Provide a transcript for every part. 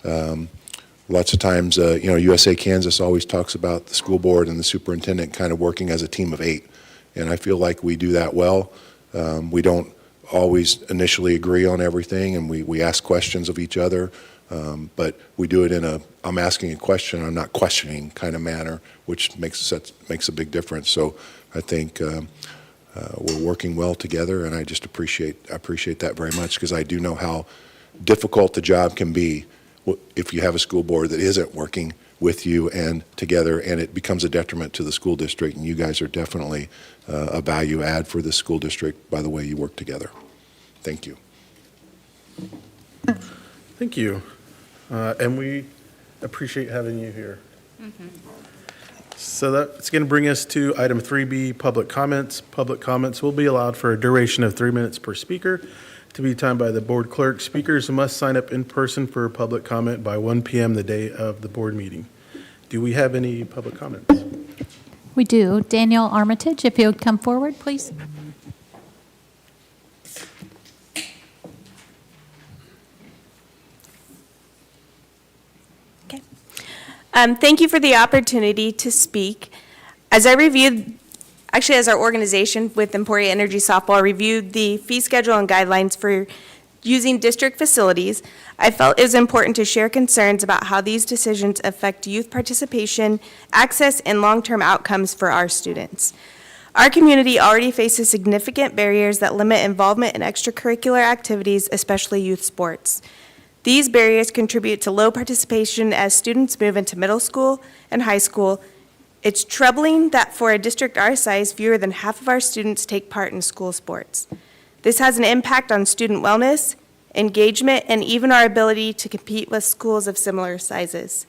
Lots of times, USA Kansas always talks about the school board and the superintendent kind of working as a team of 8, and I feel like we do that well. We don't always initially agree on everything, and we ask questions of each other, but we do it in a I'm asking a question, I'm not questioning kind of manner, which makes a big difference. So I think we're working well together, and I just appreciate that very much, because I do know how difficult the job can be if you have a school board that isn't working with you and together, and it becomes a detriment to the school district. And you guys are definitely a value add for the school district by the way you work together. Thank you. Thank you. And we appreciate having you here. Mm-hmm. So that's going to bring us to item 3B, public comments. Public comments will be allowed for a duration of 3 minutes per speaker, to be timed by the board clerk. Speakers must sign up in person for public comment by 1 p.m. the day of the board meeting. Do we have any public comments? We do. Daniel Armitage, if you would come forward, please. Okay. Thank you for the opportunity to speak. As our organization with Emporia Energy Softball reviewed the fee schedule and guidelines for using district facilities, I felt it was important to share concerns about how these decisions affect youth participation, access, and long-term outcomes for our students. Our community already faces significant barriers that limit involvement in extracurricular activities, especially youth sports. These barriers contribute to low participation as students move into middle school and high school. It's troubling that for a district our size, fewer than half of our students take part in school sports. This has an impact on student wellness, engagement, and even our ability to compete with schools of similar sizes.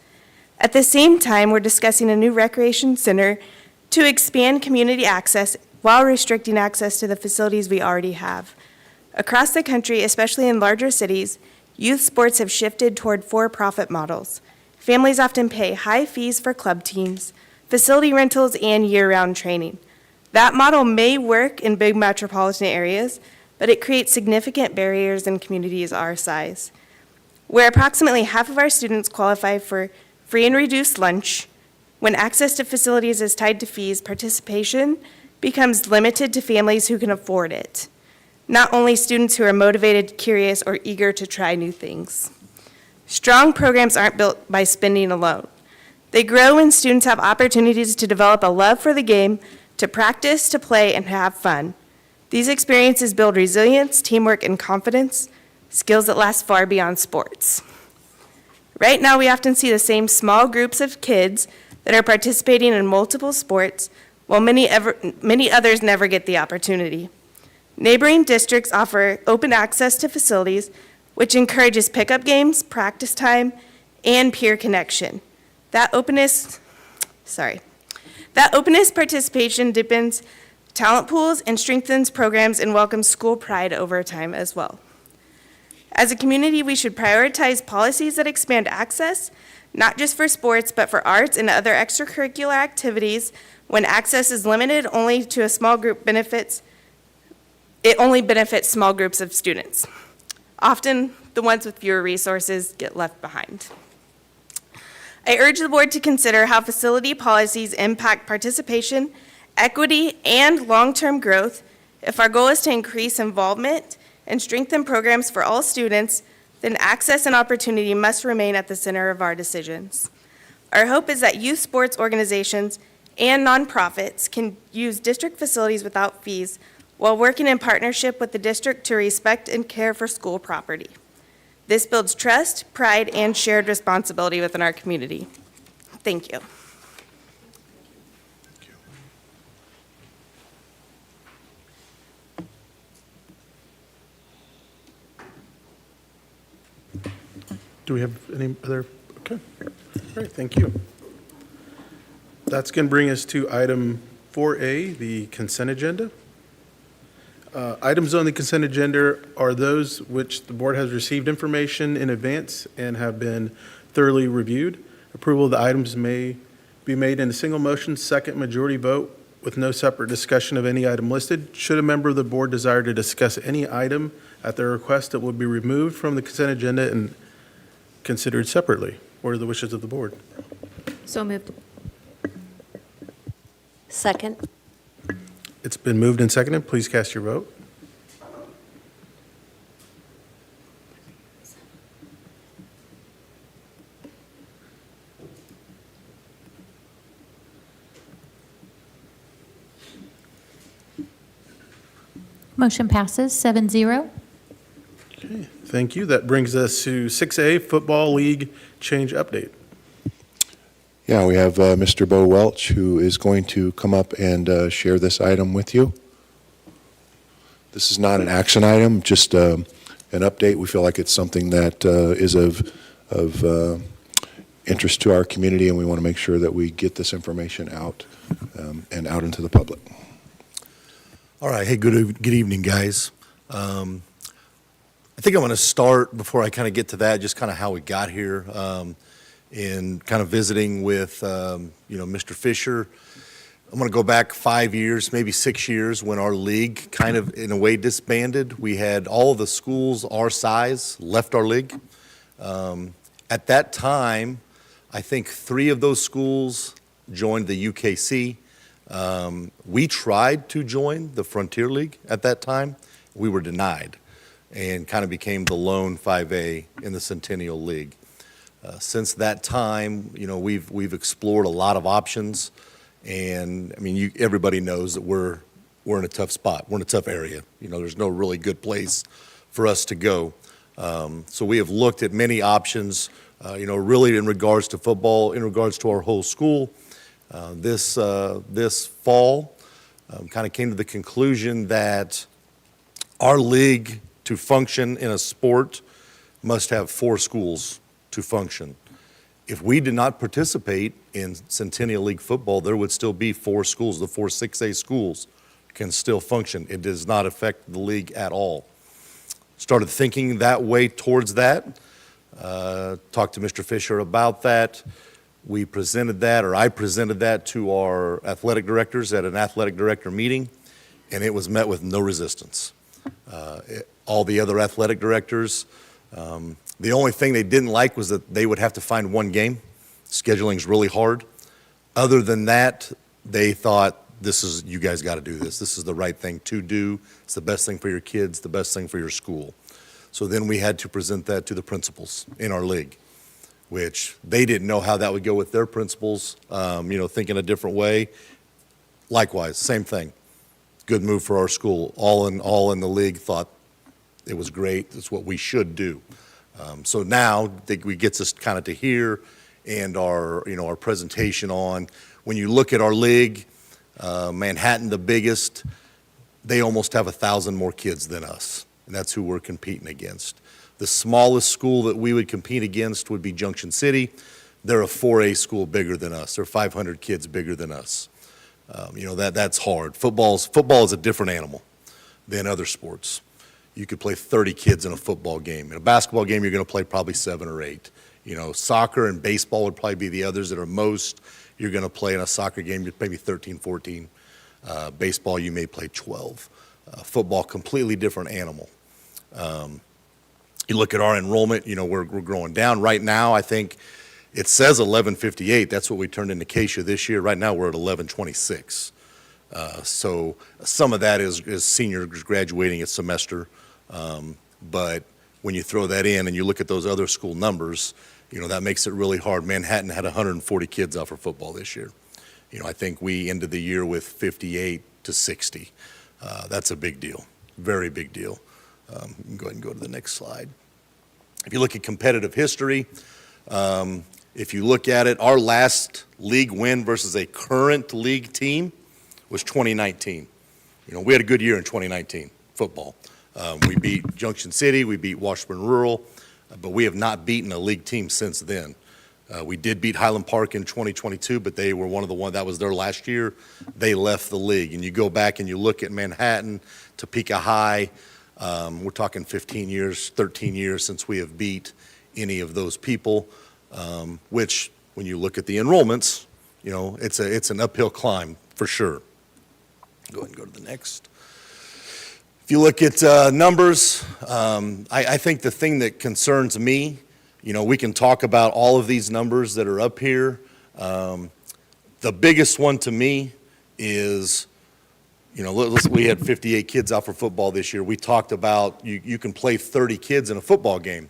At the same time, we're discussing a new recreation center to expand community access while restricting access to the facilities we already have. Across the country, especially in larger cities, youth sports have shifted toward for-profit models. Families often pay high fees for club teams, facility rentals, and year-round training. That model may work in big metropolitan areas, but it creates significant barriers in communities our size. Where approximately half of our students qualify for free and reduced lunch, when access to facilities is tied to fees, participation becomes limited to families who can afford it, not only students who are motivated, curious, or eager to try new things. Strong programs aren't built by spending alone. They grow when students have opportunities to develop a love for the game, to practice, to play, and have fun. These experiences build resilience, teamwork, and confidence, skills that last far beyond sports. Right now, we often see the same small groups of kids that are participating in multiple sports, while many others never get the opportunity. Neighboring districts offer open access to facilities, which encourages pickup games, practice time, and peer connection. That openness participation deepens talent pools and strengthens programs and welcomes school pride over time as well. As a community, we should prioritize policies that expand access, not just for sports, but for arts and other extracurricular activities. When access is limited only to a small group it only benefits small groups of students. Often, the ones with fewer resources get left behind. I urge the board to consider how facility policies impact participation, equity, and long-term growth. If our goal is to increase involvement and strengthen programs for all students, then access and opportunity must remain at the center of our decisions. Our hope is that youth sports organizations and nonprofits can use district facilities without fees while working in partnership with the district to respect and care for school property. This builds trust, pride, and shared responsibility within our community. Thank you. Do we have any other? Okay. All right, thank you. That's going to bring us to item 4A, the consent agenda. Items on the consent agenda are those which the board has received information in advance and have been thoroughly reviewed. Approval of the items may be made in a single motion, second majority vote, with no separate discussion of any item listed. Should a member of the board desire to discuss any item at their request, it will be removed from the consent agenda and considered separately? What are the wishes of the board? So moved. Second. It's been moved and seconded. Please cast your vote. Motion passes 7-0. Thank you. That brings us to 6A, Football League Change Update. Yeah, we have Mr. Bo Welch, who is going to come up and share this item with you. This is not an action item, just an update. We feel like it's something that is of interest to our community, and we want to make sure that we get this information out and out into the public. All right. Hey, good evening, guys. I think I'm going to start, before I kind of get to that, just kind of how we got here, in kind of visiting with, Mr. Fisher. I'm going to go back 5 years, maybe 6 years, when our league kind of, in a way, disbanded. We had all of the schools our size left our league. At that time, I think 3 of those schools joined the UKC. We tried to join the Frontier League at that time. We were denied and kind of became the lone 5A in the Centennial League. Since that time, we've explored a lot of options, and I mean, everybody knows that we're in a tough spot. We're in a tough area. There's no really good place for us to go. So we have looked at many options, really in regards to football, in regards to our whole school. This fall, kind of came to the conclusion that our league, to function in a sport, must have 4 schools to function. If we did not participate in Centennial League football, there would still be 4 schools. The 4 6A schools can still function. It does not affect the league at all. Started thinking that way towards that. Talked to Mr. Fisher about that. We presented that, or I presented that to our athletic directors at an athletic director meeting, and it was met with no resistance. All the other athletic directors, the only thing they didn't like was that they would have to find one game. Scheduling's really hard. Other than that, they thought, you guys got to do this. This is the right thing to do. It's the best thing for your kids, the best thing for your school. So then we had to present that to the principals in our league, which they didn't know how that would go with their principals, thinking a different way. Likewise, same thing. Good move for our school. All in the league thought it was great. It's what we should do. So now we get us kind of to here, and our presentation on, when you look at our league, Manhattan, the biggest, they almost have 1,000 more kids than us, and that's who we're competing against. The smallest school that we would compete against would be Junction City. They're a 4A school bigger than us. They're 500 kids bigger than us. That's hard. Football is a different animal than other sports. You could play 30 kids in a football game. In a basketball game, you're going to play probably 7 or 8. Soccer and baseball would probably be the others that are most. You're going to play in a soccer game, maybe 13, 14. Baseball, you may play 12. Football, completely different animal. You look at our enrollment, we're growing down. Right now, I think it says 1158. That's what we turned into Acacia this year. Right now, we're at 1126. So some of that is seniors graduating a semester. But when you throw that in and you look at those other school numbers, that makes it really hard. Manhattan had 140 kids out for football this year. I think we ended the year with 58 to 60. That's a big deal, very big deal. You can go ahead and go to the next slide. If you look at competitive history, if you look at it, our last league win versus a current league team was 2019. We had a good year in 2019, football. We beat Junction City, we beat Washburn Rural, but we have not beaten a league team since then. We did beat Highland Park in 2022, but they were one of the ones, that was their last year. They left the league. And you go back and you look at Manhattan, Topeka High, we're talking 15 years, 13 years since we have beat any of those people, which when you look at the enrollments, it's an uphill climb for sure. Go ahead and go to the next. If you look at numbers, I think the thing that concerns me We can talk about all of these numbers that are up here. The biggest one to me is, we had 58 kids out for football this year. We talked about you can play 30 kids in a football game.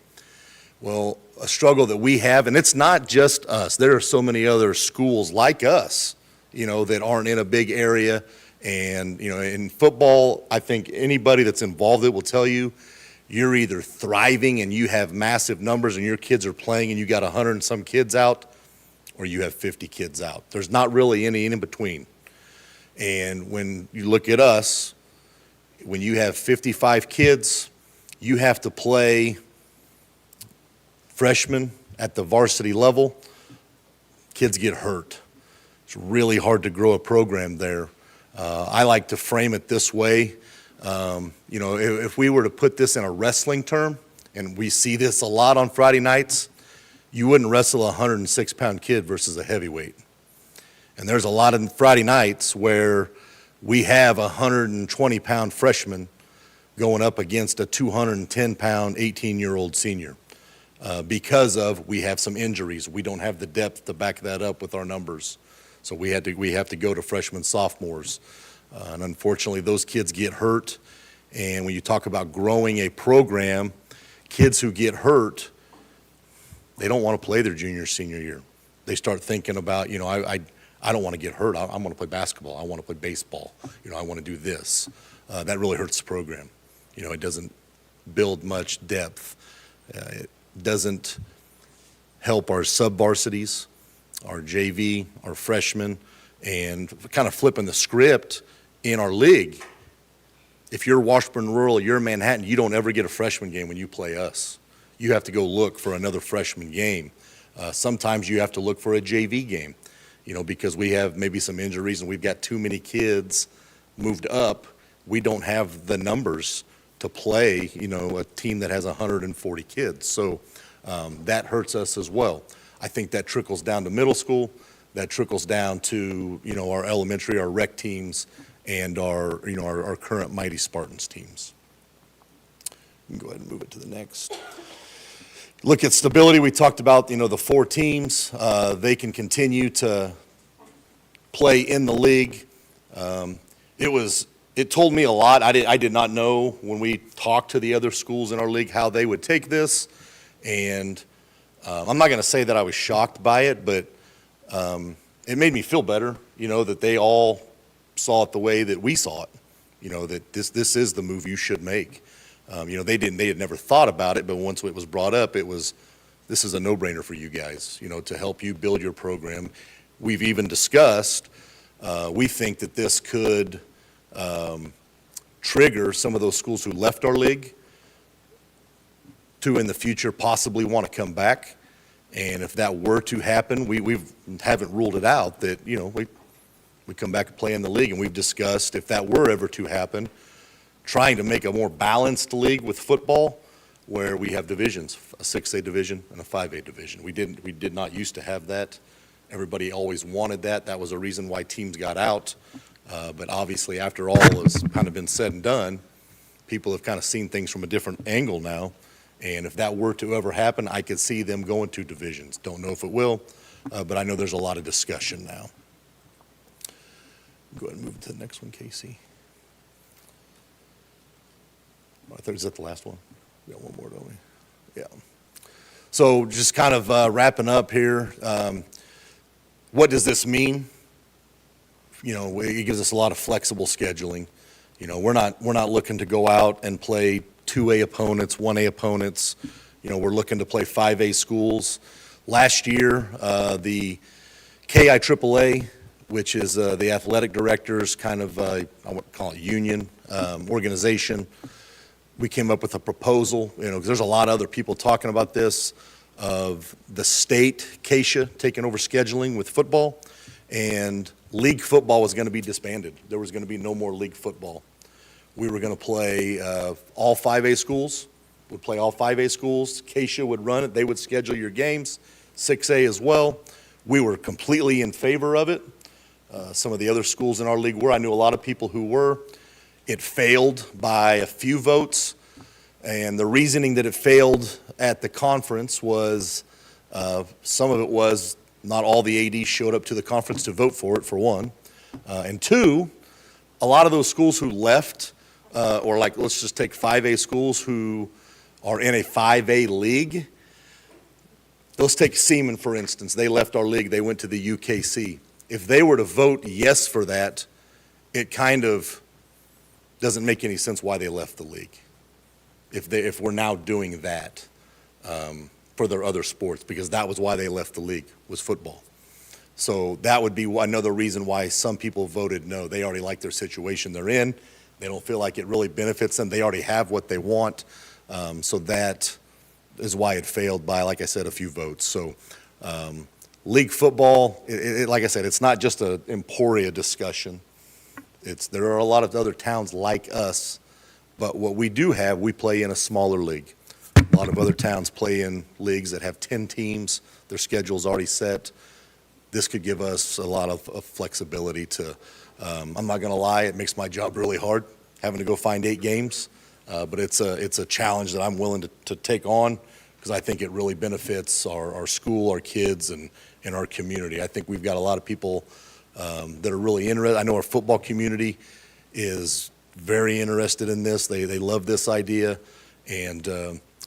Well, a struggle that we have, and it's not just us. There are so many other schools like us, that aren't in a big area. And, in football, I think anybody that's involved in it will tell you, you're either thriving and you have massive numbers and your kids are playing and you got 100 and some kids out, or you have 50 kids out. There's not really any in between. And when you look at us, when you have 55 kids, you have to play freshmen at the varsity level. Kids get hurt. It's really hard to grow a program there. I like to frame it this way. If we were to put this in a wrestling term, and we see this a lot on Friday nights, you wouldn't wrestle a 106-pound kid versus a heavyweight. And there's a lot of Friday nights where we have a 120-pound freshman going up against a 210-pound 18-year-old senior because we have some injuries. We don't have the depth to back that up with our numbers. So we have to go to freshmen, sophomores. And unfortunately, those kids get hurt. And when you talk about growing a program, kids who get hurt, they don't want to play their junior, senior year. They start thinking about, I don't want to get hurt. I want to play basketball. I want to play baseball. I want to do this. That really hurts the program. It doesn't build much depth. It doesn't help our sub-varsities, our JV, our freshmen, and kind of flipping the script in our league. If you're Washburn Rural, you're Manhattan, you don't ever get a freshman game when you play us. You have to go look for another freshman game. Sometimes you have to look for a JV game, because we have maybe some injuries and we've got too many kids moved up. We don't have the numbers to play, a team that has 140 kids. So that hurts us as well. I think that trickles down to middle school. That trickles down to, our elementary, our rec teams, and our current Mighty Spartans teams. You can go ahead and move it to the next. Look at stability. We talked about, the 4 teams. They can continue to play in the league. It told me a lot. I did not know when we talked to the other schools in our league how they would take this. And I'm not going to say that I was shocked by it, but it made me feel better, that they all saw it the way that we saw it, that this is the move you should make. They had never thought about it, but once it was brought up, this is a no-brainer for you guys, to help you build your program. We've even discussed, we think that this could trigger some of those schools who left our league to in the future possibly want to come back. And if that were to happen, we haven't ruled it out that, we come back and play in the league. And we've discussed if that were ever to happen, trying to make a more balanced league with football where we have divisions, a 6A division and a 5A division. We did not used to have that. Everybody always wanted that. That was a reason why teams got out. But obviously, after all has kind of been said and done, people have kind of seen things from a different angle now. And if that were to ever happen, I could see them going to divisions. Don't know if it will, but I know there's a lot of discussion now. Go ahead and move to the next one, Casey. Is that the last one? We got one more, don't we? Yeah. So just kind of wrapping up here, what does this mean? It gives us a lot of flexible scheduling. We're not looking to go out and play 2A opponents, 1A opponents. We're looking to play 5A schools. Last year, the KIAAA, which is the athletic directors kind of, I would call it union organization, we came up with a proposal, because there's a lot of other people talking about this, of the state, KIAAA, taking over scheduling with football, and league football was going to be disbanded. There was going to be no more league football. We were going to play all 5A schools, would play all 5A schools. KIAAA would run it. They would schedule your games, 6A as well. We were completely in favor of it. Some of the other schools in our league were. I knew a lot of people who were. It failed by a few votes, and the reasoning that it failed at the conference was, some of it was not all the ADs showed up to the conference to vote for it, for one. And two, a lot of those schools who left, or like, let's just take 5A schools who are in a 5A league. Let's take Seaman, for instance. They left our league. They went to the UKC. If they were to vote yes for that, it kind of doesn't make any sense why they left the league. If we're now doing that for their other sports, because that was why they left the league, was football. So that would be another reason why some people voted no. They already like their situation they're in. They don't feel like it really benefits them. They already have what they want. So that is why it failed by, like I said, a few votes. So league football, like I said, it's not just an Emporia discussion. There are a lot of other towns like us, but what we do have, we play in a smaller league. A lot of other towns play in leagues that have 10 teams. Their schedule's already set. This could give us a lot of flexibility to, I'm not going to lie, it makes my job really hard, having to go find 8 games. But it's a challenge that I'm willing to take on, because I think it really benefits our school, our kids, and our community. I think we've got a lot of people that are really interested. I know our football community is very interested in this. They love this idea, and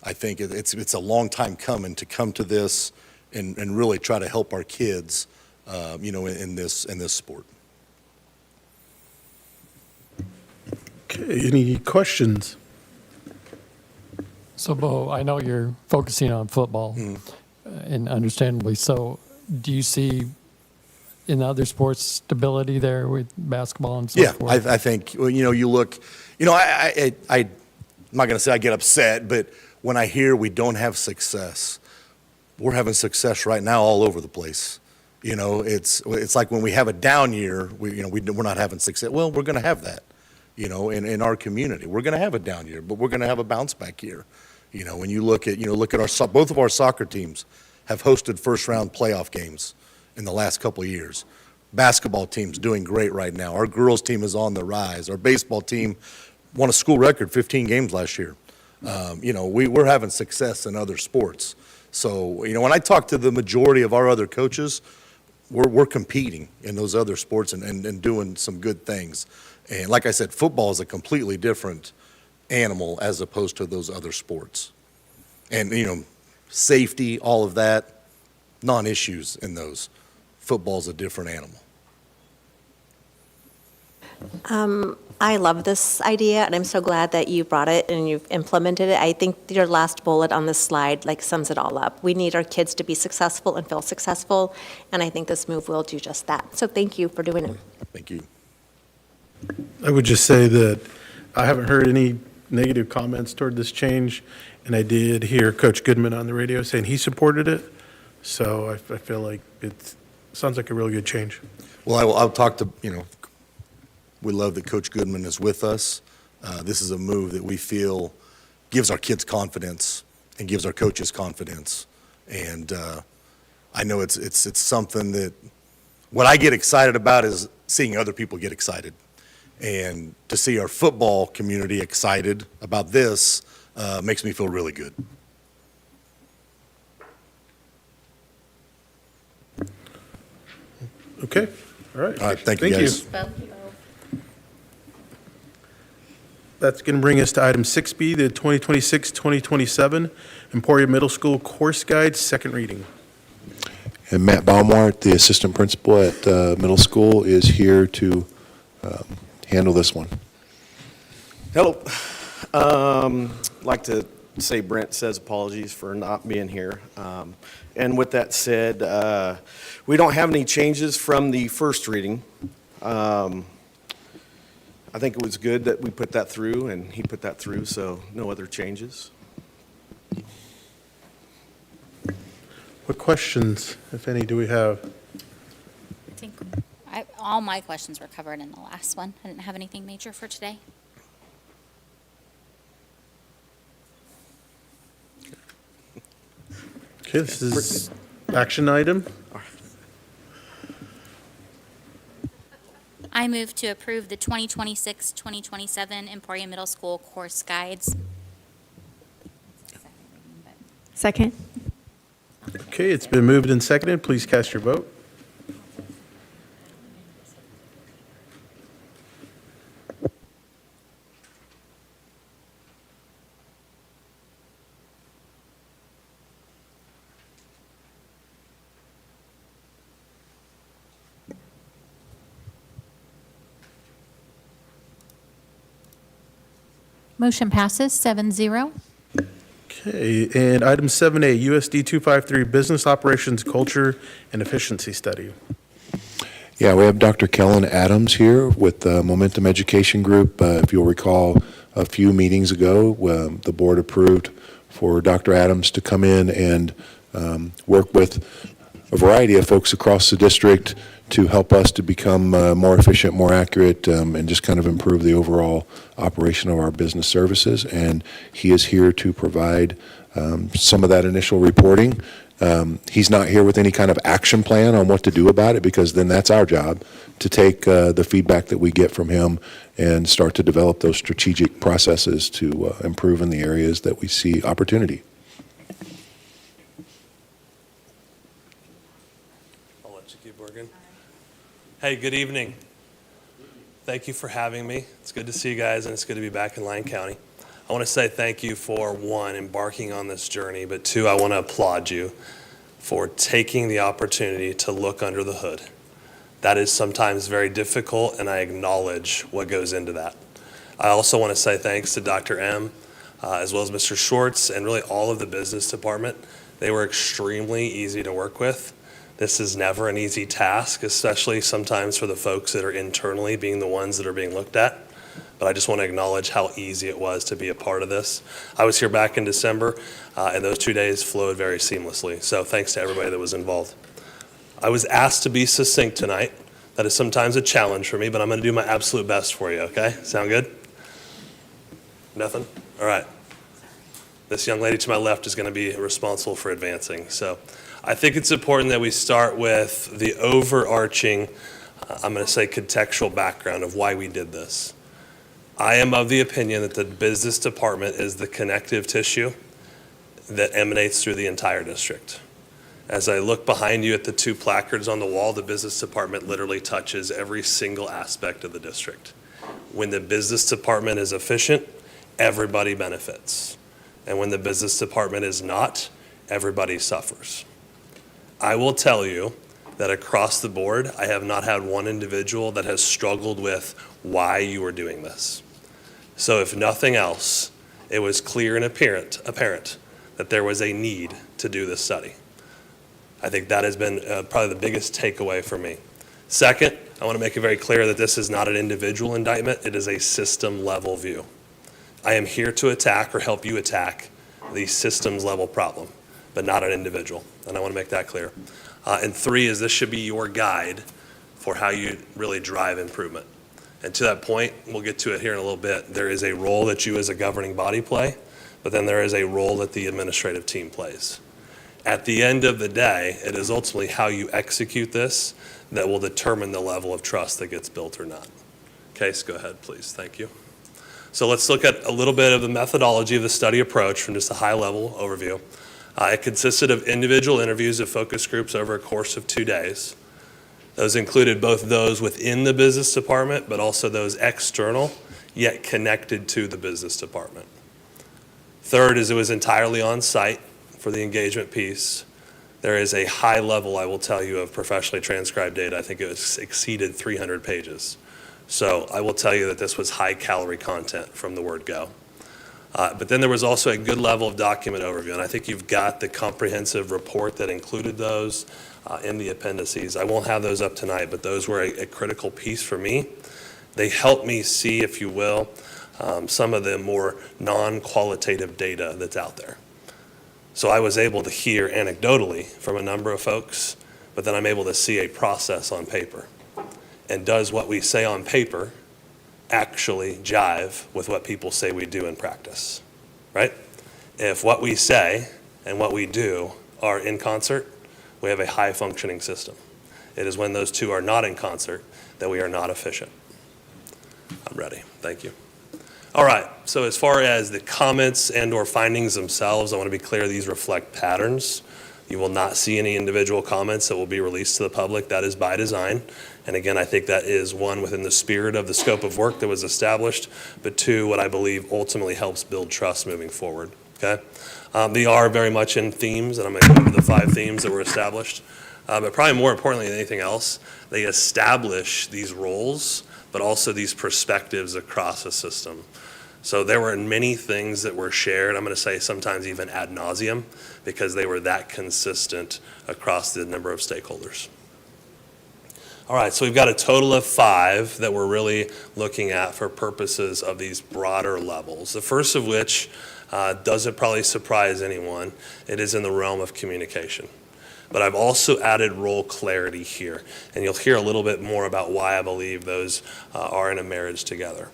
I think it's a long time coming to come to this and really try to help our kids, in this sport. Okay, any questions? So, Bo, I know you're focusing on football, and understandably so. Do you see in other sports stability there with basketball and so forth? I think, you look, I'm not going to say I get upset, but when I hear we don't have success, we're having success right now all over the place. It's like when we have a down year, we're not having success. Well, we're going to have that, in our community. We're going to have a down year, but we're going to have a bounce back year. When you look at both of our soccer teams have hosted first round playoff games in the last couple of years. Basketball team's doing great right now. Our girls team is on the rise. Our baseball team won a school record 15 games last year. We're having success in other sports. So, when I talk to the majority of our other coaches, we're competing in those other sports and doing some good things. And like I said, football is a completely different animal as opposed to those other sports. And, safety, all of that, non-issues in those. Football's a different animal. I love this idea, and I'm so glad that you brought it and you've implemented it. I think your last bullet on this slide sums it all up. We need our kids to be successful and feel successful, and I think this move will do just that. So thank you for doing it. Thank you. I would just say that I haven't heard any negative comments toward this change, and I did hear Coach Goodman on the radio saying he supported it. So I feel like it sounds like a really good change. Well, I'll talk to, we love that Coach Goodman is with us. This is a move that we feel gives our kids confidence and gives our coaches confidence. And I know it's something that what I get excited about is seeing other people get excited. And to see our football community excited about this makes me feel really good. Okay, all right. All right, thank you, guys. That's going to bring us to item 6B, the 2026-2027 Emporia Middle School Course Guide, second reading. And Matt Baumwart, the assistant principal at middle school, is here to handle this one. Hello. Like to say Brent says apologies for not being here. And with that said, we don't have any changes from the first reading. I think it was good that we put that through and he put that through, so no other changes. What questions, if any, do we have? I think all my questions were covered in the last one. I didn't have anything major for today. Okay, this is action item. I move to approve the 2026-2027 Emporia Middle School course guides. Second. Okay, it's been moved and seconded. Please cast your vote. Motion passes 7-0. Okay, and item 7A, USD253 Business Operations Culture and Efficiency Study. Yeah, we have Dr. Kellen Adams here with the Momentum Education Group. If you'll recall, a few meetings ago, the board approved for Dr. Adams to come in and work with a variety of folks across the district to help us to become more efficient, more accurate, and just kind of improve the overall operation of our business services. And he is here to provide some of that initial reporting. He's not here with any kind of action plan on what to do about it, because then that's our job to take the feedback that we get from him and start to develop those strategic processes to improve in the areas that we see opportunity. I'll let you keep working. Hey, good evening. Thank you for having me. It's good to see you guys, and it's good to be back in Lyon County. I want to say thank you for, one, embarking on this journey, but two, I want to applaud you for taking the opportunity to look under the hood. That is sometimes very difficult, and I acknowledge what goes into that. I also want to say thanks to Dr. M, as well as Mr. Schwartz, and really all of the business department. They were extremely easy to work with. This is never an easy task, especially sometimes for the folks that are internally being the ones that are being looked at. But I just want to acknowledge how easy it was to be a part of this. I was here back in December, and those 2 days flowed very seamlessly. So thanks to everybody that was involved. I was asked to be succinct tonight. That is sometimes a challenge for me, but I'm going to do my absolute best for you, okay? Sound good? Nothing? All right. This young lady to my left is going to be responsible for advancing. So I think it's important that we start with the overarching, I'm going to say contextual background of why we did this. I am of the opinion that the business department is the connective tissue that emanates through the entire district. As I look behind you at the two placards on the wall, the business department literally touches every single aspect of the district. When the business department is efficient, everybody benefits. And when the business department is not, everybody suffers. I will tell you that across the board, I have not had one individual that has struggled with why you are doing this. So if nothing else, it was clear and apparent that there was a need to do this study. I think that has been probably the biggest takeaway for me. Second, I want to make it very clear that this is not an individual indictment. It is a system level view. I am here to attack or help you attack the systems level problem, but not an individual. And I want to make that clear. And three is this should be your guide for how you really drive improvement. And to that point, we'll get to it here in a little bit, there is a role that you as a governing body play, but then there is a role that the administrative team plays. At the end of the day, it is ultimately how you execute this that will determine the level of trust that gets built or not. Case, go ahead, please. Thank you. So let's look at a little bit of the methodology of the study approach from just a high-level overview. It consisted of individual interviews of focus groups over a course of 2 days. Those included both those within the business department, but also those external, yet connected to the business department. Third is it was entirely on site for the engagement piece. There is a high level, I will tell you, of professionally transcribed data. I think it was exceeded 300 pages. So I will tell you that this was high calorie content from the word go. But then there was also a good level of document overview, and I think you've got the comprehensive report that included those in the appendices. I won't have those up tonight, but those were a critical piece for me. They helped me see, if you will, some of the more non-qualitative data that's out there. So I was able to hear anecdotally from a number of folks, but then I'm able to see a process on paper. And does what we say on paper actually jive with what people say we do in practice, right? If what we say and what we do are in concert, we have a high functioning system. It is when those two are not in concert that we are not efficient. I'm ready. Thank you. All right, so as far as the comments and/or findings themselves, I want to be clear, these reflect patterns. You will not see any individual comments that will be released to the public. That is by design. And again, I think that is, one, within the spirit of the scope of work that was established, but two, what I believe ultimately helps build trust moving forward, okay? They are very much in themes, and I'm going to go over the 5 themes that were established. But probably more importantly than anything else, they establish these roles, but also these perspectives across a system. So there were many things that were shared, I'm going to say sometimes even ad nauseum, because they were that consistent across the number of stakeholders. All right, so we've got a total of 5 that we're really looking at for purposes of these broader levels. The first of which doesn't probably surprise anyone. It is in the realm of communication. But I've also added role clarity here, and you'll hear a little bit more about why I believe those are in a marriage together.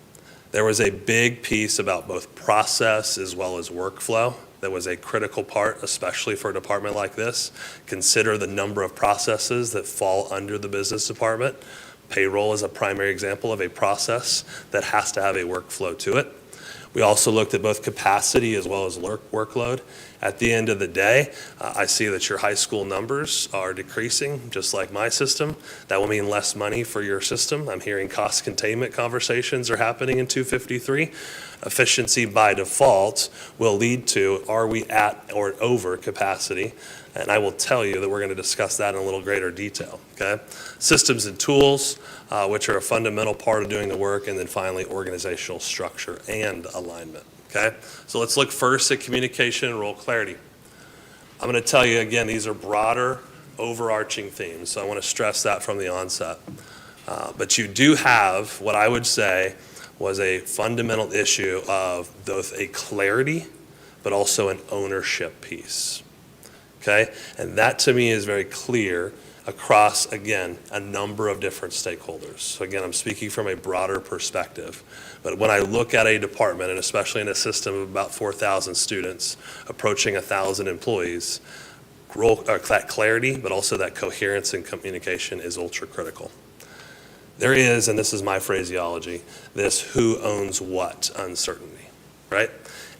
There was a big piece about both process as well as workflow that was a critical part, especially for a department like this. Consider the number of processes that fall under the business department. Payroll is a primary example of a process that has to have a workflow to it. We also looked at both capacity as well as workload. At the end of the day, I see that your high school numbers are decreasing, just like my system. That will mean less money for your system. I'm hearing cost containment conversations are happening in 253. Efficiency by default will lead to, are we at or over capacity? And I will tell you that we're going to discuss that in a little greater detail, okay? Systems and tools, which are a fundamental part of doing the work, and then finally, organizational structure and alignment, okay? So let's look first at communication and role clarity. I'm going to tell you again, these are broader, overarching themes, so I want to stress that from the onset. But you do have what I would say was a fundamental issue of both a clarity, but also an ownership piece. Okay, and that to me is very clear across, again, a number of different stakeholders. So again, I'm speaking from a broader perspective. But when I look at a department, and especially in a system of about 4,000 students, approaching 1,000 employees, that clarity, but also that coherence and communication is ultra critical. There is, and this is my phraseology, this who owns what uncertainty, right?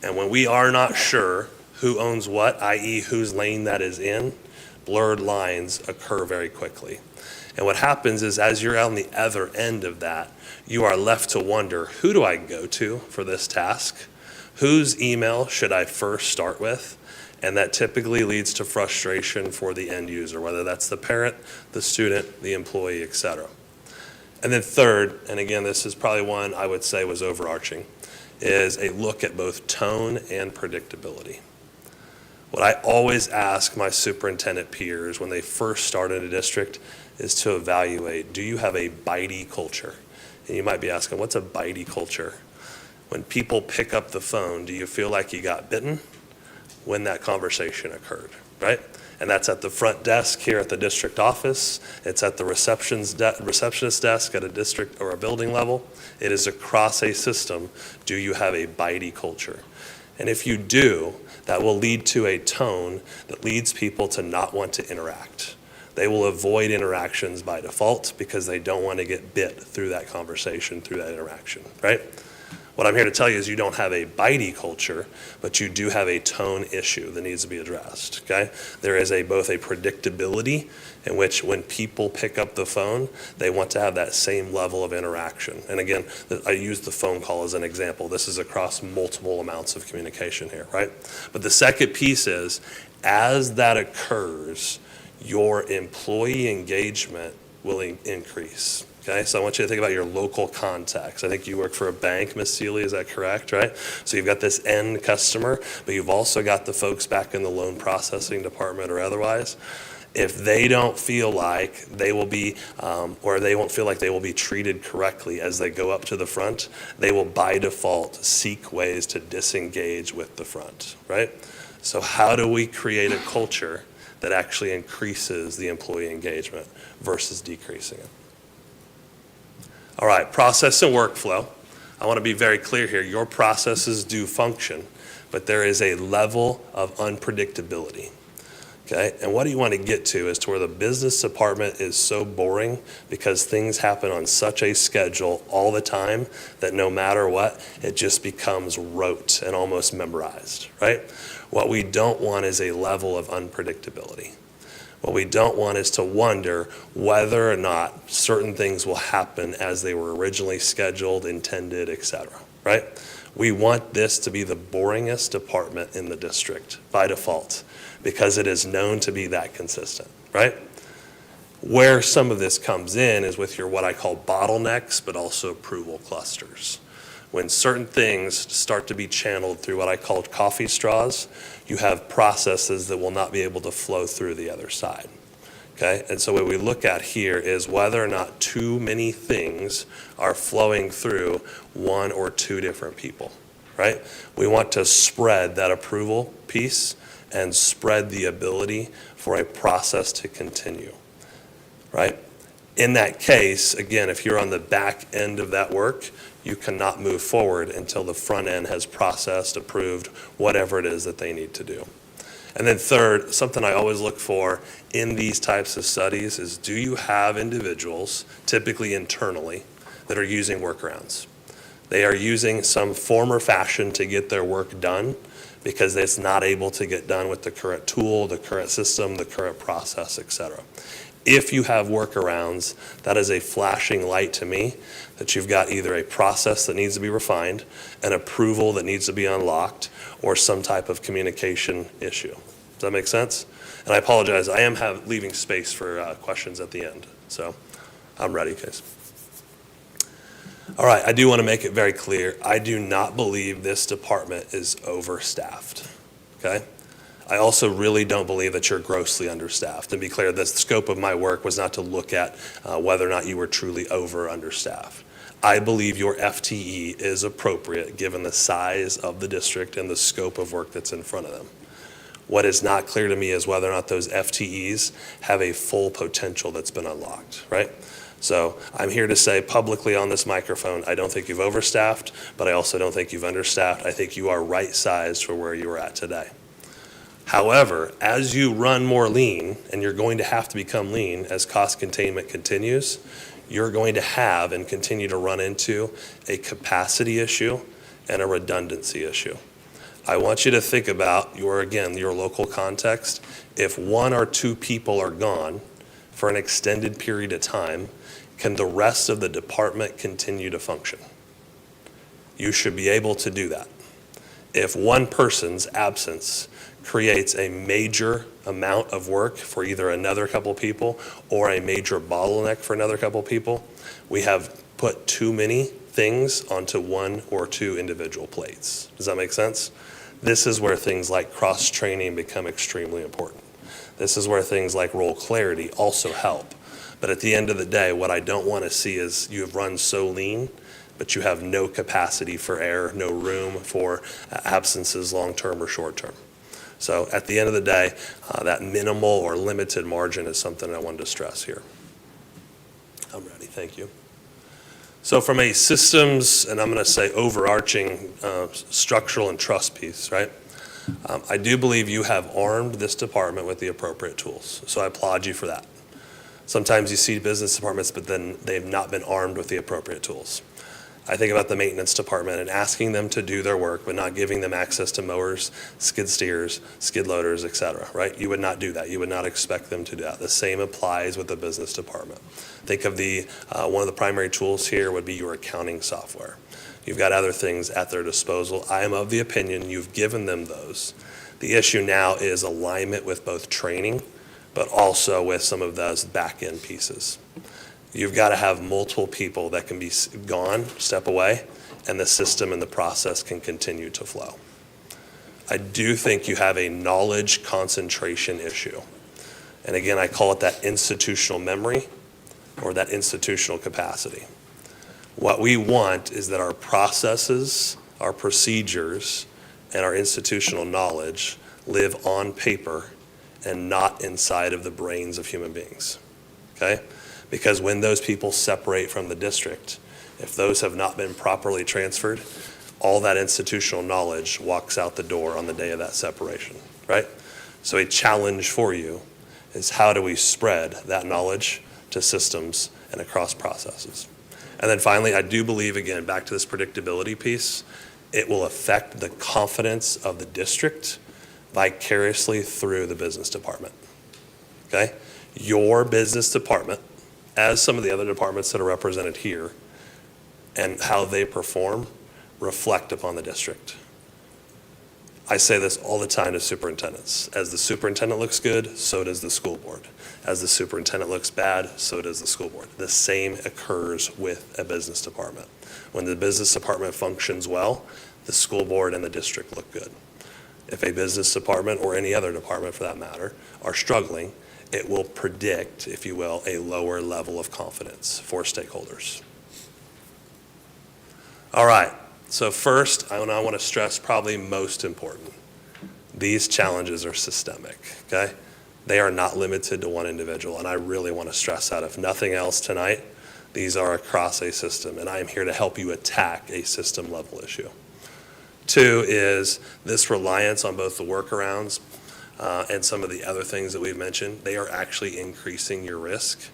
And when we are not sure who owns what, i.e. whose lane that is in, blurred lines occur very quickly. And what happens is as you're on the other end of that, you are left to wonder, who do I go to for this task? Whose email should I first start with? And that typically leads to frustration for the end user, whether that's the parent, the student, the employee, et cetera. And then third, and again, this is probably one I would say was overarching, is a look at both tone and predictability. What I always ask my superintendent peers when they first start in a district is to evaluate, do you have a bitey culture? And you might be asking, what's a bitey culture? When people pick up the phone, do you feel like you got bitten when that conversation occurred, right? And that's at the front desk here at the district office. It's at the receptionist desk at a district or a building level. It is across a system. Do you have a bitey culture? And if you do, that will lead to a tone that leads people to not want to interact. They will avoid interactions by default because they don't want to get bit through that conversation, through that interaction, right? What I'm here to tell you is you don't have a bitey culture, but you do have a tone issue that needs to be addressed, okay? There is both a predictability in which when people pick up the phone, they want to have that same level of interaction. And again, I use the phone call as an example. This is across multiple amounts of communication here, right? But the second piece is, as that occurs, your employee engagement will increase. Okay, so I want you to think about your local contacts. I think you work for a bank, Ms. Seeley, is that correct, right? So you've got this end customer, but you've also got the folks back in the loan processing department or otherwise. If they don't feel like they will be, or they won't feel like they will be treated correctly as they go up to the front, they will by default seek ways to disengage with the front, right? So how do we create a culture that actually increases the employee engagement versus decreasing it? All right, process and workflow. I want to be very clear here. Your processes do function, but there is a level of unpredictability. Okay, and what you want to get to is to where the business department is so boring because things happen on such a schedule all the time that no matter what, it just becomes rote and almost memorized, right? What we don't want is a level of unpredictability. What we don't want is to wonder whether or not certain things will happen as they were originally scheduled, intended, etc., right? We want this to be the boringest department in the district by default, because it is known to be that consistent, right? Where some of this comes in is with your what I call bottlenecks, but also approval clusters. When certain things start to be channeled through what I call coffee straws, you have processes that will not be able to flow through the other side, okay? And so what we look at here is whether or not too many things are flowing through one or two different people, right? We want to spread that approval piece and spread the ability for a process to continue, right? In that case, again, if you're on the back end of that work, you cannot move forward until the front end has processed, approved, whatever it is that they need to do. And then third, something I always look for in these types of studies is, do you have individuals, typically internally, that are using workarounds? They are using some form or fashion to get their work done because it's not able to get done with the current tool, the current system, the current process, et cetera. If you have workarounds, that is a flashing light to me that you've got either a process that needs to be refined, an approval that needs to be unlocked, or some type of communication issue. Does that make sense? And I apologize, I am leaving space for questions at the end, so I'm ready, guys. All right, I do want to make it very clear, I do not believe this department is overstaffed, okay? I also really don't believe that you're grossly understaffed. To be clear, the scope of my work was not to look at whether or not you were truly over or understaffed. I believe your FTE is appropriate given the size of the district and the scope of work that's in front of them. What is not clear to me is whether or not those FTEs have a full potential that's been unlocked, right? So I'm here to say publicly on this microphone, I don't think you've overstaffed, but I also don't think you've understaffed. I think you are right-sized for where you are at today. However, as you run more lean, and you're going to have to become lean as cost containment continues, you're going to have and continue to run into a capacity issue and a redundancy issue. I want you to think about your local context. If one or two people are gone for an extended period of time, can the rest of the department continue to function? You should be able to do that. If one person's absence creates a major amount of work for either another couple people or a major bottleneck for another couple people, we have put too many things onto one or two individual plates. Does that make sense? This is where things like cross-training become extremely important. This is where things like role clarity also help. But at the end of the day, what I don't want to see is you have run so lean, but you have no capacity for error, no room for absences long-term or short-term. So at the end of the day, that minimal or limited margin is something I wanted to stress here. I'm ready, thank you. So from a systems, and I'm going to say overarching structural and trust piece, right? I do believe you have armed this department with the appropriate tools. So I applaud you for that. Sometimes you see business departments, but then they've not been armed with the appropriate tools. I think about the maintenance department and asking them to do their work, but not giving them access to mowers, skid steers, skid loaders, et cetera, right? You would not do that. You would not expect them to do that. The same applies with the business department. Think of one of the primary tools here would be your accounting software. You've got other things at their disposal. I am of the opinion you've given them those. The issue now is alignment with both training, but also with some of those back-end pieces. You've got to have multiple people that can be gone, step away, and the system and the process can continue to flow. I do think you have a knowledge concentration issue. And again, I call it that institutional memory or that institutional capacity. What we want is that our processes, our procedures, and our institutional knowledge live on paper and not inside of the brains of human beings, okay? Because when those people separate from the district, if those have not been properly transferred, all that institutional knowledge walks out the door on the day of that separation. right? So a challenge for you is how do we spread that knowledge to systems and across processes? And then finally, I do believe, again, back to this predictability piece, it will affect the confidence of the district vicariously through the business department, okay? Your business department, as some of the other departments that are represented here, and how they perform reflect upon the district. I say this all the time to superintendents. As the superintendent looks good, so does the school board. As the superintendent looks bad, so does the school board. The same occurs with a business department. When the business department functions well, the school board and the district look good. If a business department, or any other department for that matter, are struggling, it will predict, if you will, a lower level of confidence for stakeholders. All right, so first, I want to stress probably most important. These challenges are systemic, okay? They are not limited to one individual, and I really want to stress that. If nothing else tonight, these are across a system, and I am here to help you attack a system level issue. Two is this reliance on both the workarounds and some of the other things that we've mentioned. They are actually increasing your risk,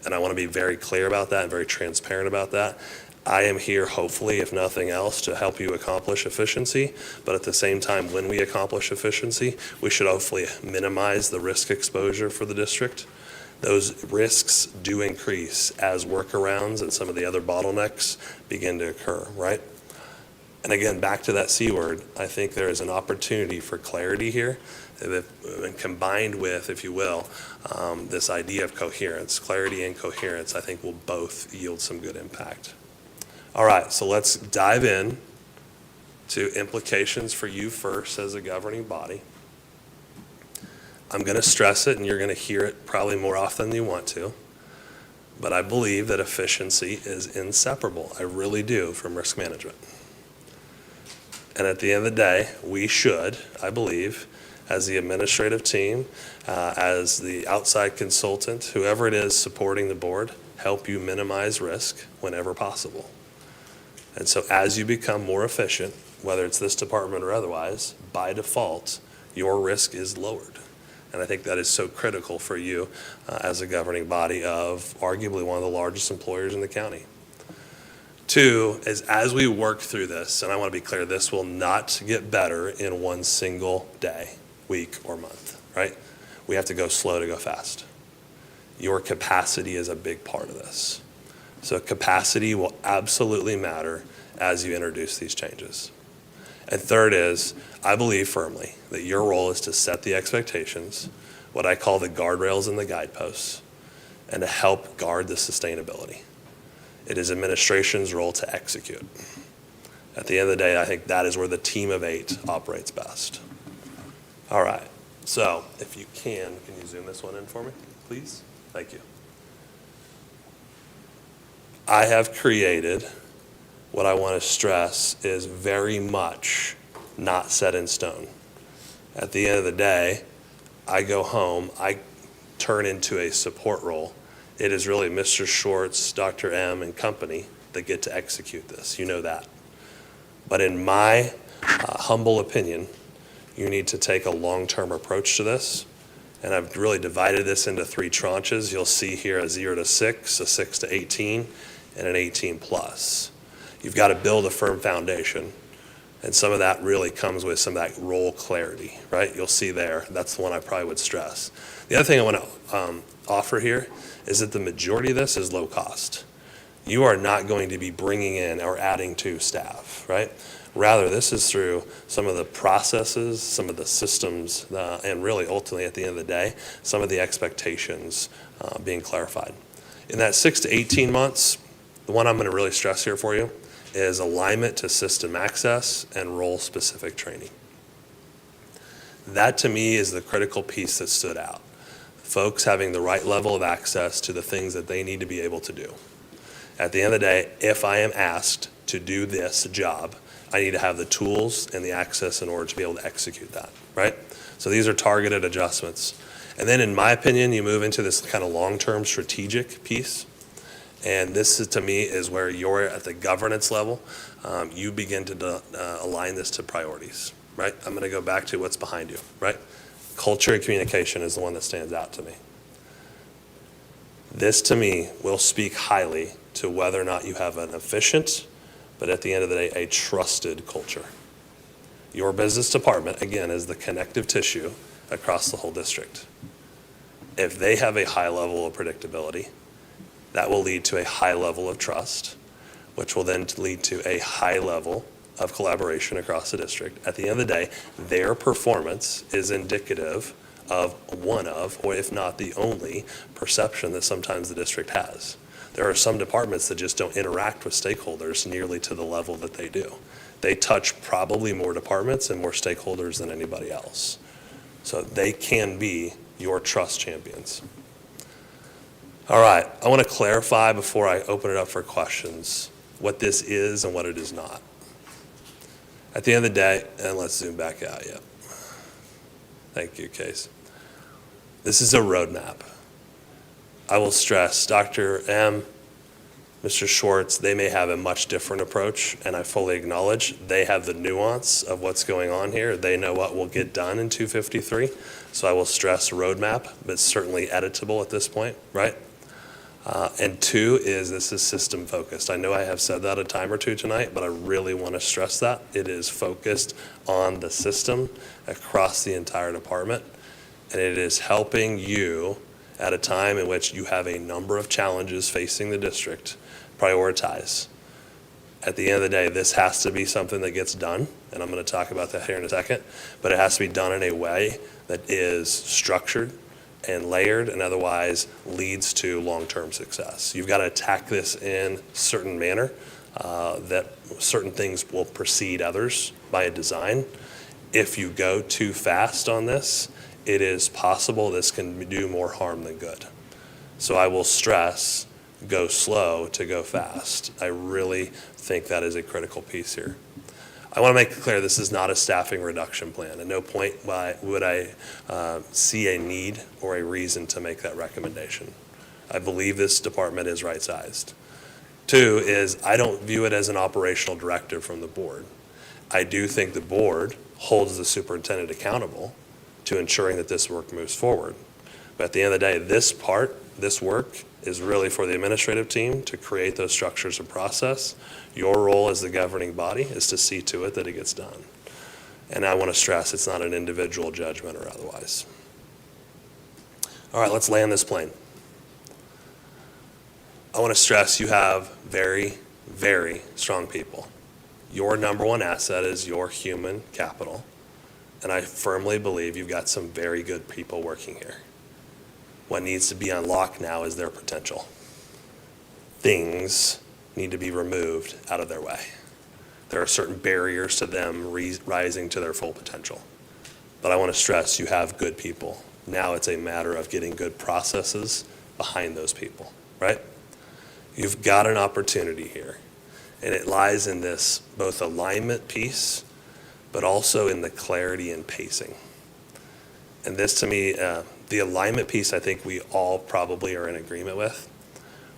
and I want to be very clear about that and very transparent about that. I am here, hopefully, if nothing else, to help you accomplish efficiency, but at the same time, when we accomplish efficiency, we should hopefully minimize the risk exposure for the district. Those risks do increase as workarounds and some of the other bottlenecks begin to occur, right? And again, back to that C word, I think there is an opportunity for clarity here, and combined with, if you will, this idea of coherence. Clarity and coherence, I think, will both yield some good impact. All right, so let's dive in to implications for you first as a governing body. I'm going to stress it, and you're going to hear it probably more often than you want to, but I believe that efficiency is inseparable. I really do, from risk management. And at the end of the day, we should, I believe, as the administrative team, as the outside consultant, whoever it is supporting the board, help you minimize risk whenever possible. And so as you become more efficient, whether it's this department or otherwise, by default, your risk is lowered. And I think that is so critical for you as a governing body of arguably one of the largest employers in the county. Two is, as we work through this, and I want to be clear, this will not get better in one single day, week, or month, right? We have to go slow to go fast. Your capacity is a big part of this. So capacity will absolutely matter as you introduce these changes. And third is, I believe firmly that your role is to set the expectations, what I call the guardrails and the guideposts, and to help guard the sustainability. It is administration's role to execute. At the end of the day, I think that is where the team of 8 operates best. All right, so if you can you zoom this one in for me, please? Thank you. I have created, what I want to stress is very much not set in stone. At the end of the day, I go home, I turn into a support role. It is really Mr. Schwartz, Dr. M, and company that get to execute this. You know that. But in my humble opinion, you need to take a long-term approach to this. And I've really divided this into 3 tranches. You'll see here a 0 to 6, a 6 to 18, and an 18 plus. You've got to build a firm foundation. And some of that really comes with some of that role clarity, right? You'll see there. That's the one I probably would stress. The other thing I want to offer here is that the majority of this is low cost. You are not going to be bringing in or adding to staff, right? Rather, this is through some of the processes, some of the systems, and really ultimately at the end of the day, some of the expectations being clarified. In that 6 to 18 months, the one I'm going to really stress here for you is alignment to system access and role-specific training. That to me is the critical piece that stood out. Folks having the right level of access to the things that they need to be able to do. At the end of the day, if I am asked to do this job, I need to have the tools and the access in order to be able to execute that, right? So these are targeted adjustments. And then in my opinion, you move into this kind of long-term strategic piece. And this is, to me, is where you're at the governance level. You begin to align this to priorities. right? I'm going to go back to what's behind you, right? Culture and communication is the one that stands out to me. This, to me, will speak highly to whether or not you have an efficient, but at the end of the day, a trusted culture. Your business department, again, is the connective tissue across the whole district. If they have a high level of predictability, that will lead to a high level of trust, which will then lead to a high level of collaboration across the district. At the end of the day, their performance is indicative of one of, or if not the only, perception that sometimes the district has. There are some departments that just don't interact with stakeholders nearly to the level that they do. They touch probably more departments and more stakeholders than anybody else. So they can be your trust champions. All right, I want to clarify before I open it up for questions what this is and what it is not. At the end of the day, and let's zoom back out, yeah. Thank you, Case. This is a roadmap. I will stress, Dr. M., Mr. Schwartz, they may have a much different approach, and I fully acknowledge they have the nuance of what's going on here. They know what will get done in 253, so I will stress roadmap, but certainly editable at this point, right? And two is this is system focused. I know I have said that a time or two tonight, but I really want to stress that. It is focused on the system across the entire department, and it is helping you at a time in which you have a number of challenges facing the district prioritize. At the end of the day, this has to be something that gets done, and I'm going to talk about that here in a second, but it has to be done in a way that is structured and layered and otherwise leads to long-term success. You've got to attack this in a certain manner that certain things will precede others by a design. If you go too fast on this, it is possible this can do more harm than good. So I will stress, go slow to go fast. I really think that is a critical piece here. I want to make it clear this is not a staffing reduction plan. At no point would I see a need or a reason to make that recommendation. I believe this department is right-sized. Two is I don't view it as an operational directive from the board. I do think the board holds the superintendent accountable to ensuring that this work moves forward. But at the end of the day, this work is really for the administrative team to create those structures and process. Your role as the governing body is to see to it that it gets done. And I want to stress it's not an individual judgment or otherwise. All right, let's land this plane. I want to stress you have very, very strong people. Your number one asset is your human capital. And I firmly believe you've got some very good people working here. What needs to be unlocked now is their potential. Things need to be removed out of their way. There are certain barriers to them rising to their full potential. But I want to stress you have good people. Now it's a matter of getting good processes behind those people, right? You've got an opportunity here. And it lies in this both alignment piece, but also in the clarity and pacing. And this to me, the alignment piece, I think we all probably are in agreement with.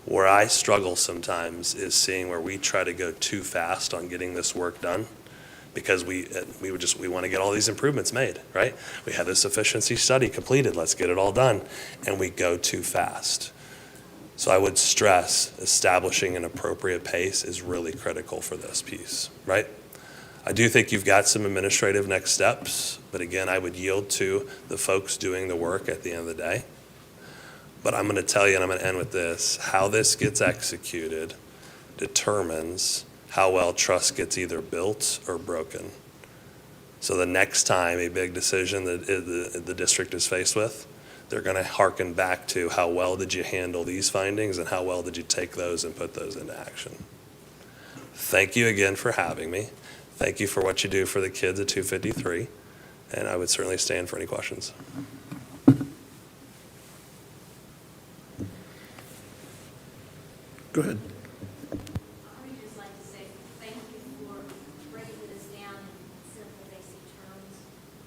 Where I struggle sometimes is seeing where we try to go too fast on getting this work done because we want to get all these improvements made, right? We have this efficiency study completed, let's get it all done, and we go too fast. So I would stress establishing an appropriate pace is really critical for this piece, right? I do think you've got some administrative next steps, but again, I would yield to the folks doing the work at the end of the day. But I'm going to tell you, and I'm going to end with this, how this gets executed determines how well trust gets either built or broken. So the next time a big decision that the district is faced with, they're going to hearken back to how well did you handle these findings and how well did you take those and put those into action. Thank you again for having me. Thank you for what you do for the kids at 253, and I would certainly stand for any questions. Go ahead. I would just like to say thank you for breaking this down in simple, basic terms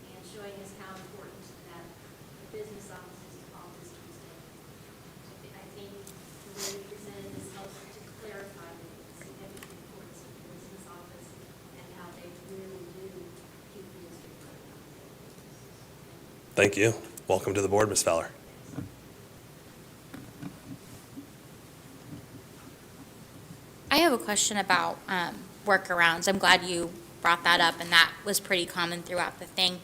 and showing us how important that the business office is I think the way you presented this helps to clarify the significant importance of the business office and how they really do keep the district Thank you. Welcome to the board, Ms. Fowler. I have a question about workarounds. I'm glad you brought that up, and that was pretty common throughout the thing.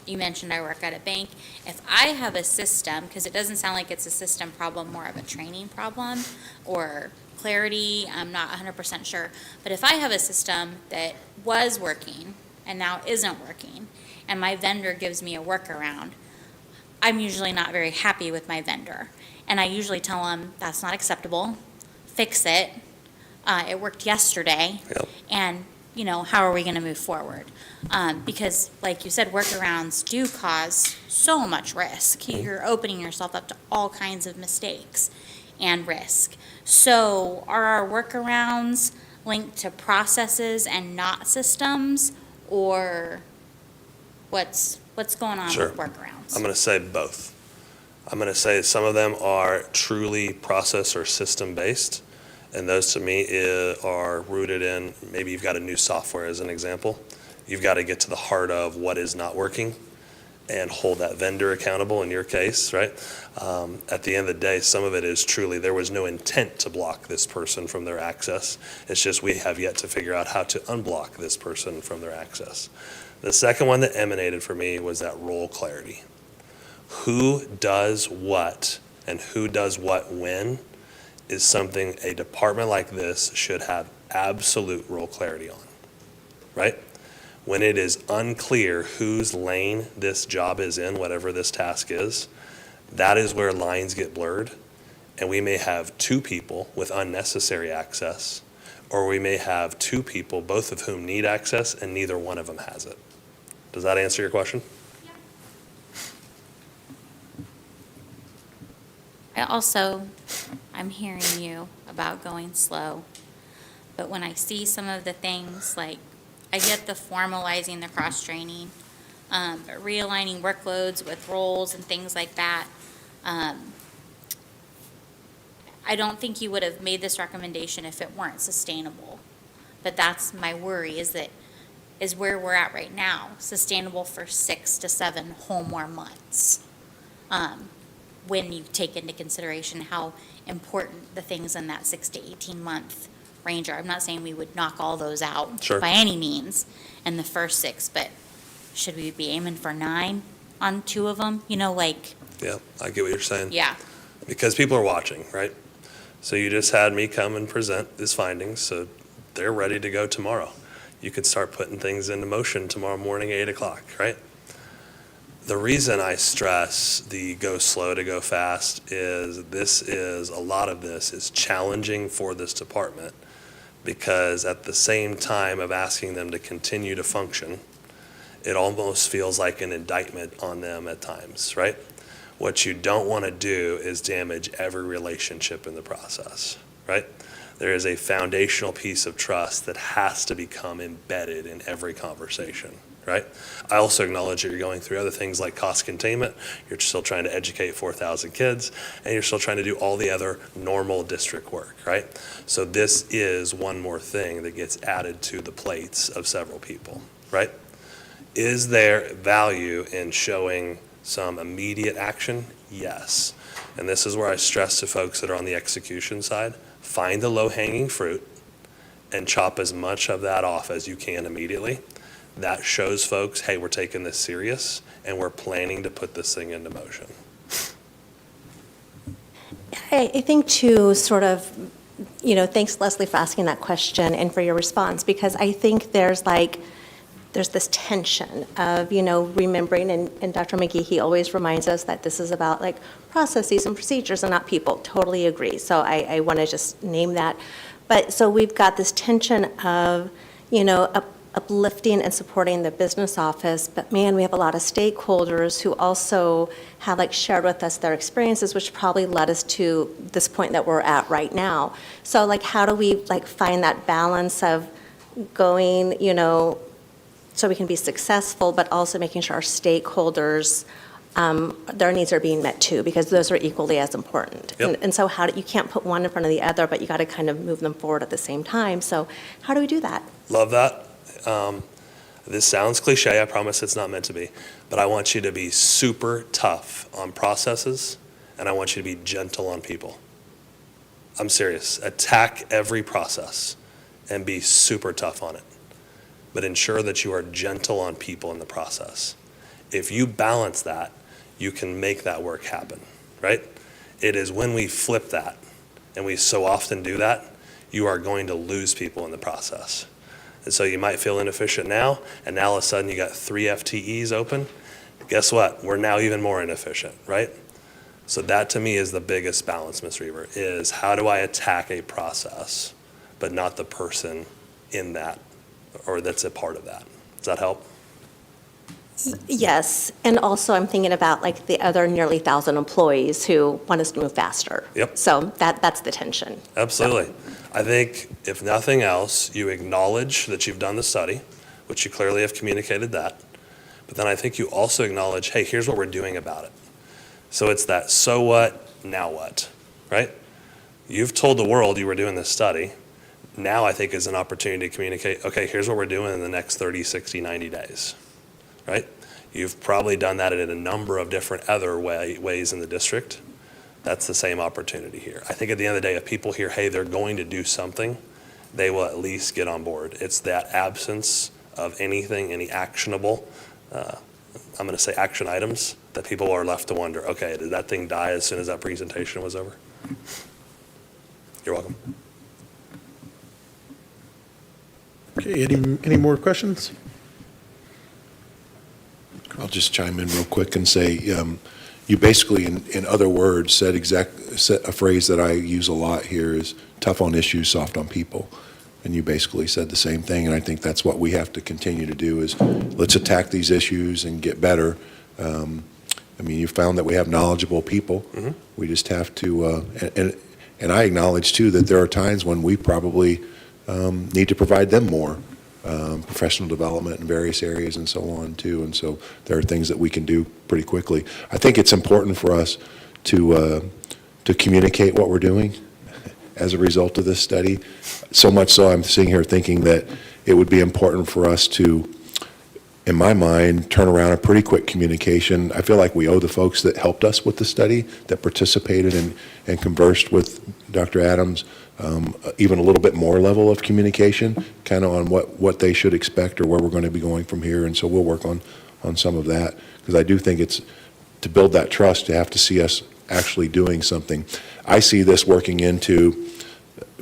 You mentioned I work at a bank. If I have a system, because it doesn't sound like it's a system problem, more of a training problem or clarity, I'm not 100% sure. But if I have a system that was working and now isn't working, and my vendor gives me a workaround, I'm usually not very happy with my vendor. And I usually tell them, that's not acceptable, fix it. It worked yesterday. Yep. And, you know, how are we going to move forward? Because, like you said, workarounds do cause so much risk. You're opening yourself up to all kinds of mistakes and risk. So are our workarounds linked to processes and not systems, or what's going on Sure. with workarounds? I'm going to say both. I'm going to say some of them are truly process or system-based, and those to me are rooted in, maybe you've got a new software as an example. You've got to get to the heart of what is not working and hold that vendor accountable in your case, right? At the end of the day, some of it is truly there was no intent to block this person from their access. It's just we have yet to figure out how to unblock this person from their access. The second one that emanated for me was that role clarity. Who does what and who does what when is something a department like this should have absolute role clarity on, right? When it is unclear whose lane this job is in, whatever this task is, that is where lines get blurred. And we may have two people with unnecessary access, or we may have two people, both of whom need access, and neither one of them has it. Does that answer your question? I'm hearing you about going slow, but when I see some of the things, like, I get the formalizing the cross-training, but realigning workloads with roles and things like that, I don't think you would have made this recommendation if it weren't sustainable. But that's my worry, is where we're at right now, sustainable for 6 to 7 whole more months. When you take into consideration how important the things in that 6 to 18 month range are. I'm not saying we would knock all those out Sure. by any means in the first 6, but should we be aiming for 9 on 2 of them? You know, like, Yeah, I get what you're saying. yeah. Because people are watching, right? So you just had me come and present these findings, so they're ready to go tomorrow. You could start putting things into motion tomorrow morning, 8 o'clock, right? The reason I stress the go slow to go fast is a lot of this is challenging for this department, because at the same time of asking them to continue to function, it almost feels like an indictment on them at times, right? What you don't want to do is damage every relationship in the process, right? There is a foundational piece of trust that has to become embedded in every conversation, right? I also acknowledge that you're going through other things like cost containment. You're still trying to educate 4,000 kids, and you're still trying to do all the other normal district work, right? So this is one more thing that gets added to the plates of several people, right? Is there value in showing some immediate action? Yes. And this is where I stress to folks that are on the execution side, find the low-hanging fruit and chop as much of that off as you can immediately. That shows folks, hey, we're taking this serious and we're planning to put this thing into motion. I think too, sort of, thanks Leslie for asking that question and for your response, because I think there's this tension of, remembering, and Dr. McGee, he always reminds us that this is about like processes and procedures and not people. Totally agree. So I want to just name that. But so we've got this tension of, uplifting and supporting the business office, but man, we have a lot of stakeholders who also have shared with us their experiences, which probably led us to this point that we're at right now. So how do we find that balance of going, so we can be successful, but also making sure our stakeholders, their needs are being met too, because those are equally as important. Yep. And so you can't put one in front of the other, but you got to kind of move them forward at the same time. So how do we do that? Love that. This sounds cliche, I promise it's not meant to be, but I want you to be super tough on processes, and I want you to be gentle on people. I'm serious. Attack every process and be super tough on it, but ensure that you are gentle on people in the process. If you balance that, you can make that work happen, right? It is when we flip that, and we so often do that, you are going to lose people in the process. And so you might feel inefficient now, and now all of a sudden you got 3 FTEs open. Guess what? We're now even more inefficient, right? So that to me is the biggest balance, Ms. Reaver, is how do I attack a process, but not the person in that, or that's a part of that. Does that help? Yes, and also I'm thinking about like the other nearly 1,000 employees who want us to move faster. Yep. So that's the tension. Absolutely. I think if nothing else, you acknowledge that you've done the study, which you clearly have communicated that, but then I think you also acknowledge, hey, here's what we're doing about it. So it's that so what, now what, right? You've told the world you were doing this study. Now I think is an opportunity to communicate, okay, here's what we're doing in the next 30, 60, 90 days, right? You've probably done that in a number of different other ways in the district. That's the same opportunity here. I think at the end of the day, if people hear, hey, they're going to do something, they will at least get on board. It's that absence of anything, any actionable, I'm going to say action items, that people are left to wonder, okay, did that thing die as soon as that presentation was over? You're welcome. Okay, any more questions? I'll just chime in real quick and say, you basically, in other words, said a phrase that I use a lot here is tough on issues, soft on people. And you basically said the same thing, and I think that's what we have to continue to do is let's attack these issues and get better. I mean, you found that we have knowledgeable people. Mm-hmm. We just have to, and I acknowledge too that there are times when we probably need to provide them more professional development in various areas and so on too. And so there are things that we can do pretty quickly. I think it's important for us to communicate what we're doing as a result of this study. So much so I'm sitting here thinking that it would be important for us to, in my mind, turn around a pretty quick communication. I feel like we owe the folks that helped us with the study, that participated and conversed with Dr. Adams, even a little bit more level of communication, kind of on what they should expect or where we're going to be going from here. And so we'll work on some of that, because I do think it's, to build that trust, you have to see us actually doing something. I see this working into,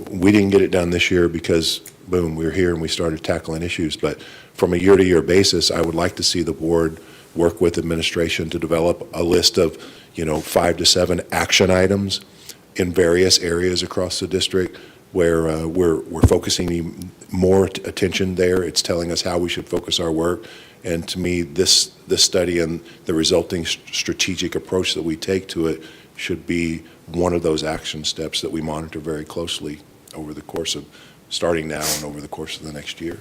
we didn't get it done this year because, boom, we were here and we started tackling issues. But from a year-to-year basis, I would like to see the board work with administration to develop a list of, 5 to 7 action items in various areas across the district where we're focusing more attention there. It's telling us how we should focus our work. And to me, this study and the resulting strategic approach that we take to it should be one of those action steps that we monitor very closely over the course of, starting now and over the course of the next year.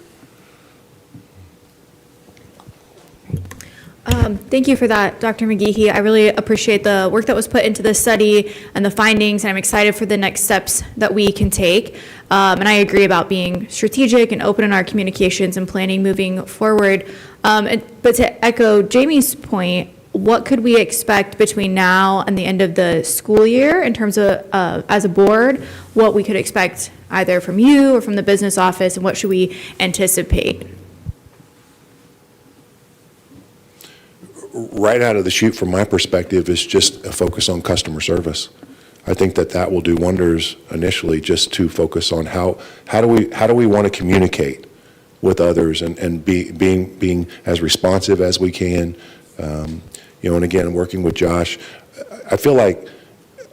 Thank you for that, Dr. McGeehee. I really appreciate the work that was put into this study and the findings, and I'm excited for the next steps that we can take. And I agree about being strategic and open in our communications and planning moving forward. But to echo Jamie's point, what could we expect between now and the end of the school year in terms of, as a board, what we could expect either from you or from the business office, and what should we anticipate? Right out of the chute, from my perspective, is just a focus on customer service. I think that will do wonders initially, just to focus on how do we want to communicate with others and being as responsive as we can. And again, working with Josh, I feel like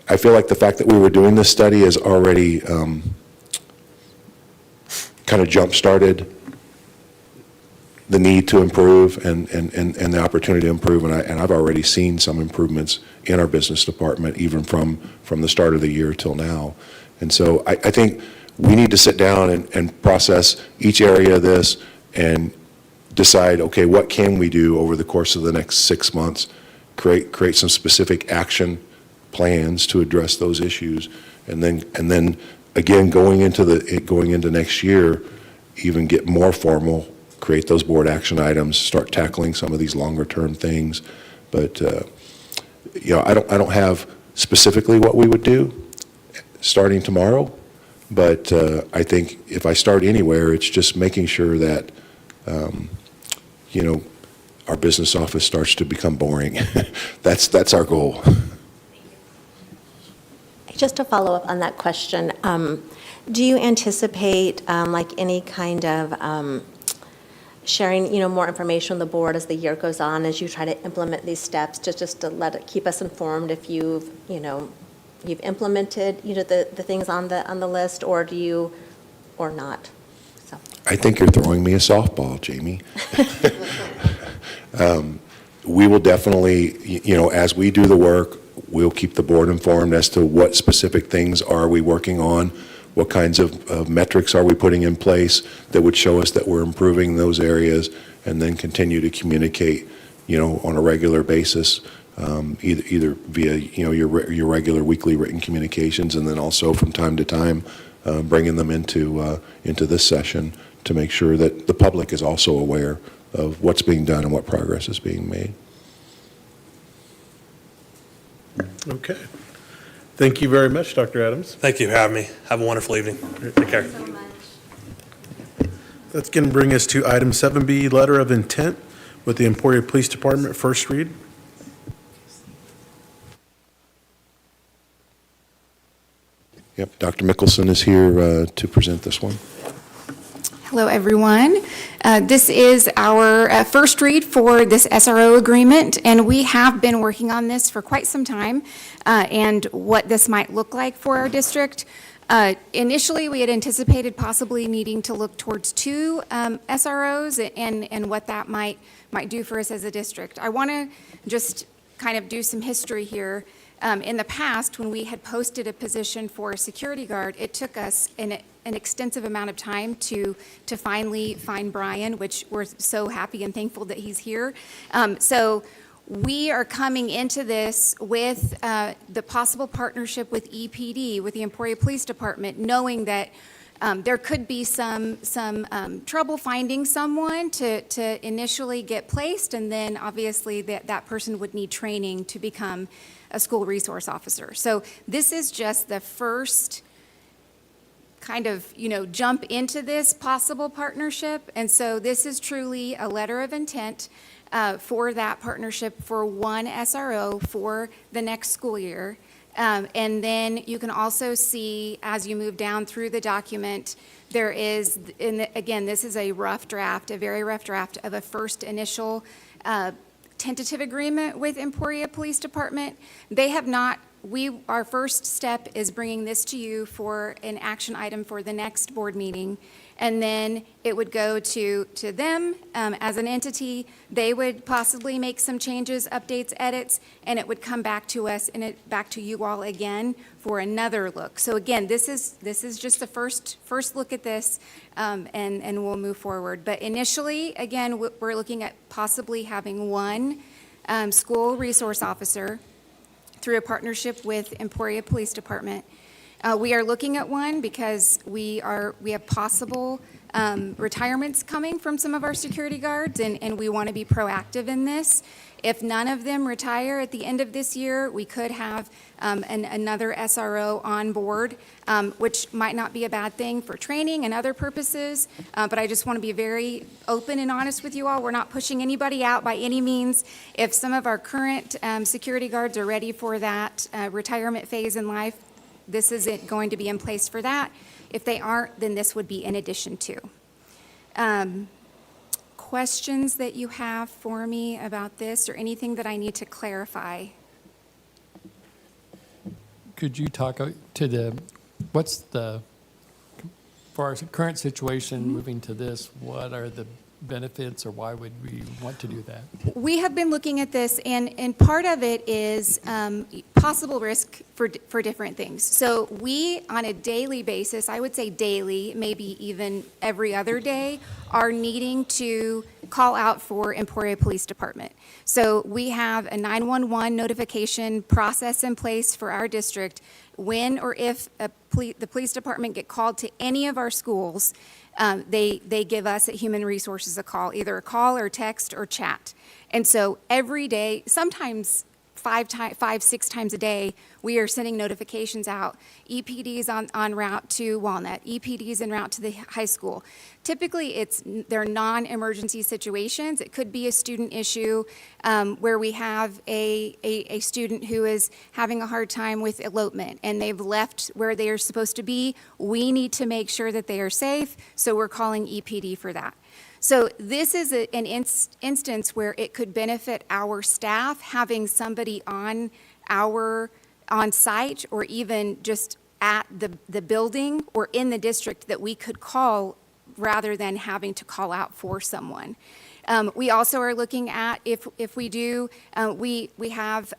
the fact that we were doing this study has already kind of jump-started the need to improve and the opportunity to improve. And I've already seen some improvements in our business department, even from the start of the year till now. And so I think we need to sit down and process each area of this and decide, okay, what can we do over the course of the next 6 months, create some specific action plans to address those issues. And then again, going into next year, even get more formal, create those board action items, start tackling some of these longer-term things. But, I don't have specifically what we would do starting tomorrow, but I think if I start anywhere, it's just making sure that, our business office starts to become boring. That's our goal. Just to follow up on that question, do you anticipate like any kind of sharing, more information on the board as the year goes on, as you try to implement these steps, just to keep us informed if you've implemented, the things on the list, or do you, or not? So. I think you're throwing me a softball, Jamie. We will definitely, as we do the work, we'll keep the board informed as to what specific things are we working on, what kinds of metrics are we putting in place that would show us that we're improving those areas, and then continue to communicate, on a regular basis, either via, your regular weekly written communications, and then also from time to time, bringing them into this session to make sure that the public is also aware of what's being done and what progress is being made. Okay. Thank you very much, Dr. Adams. Thank you for having me. Have a wonderful evening. Take care. So much. That's going to bring us to item 7B, letter of intent with the Emporia Police Department, first read. Yep, Dr. Mickelson is here to present this one. Hello, everyone. This is our first read for this SRO agreement, and we have been working on this for quite some time, and what this might look like for our district. Initially, we had anticipated possibly needing to look towards 2 SROs and what that might do for us as a district. I want to just kind of do some history here. In the past, when we had posted a position for a security guard, it took us an extensive amount of time to finally find Brian, which we're so happy and thankful that he's here. So we are coming into this with the possible partnership with EPD, with the Emporia Police Department, knowing that there could be some trouble finding someone to initially get placed, and then obviously that person would need training to become a school resource officer. So this is just the first kind of, jump into this possible partnership. And so this is truly a letter of intent for that partnership for 1 SRO for the next school year. And then you can also see, as you move down through the document, there is, again, this is a rough draft, a very rough draft of a first initial tentative agreement with Emporia Police Department. They have not, our first step is bringing this to you for an action item for the next board meeting. And then it would go to them as an entity. They would possibly make some changes, updates, edits, and it would come back to us and back to you all again for another look. So again, this is just the first look at this, and we'll move forward. But initially, again, we're looking at possibly having 1 school resource officer through a partnership with Emporia Police Department. We are looking at 1 because we have possible retirements coming from some of our security guards, and we want to be proactive in this. If none of them retire at the end of this year, we could have another SRO on board, which might not be a bad thing for training and other purposes, but I just want to be very open and honest with you all. We're not pushing anybody out by any means. If some of our current security guards are ready for that retirement phase in life, this isn't going to be in place for that. If they aren't, then this would be in addition to. Questions that you have for me about this, or anything that I need to clarify? Could you talk to for our current situation, moving to this, what are the benefits, or why would we want to do that? We have been looking at this, and part of it is possible risk for different things. So we, on a daily basis, I would say daily, maybe even every other day, are needing to call out for Emporia Police Department. So we have a 911 notification process in place for our district when or if a the police department get called to any of our schools, they give us at Human Resources a call, either a call or text or chat. And so every day, sometimes 6 times a day, we are sending notifications out. EPDs en route to Walnut, EPDs en route to the high school. Typically, they're non-emergency situations. It could be a student issue where we have a student who is having a hard time with elopement and they've left where they are supposed to be. We need to make sure that they are safe, so we're calling EPD for that. So this is an instance where it could benefit our staff having somebody on site or even just at the building or in the district that we could call rather than having to call out for someone. We also are looking at if we do, we have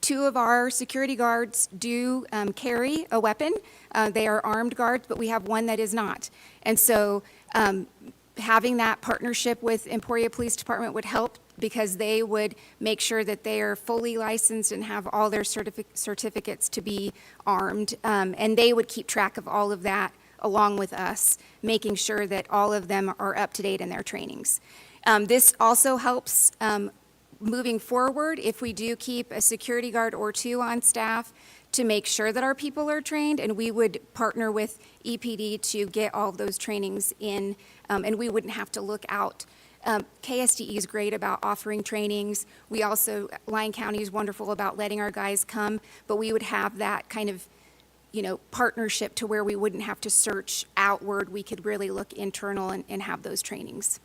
2 of our security guards do carry a weapon. They are armed guards, but we have one that is not. And so having that partnership with Emporia Police Department would help because they would make sure that they are fully licensed and have all their certificates to be armed. And they would keep track of all of that along with us, making sure that all of them are up to date in their trainings. This also helps moving forward if we do keep a security guard or 2 on staff to make sure that our people are trained, and we would partner with EPD to get all of those trainings in, and we wouldn't have to look out. KSDE is great about offering trainings. We also, Lyon County is wonderful about letting our guys come, but we would have that kind of, partnership to where we wouldn't have to search outward. We could really look internal and have those trainings.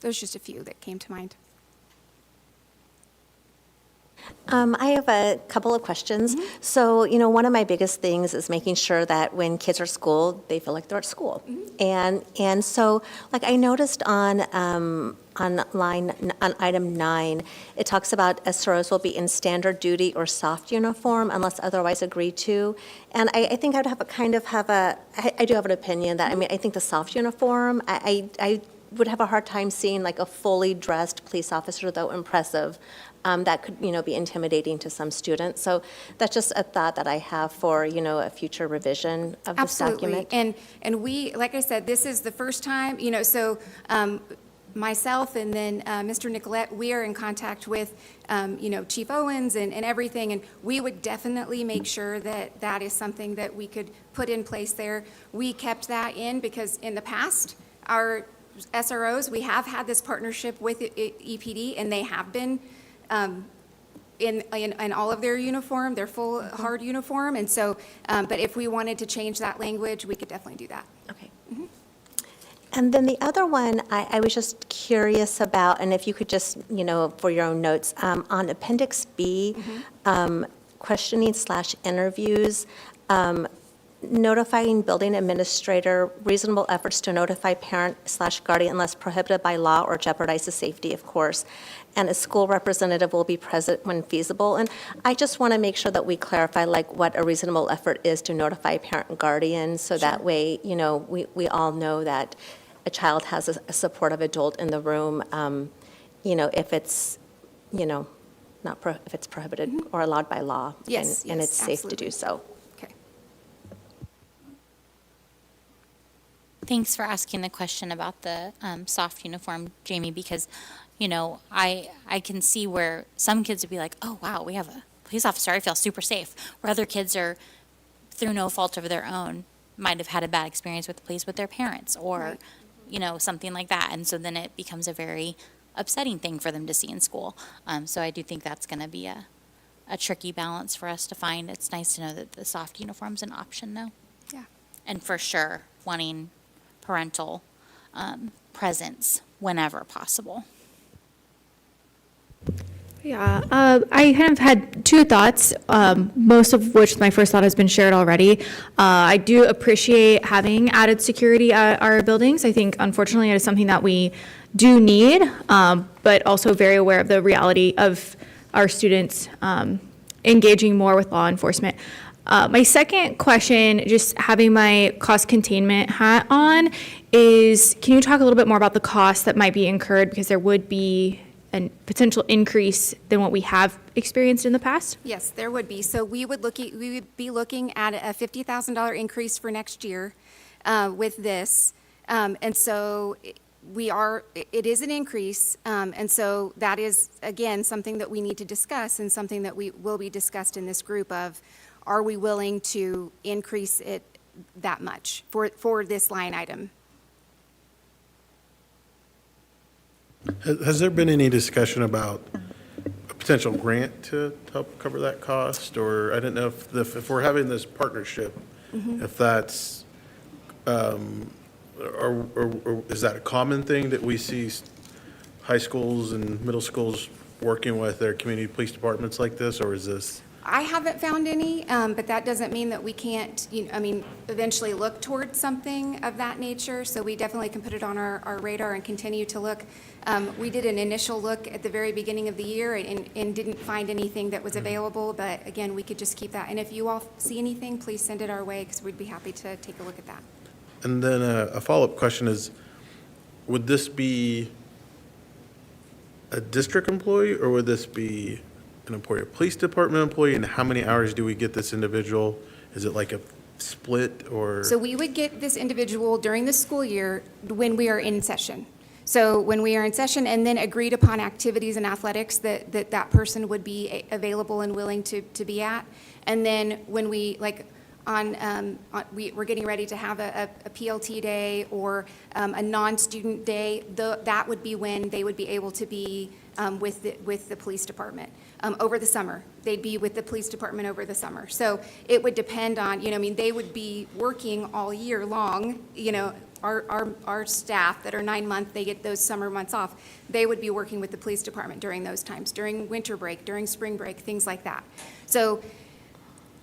Those are just a few that came to mind. I have a couple of questions. So, one of my biggest things is making sure that when kids are at school, they feel like they're at school. And so, like I noticed on item 9, it talks about SROs will be in standard duty or soft uniform unless otherwise agreed to. And I think I do have an opinion that, I think the soft uniform, I would have a hard time seeing like a fully dressed police officer, though impressive, that could, be intimidating to some students. So that's just a thought that I have for, a future revision of this document. Absolutely. And we, like I said, this is the first time, so myself and then Mr. Nicolette, we are in contact with, Chief Owens and everything, and we would definitely make sure that that is something that we could put in place there. We kept that in because in the past, our SROs, we have had this partnership with EPD, and they have been in all of their uniform, their full hard uniform. And so, but if we wanted to change that language, we could definitely do that. Okay. And then the other one, I was just curious about, and if you could just, for your own notes, on Appendix B, questioning/interviews, notifying building administrator reasonable efforts to notify parent/guardian unless prohibited by law or jeopardizes safety, of course, and a school representative will be present when feasible. And I just want to make sure that we clarify like what a reasonable effort is to notify parent and guardian, so that way, we all know that a child has a supportive adult in the room, if it's, if it's prohibited or allowed by law. Yes, and it's safe absolutely. to do so. Thanks for asking the question about the soft uniform, Jamie, because, I can see where some kids would be like, oh, wow, we have a police officer, I feel super safe. Where other kids are, through no fault of their own, might have had a bad experience with the police with their parents or, something like that. And so then it becomes a very upsetting thing for them to see in school. So I do think that's going to be a tricky balance for us to find. It's nice to know that the soft uniform's an option, though. Yeah. And for sure, wanting parental presence whenever possible. Yeah, I kind of had 2 thoughts, most of which my first thought has been shared already. I do appreciate having added security at our buildings. I think, unfortunately, it is something that we do need, but also very aware of the reality of our students engaging more with law enforcement. My second question, just having my cost containment hat on, is can you talk a little bit more about the costs that might be incurred, because there would be a potential increase than what we have experienced in the past? Yes, there would be. So we would be looking at a $50,000 increase for next year with this. And so it is an increase. And so that is, again, something that we need to discuss and something that we will be discussed in this group of, are we willing to increase it that much for this line item? Has there been any discussion about a potential grant to help cover that cost? Or I didn't know if we're having this partnership, if that's, or is that a common thing that we see high schools and middle schools working with their community police departments like this, or is this? I haven't found any, but that doesn't mean that we can't, eventually look towards something of that nature. So we definitely can put it on our radar and continue to look. We did an initial look at the very beginning of the year and didn't find anything that was available. But again, we could just keep that. And if you all see anything, please send it our way because we'd be happy to take a look at that. And then a follow-up question is, would this be a district employee or would this be an employee, a police department employee, and how many hours do we get this individual? Is it like a split or? So we would get this individual during the school year when we are in session. So when we are in session and then agreed upon activities and athletics that person would be available and willing to be at. And then when we, like, we're getting ready to have a PLT day or a non-student day, that would be when they would be able to be with the police department over the summer. They'd be with the police department over the summer. So it would depend on, they would be working all year long, our staff that are 9 months, they get those summer months off. They would be working with the police department during those times, during winter break, during spring break, things like that. So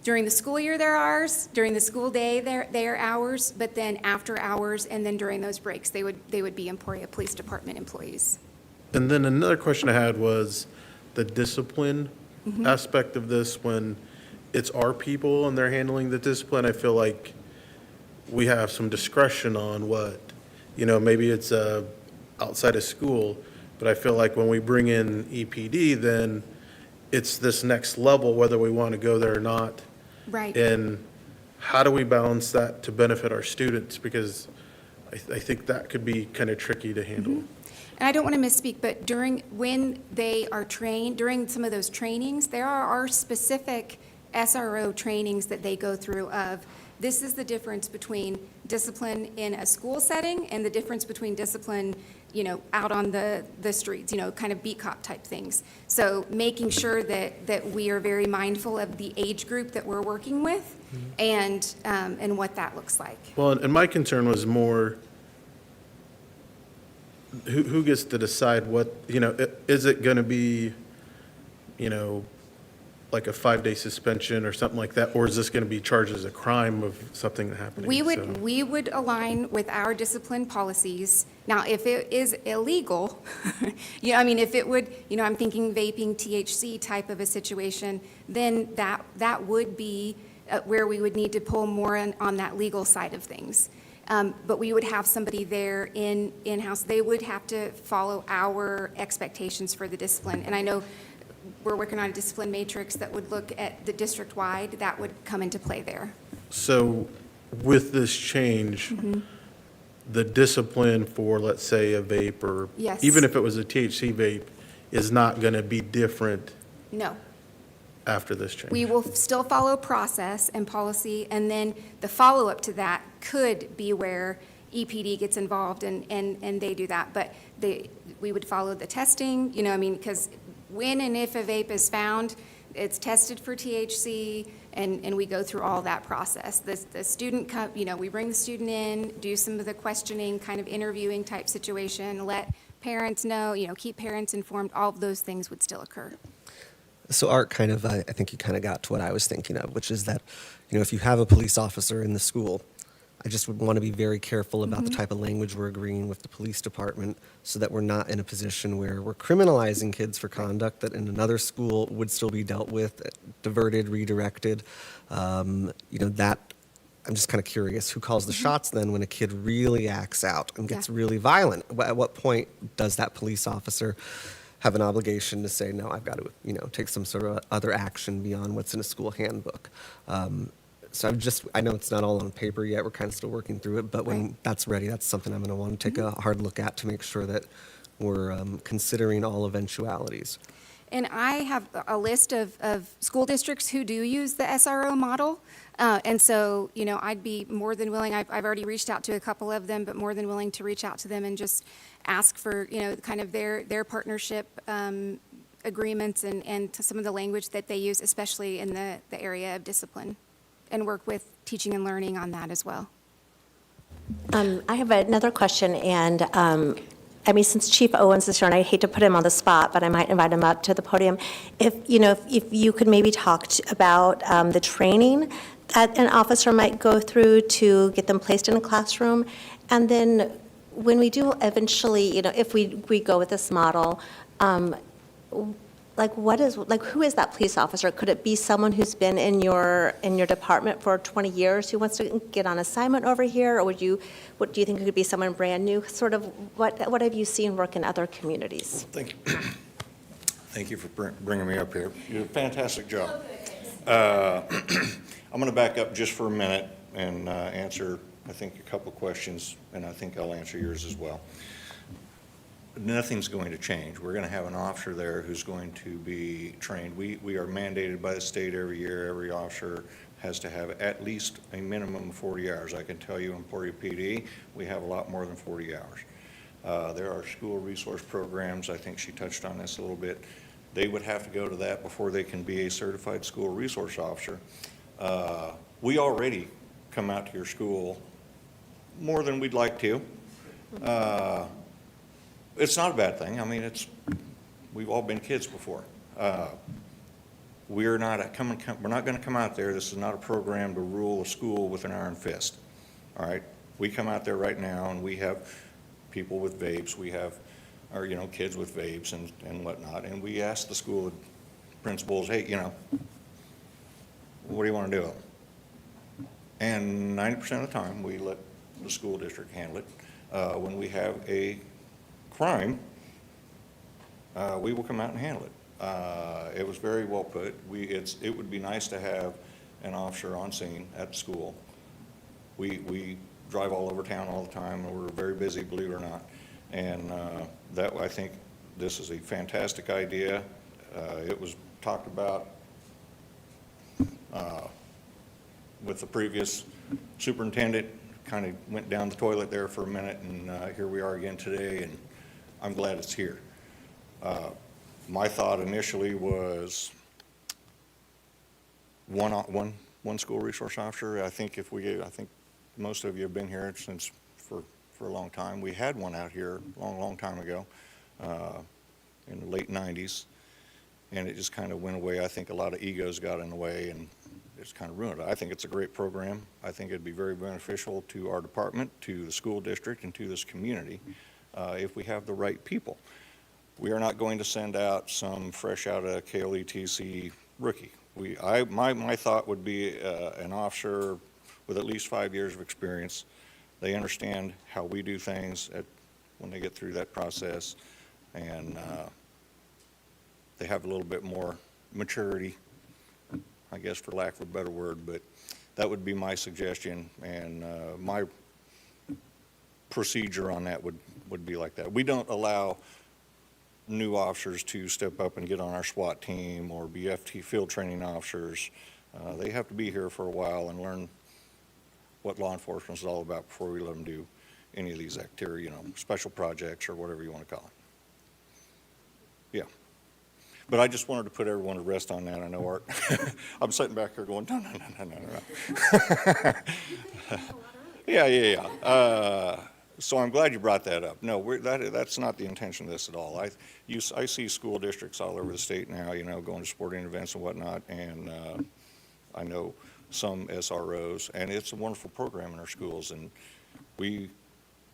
during the school year, they're ours. During the school day, they're ours. But then after hours and then during those breaks, they would be Emporia Police Department employees. And then another question I had was the discipline aspect of this. When it's our people and they're handling the discipline, I feel like we have some discretion on what, maybe it's outside of school, but I feel like when we bring in EPD, then it's this next level, whether we want to go there or not. Right. And how do we balance that to benefit our students? Because I think that could be kind of tricky to handle. And I don't want to misspeak, but when they are trained, during some of those trainings, there are specific SRO trainings that they go through of, this is the difference between discipline in a school setting and the difference between discipline, out on the streets, kind of beat cop type things. So making sure that we are very mindful of the age group that we're working with and what that looks like. Well, and my concern was more, who gets to decide what, is it going to be, like a 5-day suspension or something like that? Or is this going to be charged as a crime of something that happened? We would align with our discipline policies. Now, if it is illegal, if it would, I'm thinking vaping, THC type of a situation, then that would be where we would need to pull more on that legal side of things. But we would have somebody there in-house. They would have to follow our expectations for the discipline. And I know we're working on a discipline matrix that would look at the district-wide. That would come into play there. So with this change, the discipline for, let's say, a vape or Yes. even if it was a THC vape is not going to be different No. after this change? We will still follow process and policy, and then the follow-up to that could be where EPD gets involved and they do that. But we would follow the testing, because when and if a vape is found, it's tested for THC, and we go through all that process. The student, we bring the student in, do some of the questioning, kind of interviewing type situation, let parents know, keep parents informed, all of those things would still occur. So Art, I think you kind of got to what I was thinking of, which is that, if you have a police officer in the school, I just would want to be very careful about the type of language we're agreeing with the police department so that we're not in a position where we're criminalizing kids for conduct that in another school would still be dealt with, diverted, redirected. I'm just kind of curious, who calls the shots then when a kid really acts out and gets really violent? At what point does that police officer have an obligation to say, no, I've got to, take some sort of other action beyond what's in a school handbook. So I know it's not all on paper yet, we're kind of still working through it, but when that's ready, that's something I'm going to want to take a hard look at to make sure that we're considering all eventualities. And I have a list of school districts who do use the SRO model. And so, I'd be more than willing, I've already reached out to a couple of them, but more than willing to reach out to them and just ask for, kind of their partnership agreements and to some of the language that they use, especially in the area of discipline, and work with teaching and learning on that as well. I have another question, and since Chief Owens is here, and I hate to put him on the spot, but I might invite him up to the podium. If you could maybe talk about the training that an officer might go through to get them placed in a classroom, and then when we do eventually, if we go with this model, who is that police officer? Could it be someone who's been in your department for 20 years who wants to get on assignment over here, or what do you think it could be someone brand new? Sort of what have you seen work in other communities? Thank you. Thank you for bringing me up here. You did a fantastic job. I'm going to back up just for a minute and answer, I think, a couple questions, and I think I'll answer yours as well. Nothing's going to change. We're going to have an officer there who's going to be trained. We are mandated by the state every year. Every officer has to have at least a minimum of 40 hours. I can tell you in Emporia PD, we have a lot more than 40 hours. There are school resource programs. I think she touched on this a little bit. They would have to go to that before they can be a certified school resource officer. We already come out to your school more than we'd like to. It's not a bad thing. We've all been kids before. We're not going to come out there. This is not a program to rule a school with an iron fist. All right. We come out there right now, and we have people with vapes. We have our kids with vapes and whatnot, and we ask the school principals, hey, what do you want to do? And 90% of the time, we let the school district handle it. When we have a crime, we will come out and handle it. It was very well put. It would be nice to have an officer on scene at the school. We drive all over town all the time, and we're very busy, believe it or not. And I think this is a fantastic idea. It was talked about with the previous superintendent, kind of went down the toilet there for a minute, and here we are again today, and I'm glad it's here. My thought initially was one school resource officer. I think most of you have been here since for a long time. We had one out here a long time ago in the late 90s, and it just kind of went away. I think a lot of egos got in the way, and it's kind of ruined it. I think it's a great program. I think it'd be very beneficial to our department, to the school district, and to this community if we have the right people. We are not going to send out some fresh out of KLETC rookie. My thought would be an officer with at least 5 years of experience. They understand how we do things when they get through that process, and they have a little bit more maturity, I guess, for lack of a better word, but that would be my suggestion, and my procedure on that would be like that. We don't allow new officers to step up and get on our SWAT team or be FT field training officers. They have to be here for a while and learn what law enforcement is all about before we let them do any of these activities, special projects or whatever you want to call it. Yeah. But I just wanted to put everyone to rest on that. I know Art, I'm sitting back here going, no. Yeah. So I'm glad you brought that up. No, that's not the intention of this at all. I see school districts all over the state now, going to sporting events and whatnot, and I know some SROs, and it's a wonderful program in our schools, and we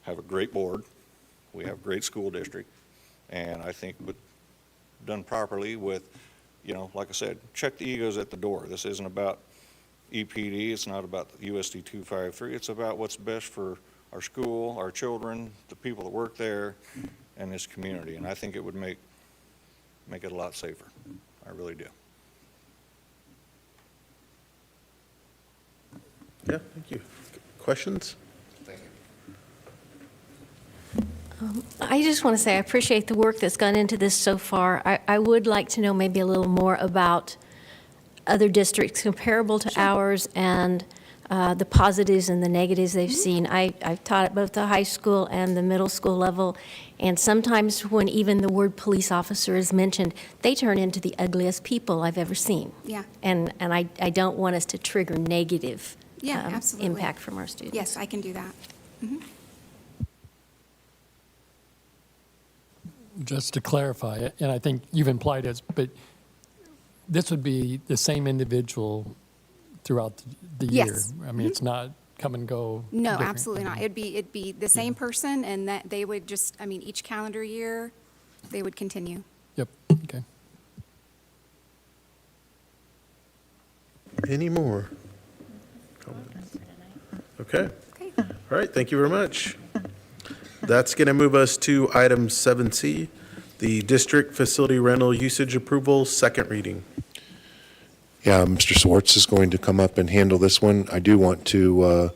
have a great board, we have a great school district, and I think done properly with, like I said, check the egos at the door. This isn't about EPD, it's not about USD253, it's about what's best for our school, our children, the people that work there, and this community. And I think it would make make it a lot safer. I really do. Yeah, thank you. Questions? I just want to say I appreciate the work that's gone into this so far. I would like to know maybe a little more about other districts comparable to ours and the positives and the negatives they've seen. I've taught at both the high school and the middle school level, and sometimes when even the word police officer is mentioned, they turn into the ugliest people I've ever seen. Yeah. And I don't want us to trigger negative Yeah, absolutely. impact from our students. Yes, I can do that. Mhm. Just to clarify it, and I think you've implied it, but this would be the same individual throughout the year. Yes. I mean, it's not come and go. No, different. absolutely not. It'd be the same person, and that they would just, I mean, each calendar year, they would continue. Yep, okay. Any more comments? Okay. Okay. All right, thank you very much. That's going to move us to item 7C, the district facility rental usage approval, second reading. Yeah, Mr. Swartz is going to come up and handle this one. I do want to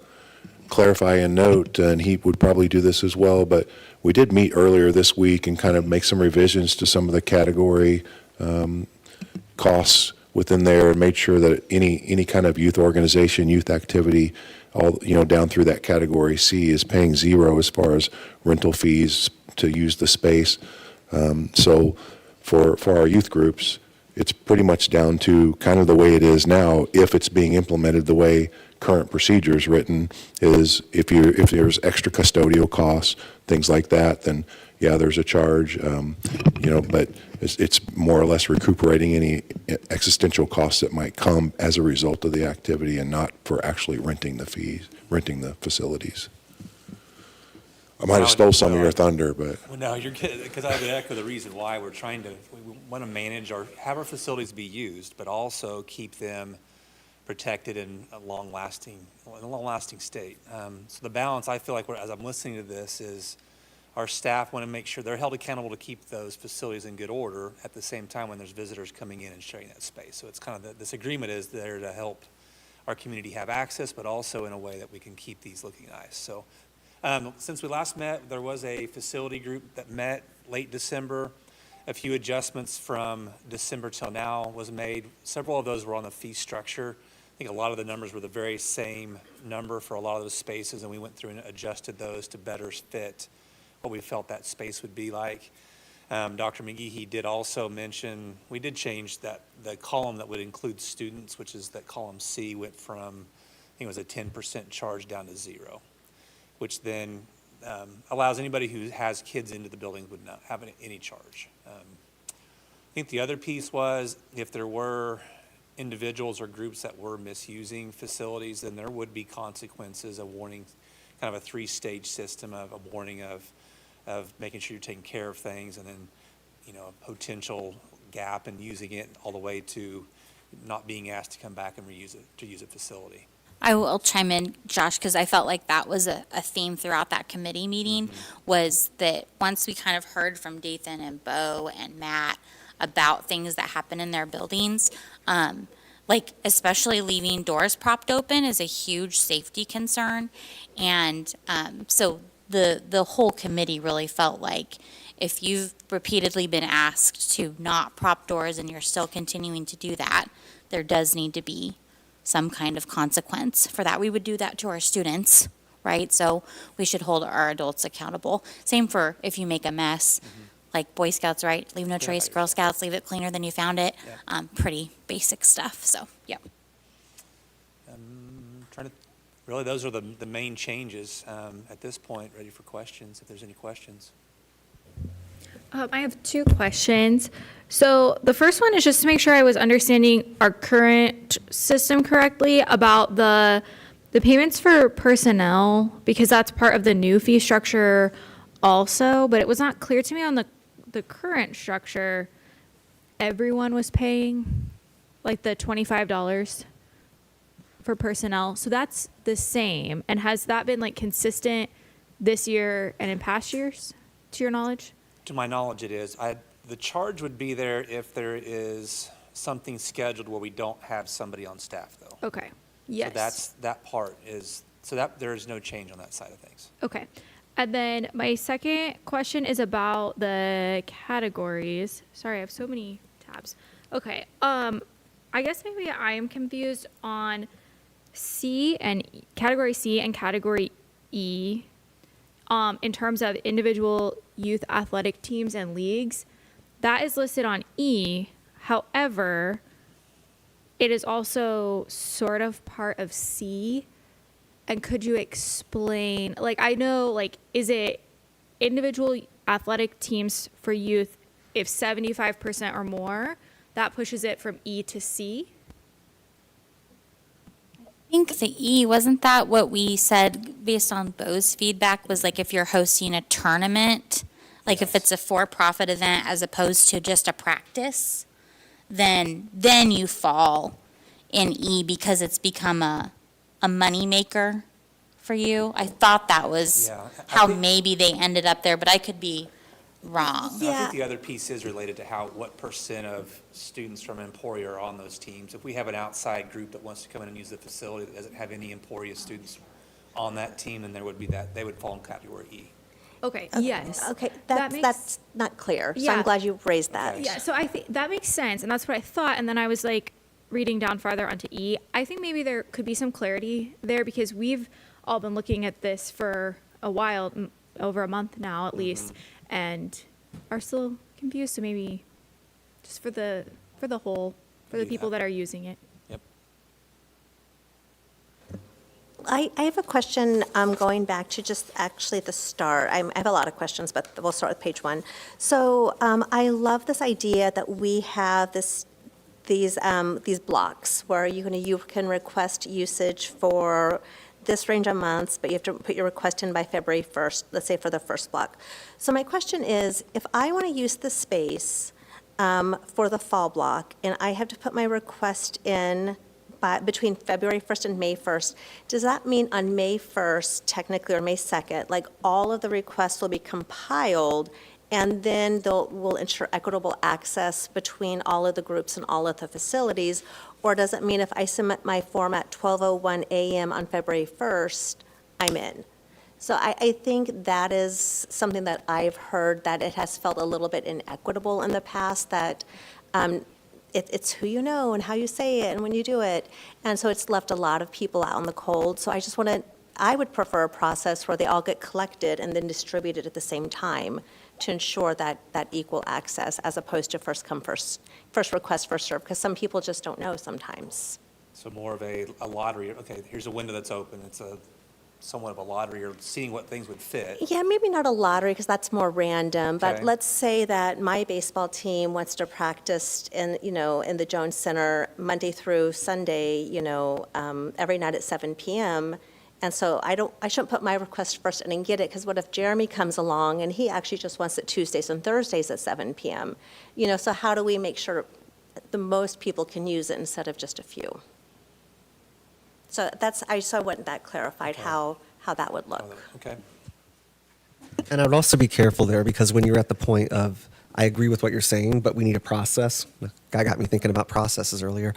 clarify and note, and he would probably do this as well, but we did meet earlier this week and kind of make some revisions to some of the category costs within there, and made sure that any kind of youth organization, youth activity, all, down through that category C is paying zero as far as rental fees to use the space. So for our youth groups, it's pretty much down to kind of the way it is now. If it's being implemented the way current procedures written is, if there's extra custodial costs, things like that, then yeah, there's a charge. But it's more or less recuperating any existential costs that might come as a result of the activity, and not for actually renting the facilities. I might have stole some of your thunder, but. Well, no, you're good, because I would echo the reason why we want to manage have our facilities be used, but also keep them protected in a long-lasting state. So the balance, I feel like, as I'm listening to this, is our staff want to make sure they're held accountable to keep those facilities in good order at the same time when there's visitors coming in and sharing that space. So it's kind of this agreement is there to help our community have access, but also in a way that we can keep these looking nice. So since we last met, there was a facility group that met late December. A few adjustments from December till now was made. Several of those were on the fee structure. I think a lot of the numbers were the very same number for a lot of those spaces, and we went through and adjusted those to better fit what we felt that space would be like. Dr. McGehee did also mention, we did change the column that would include students, which is that column C, went from, I think it was a 10% charge down to 0, which then allows anybody who has kids into the building would not have any charge. I think the other piece was, if there were individuals or groups that were misusing facilities, then there would be consequences, a warning, kind of a 3-stage system of a warning of making sure you're taking care of things, and then, a potential gap in using it, all the way to not being asked to come back and use a facility. I will chime in, Josh, because I felt like that was a theme throughout that committee meeting, was that once we kind of heard from Dathan and Bo and Matt about things that happen in their buildings, like especially leaving doors propped open is a huge safety concern. And so the whole committee really felt like if you've repeatedly been asked to not prop doors and you're still continuing to do that, there does need to be some kind of consequence for that. We would do that to our students, right? So we should hold our adults accountable. Same for if you make a mess, like Boy Scouts, right? Leave no trace, Girl Scouts, leave it cleaner than you found it. Pretty basic stuff, so, yep. Really, those are the main changes at this point. Ready for questions, if there's any questions. I have 2 questions. So the first one is just to make sure I was understanding our current system correctly about the payments for personnel, because that's part of the new fee structure also, but it was not clear to me on the current structure, everyone was paying like the $25 for personnel. So that's the same. And has that been like consistent this year and in past years, to your knowledge? To my knowledge, it is. The charge would be there if there is something scheduled where we don't have somebody on staff, though. Okay, yes. So that part is, so that there is no change on that side of things. Okay. And then my second question is about the categories. Sorry, I have so many tabs. Okay. I guess maybe I am confused on category C and category E. In terms of individual youth athletic teams and leagues, that is listed on E. However, it is also sort of part of C. And could you explain, like, I know, like, is it individual athletic teams for youth if 75% or more, that pushes it from E to C? I think the E, wasn't that what we said based on Bo's feedback, was like if you're hosting a tournament, like if it's a for-profit event as opposed to just a practice, then you fall in E because it's become a moneymaker for you. I thought that was Yeah, I how think- maybe they ended up there, but I could be wrong. And I think the other piece is related to what percent of students from Emporia are on those teams. If we have an outside group that wants to come in and use the facility that doesn't have any Emporia students on that team, then there would be that, they would fall in category E. Okay, yes. Okay, That makes- that's not clear, so Yeah. I'm glad you raised that. Yeah, so I think that makes sense, and that's what I thought. And then I was like reading down farther onto E. I think maybe there could be some clarity there because we've all been looking at this for a while, over a month now at least, and are still confused. So maybe just for the people that are using it. Yep. I have a question going back to just actually the start. I have a lot of questions, but we'll start with page 1. So I love this idea that we have these blocks where you can request usage for this range of months, but you have to put your request in by February 1st, let's say for the first block. So my question is, if I want to use the space for the fall block, and I have to put my request in between February 1st and May 1st, does that mean on May 1st, technically, or May 2nd, like all of the requests will be compiled and then we'll ensure equitable access between all of the groups and all of the facilities? Or does it mean if I submit my form at 12:01 a.m. on February 1st, I'm in? So I think that is something that I've heard, that it has felt a little bit inequitable in the past, that it's who you know and how you say it and when you do it. And so it's left a lot of people out in the cold. So I would prefer a process where they all get collected and then distributed at the same time to ensure that equal access, as opposed to first come, first request, first serve, because some people just don't know sometimes. So more of a lottery, okay, here's a window that's open, it's somewhat of a lottery, or seeing what things would fit. Yeah, maybe not a lottery, because that's more random, but Okay. let's say that my baseball team wants to practice in the Jones Center Monday through Sunday, every night at 7 p.m., and so I shouldn't put my request first in and get it, because what if Jeremy comes along and he actually just wants it Tuesdays and Thursdays at 7 p.m.? So how do we make sure the most people can use it instead of just a few? So I want that clarified, how that would look. Okay. And I would also be careful there, because when you're at the point of, I agree with what you're saying, but we need a process. The guy got me thinking about processes earlier.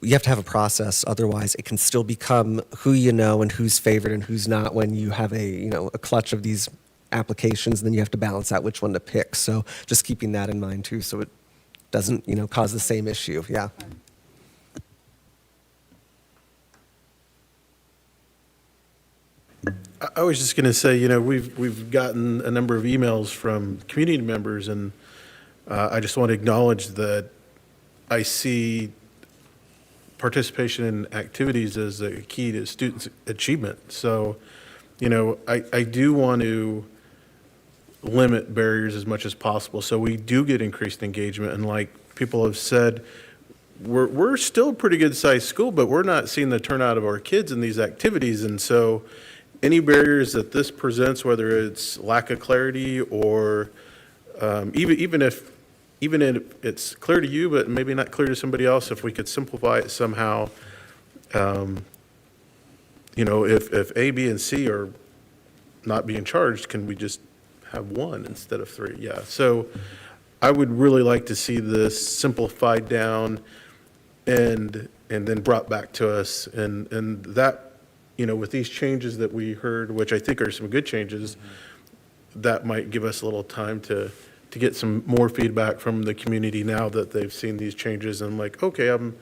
You have to have a process, otherwise it can still become who you know and who's favored and who's not when you have a clutch of these applications, and then you have to balance out which one to pick. So just keeping that in mind too, so it doesn't, cause the same issue. Yeah. I was just going to say, we've gotten a number of emails from community members, and I just want to acknowledge that I see participation in activities as a key to students' achievement. So, I do want to limit barriers as much as possible so we do get increased engagement. And like people have said, we're still a pretty good-sized school, but we're not seeing the turnout of our kids in these activities. And so any barriers that this presents, whether it's lack of clarity or even if it's clear to you, but maybe not clear to somebody else, if we could simplify it somehow, if A, B, and C are not being charged, can we just have one instead of three? Yeah. So I would really like to see this simplified down and then brought back to us. And that, with these changes that we heard, which I think are some good changes, that might give us a little time to get some more feedback from the community now that they've seen these changes and like, okay, I'm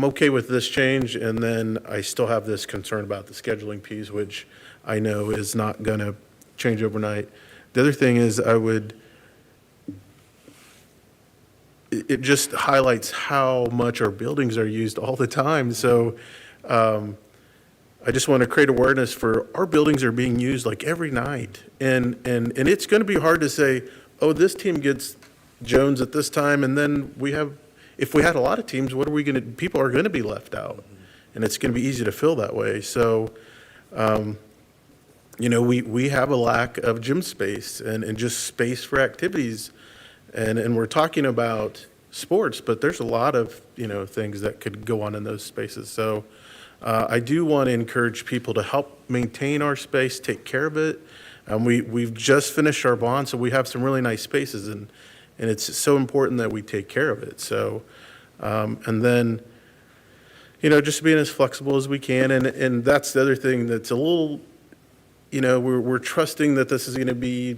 okay with this change, and then I still have this concern about the scheduling piece, which I know is not going to change overnight. The other thing is it just highlights how much our buildings are used all the time. So I just want to create awareness for our buildings are being used like every night. And it's going to be hard to say, oh, this team gets Jones at this time, and then if we had a lot of teams, people are going to be left out. And it's going to be easy to fill that way. So, we have a lack of gym space and just space for activities. And we're talking about sports, but there's a lot of, things that could go on in those spaces. So I do want to encourage people to help maintain our space, take care of it. We've just finished our bond, so we have some really nice spaces, and it's so important that we take care of it. So, and then, just being as flexible as we can. And that's the other thing that's a little, we're trusting that this is going to be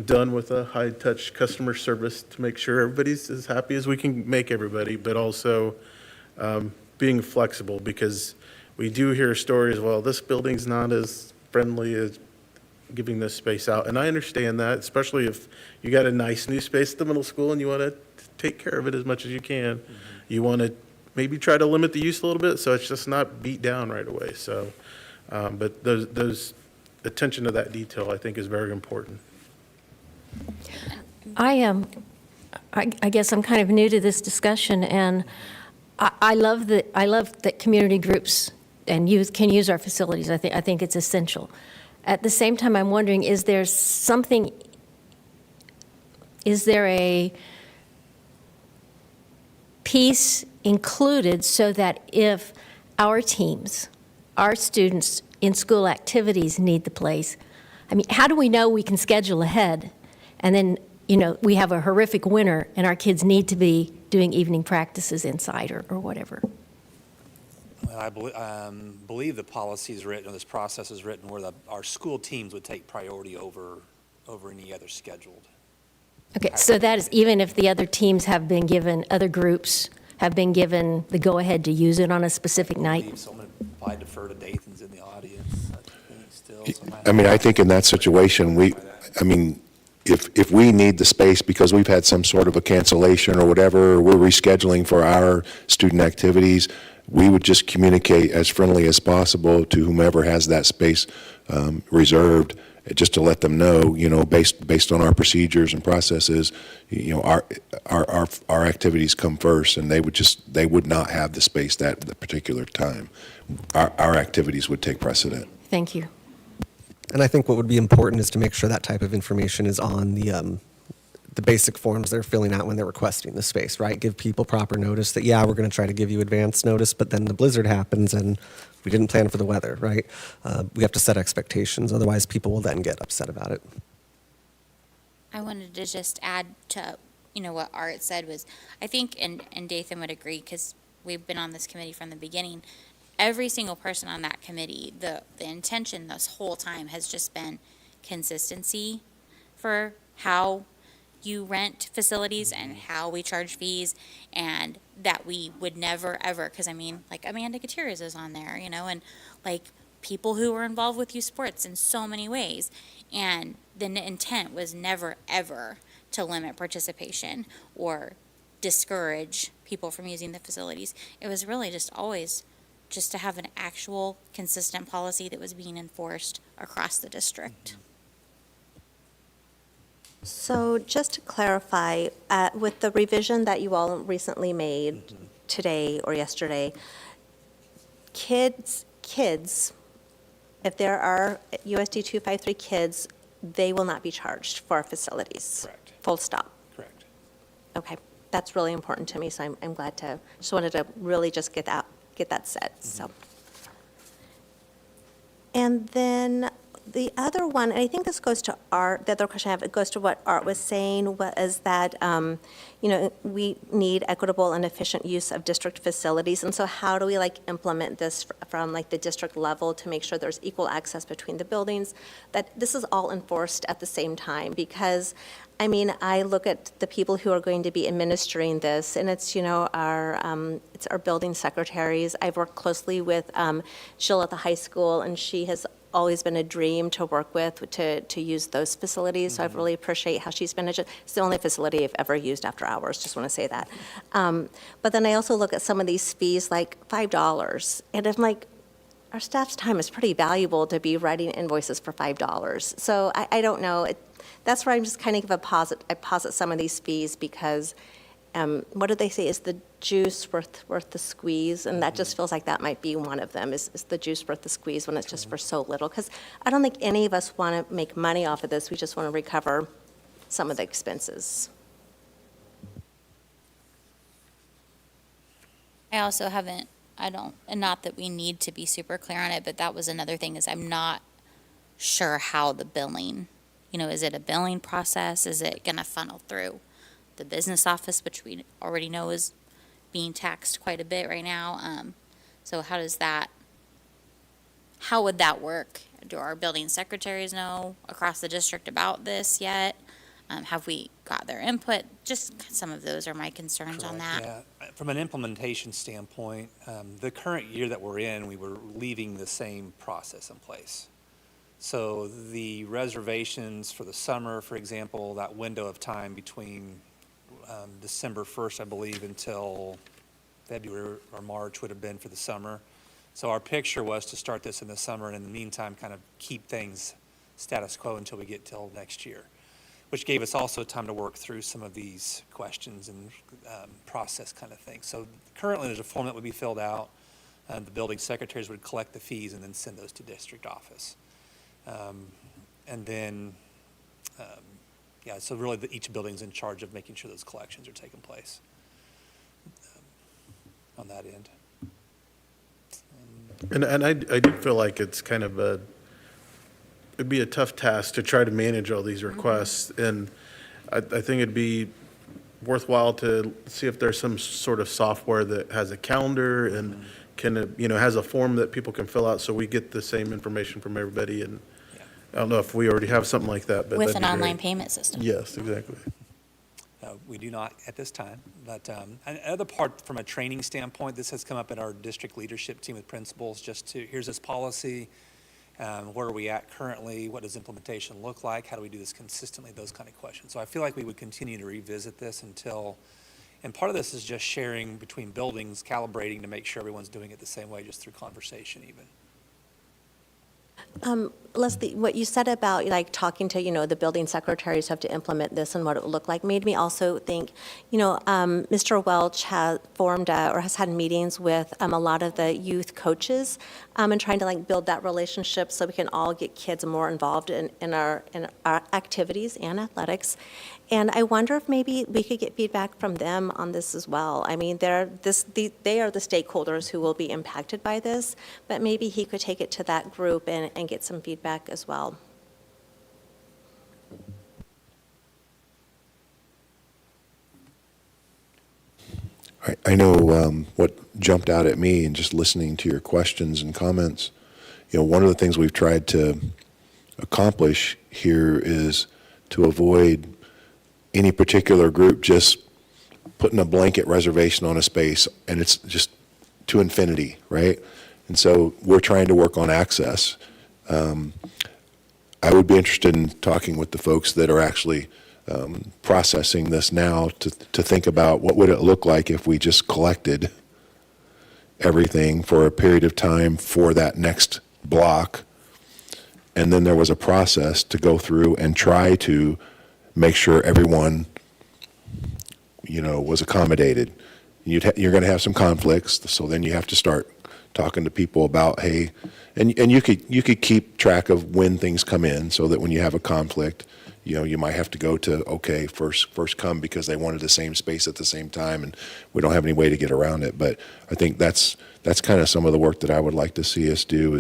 done with a high-touch customer service to make sure everybody's as happy as we can make everybody, but also being flexible, because we do hear stories, well, this building's not as friendly as giving this space out. And I understand that, especially if you got a nice new space at the middle school and you want to take care of it as much as you can. You want to maybe try to limit the use a little bit so it's just not beat down right away. So, but those attention to that detail, I think, is very important. I guess I'm kind of new to this discussion, and I love that community groups and youth can use our facilities. I think it's essential. At the same time, I'm wondering, is there a piece included so that if our teams, our students in school activities need the place, I mean, how do we know we can schedule ahead? And then, we have a horrific winter and our kids need to be doing evening practices inside or whatever. Well, I believe the policy is written, or this process is written, where our school teams would take priority over any other scheduled. Okay, so that is even if the other teams have been given, other groups have been given the go-ahead to use it on a specific night? So I'm going to probably defer to Dathan's in the audience, I think, still. I think in that situation, if we need the space because we've had some sort of a cancellation or whatever, or we're rescheduling for our student activities, we would just communicate as friendly as possible to whomever has that space reserved, just to let them know, based on our procedures and processes, our activities come first, and they would not have the space that particular time. Our activities would take precedent. Thank you. And I think what would be important is to make sure that type of information is on the basic forms they're filling out when they're requesting the space, right? Give people proper notice that, we're going to try to give you advance notice, but then the blizzard happens and we didn't plan for the weather, right? We have to set expectations. Otherwise, people will then get upset about it. I wanted to just add to, what Art said was, I think, and Dathan would agree, because we've been on this committee from the beginning, every single person on that committee, the intention this whole time has just been consistency for how you rent facilities and how we charge fees, and that we would never, ever, because like Amanda Gutierrez is on there, and like people who were involved with youth sports in so many ways. And the intent was never, ever to limit participation or discourage people from using the facilities. It was really just always just to have an actual consistent policy that was being enforced across the district. So just to clarify, with the revision that you all recently made today or yesterday, kids, if there are USD253 kids, they will not be charged for our facilities. Correct. Full stop. Correct. Okay, that's really important to me, so I'm glad to, just wanted to really just get that set, so. And then The other one, and I think this goes to Art, the other question I have, it goes to what Art was saying, is that, we need equitable and efficient use of district facilities. And so how do we implement this from the district level to make sure there's equal access between the buildings? That this is all enforced at the same time, because I look at the people who are going to be administering this, and it's, it's our building secretaries. I've worked closely with Jill at the high school, and she has always been a dream to work with, to use those facilities. So I really appreciate how she's managed it. It's the only facility I've ever used after hours, just want to say that. But then I also look at some of these fees, like $5, and I'm like, our staff's time is pretty valuable to be writing invoices for $5. So I don't know. That's where I'm just kind of I posit some of these fees because what do they say, is the juice worth the squeeze? And that just feels like that might be one of them, is the juice worth the squeeze when it's just for so little? Because I don't think any of us want to make money off of this. We just want to recover some of the expenses. I also haven't, and not that we need to be super clear on it, but that was another thing, is I'm not sure how the billing, is it a billing process? Is it going to funnel through the business office, which we already know is being taxed quite a bit right now? So how would that work? Do our building secretaries know across the district about this yet? Have we got their input? Just some of those are my concerns on that. Yeah, from an implementation standpoint, the current year that we're in, we were leaving the same process in place. So the reservations for the summer, for example, that window of time between December 1st, I believe, until February or March would have been for the summer. So our picture was to start this in the summer and in the meantime kind of keep things status quo until we get till next year, which gave us also time to work through some of these questions and process kind of things. So currently there's a form that would be filled out. The building secretaries would collect the fees and then send those to district office. And then, so really each building's in charge of making sure those collections are taking place on that end. And I do feel like it's kind of it'd be a tough task to try to manage all these requests. And I think it'd be worthwhile to see if there's some sort of software that has a calendar and has a form that people can fill out so we get the same information from everybody. And I don't know if we already have something like that, but With that'd an be online great. payment system. Yes, exactly. We do not at this time, but another part from a training standpoint, this has come up in our district leadership team with principals, here's this policy, where are we at currently, what does implementation look like, how do we do this consistently, those kind of questions. So I feel like we would continue to revisit this and part of this is just sharing between buildings, calibrating to make sure everyone's doing it the same way, just through conversation even. Leslie, what you said about talking to, the building secretaries have to implement this and what it would look like made me also think, Mr. Welch has formed or has had meetings with a lot of the youth coaches and trying to build that relationship so we can all get kids more involved in our activities and athletics. And I wonder if maybe we could get feedback from them on this as well. I mean, they are the stakeholders who will be impacted by this, but maybe he could take it to that group and get some feedback as well. I know what jumped out at me and just listening to your questions and comments. One of the things we've tried to accomplish here is to avoid any particular group just putting a blanket reservation on a space and it's just to infinity, right? And so we're trying to work on access. I would be interested in talking with the folks that are actually processing this now to think about what would it look like if we just collected everything for a period of time for that next block, and then there was a process to go through and try to make sure everyone, was accommodated. You're going to have some conflicts, so then you have to start talking to people about, hey, and you could keep track of when things come in, so that when you have a conflict, you might have to go to, okay, first come because they wanted the same space at the same time, and we don't have any way to get around it. But I think that's kind of some of the work that I would like to see us do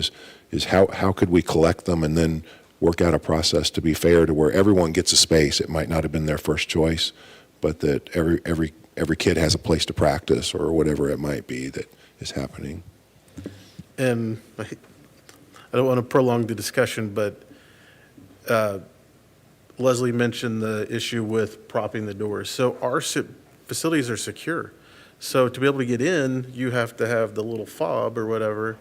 is how could we collect them and then work out a process to be fair to where everyone gets a space. It might not have been their first choice, but that every kid has a place to practice or whatever it might be that is happening. And I don't want to prolong the discussion, but Leslie mentioned the issue with propping the doors. So our facilities are secure. So to be able to get in, you have to have the little fob or whatever.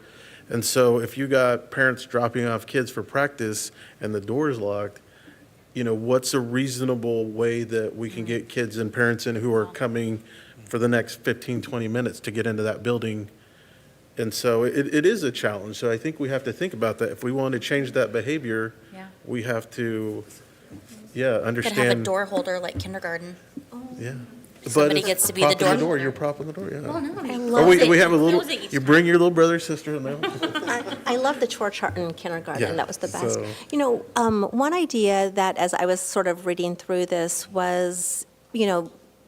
And so if you got parents dropping off kids for practice and the door's locked, what's a reasonable way that we can get kids and parents in who are coming for the next 15, 20 minutes to get into that building? And so it is a challenge. So I think we have to think about that. If we want to change that behavior, we have to, understand. Could have a door holder like kindergarten. Yeah. Somebody gets to be the door. You're propping the door, yeah. Well, no, I you love Or it. we have a little, close it each you time. bring your little brother, sister in there. I love the chore chart in kindergarten. Yeah, That was the best. so- One idea that, as I was sort of reading through this, was,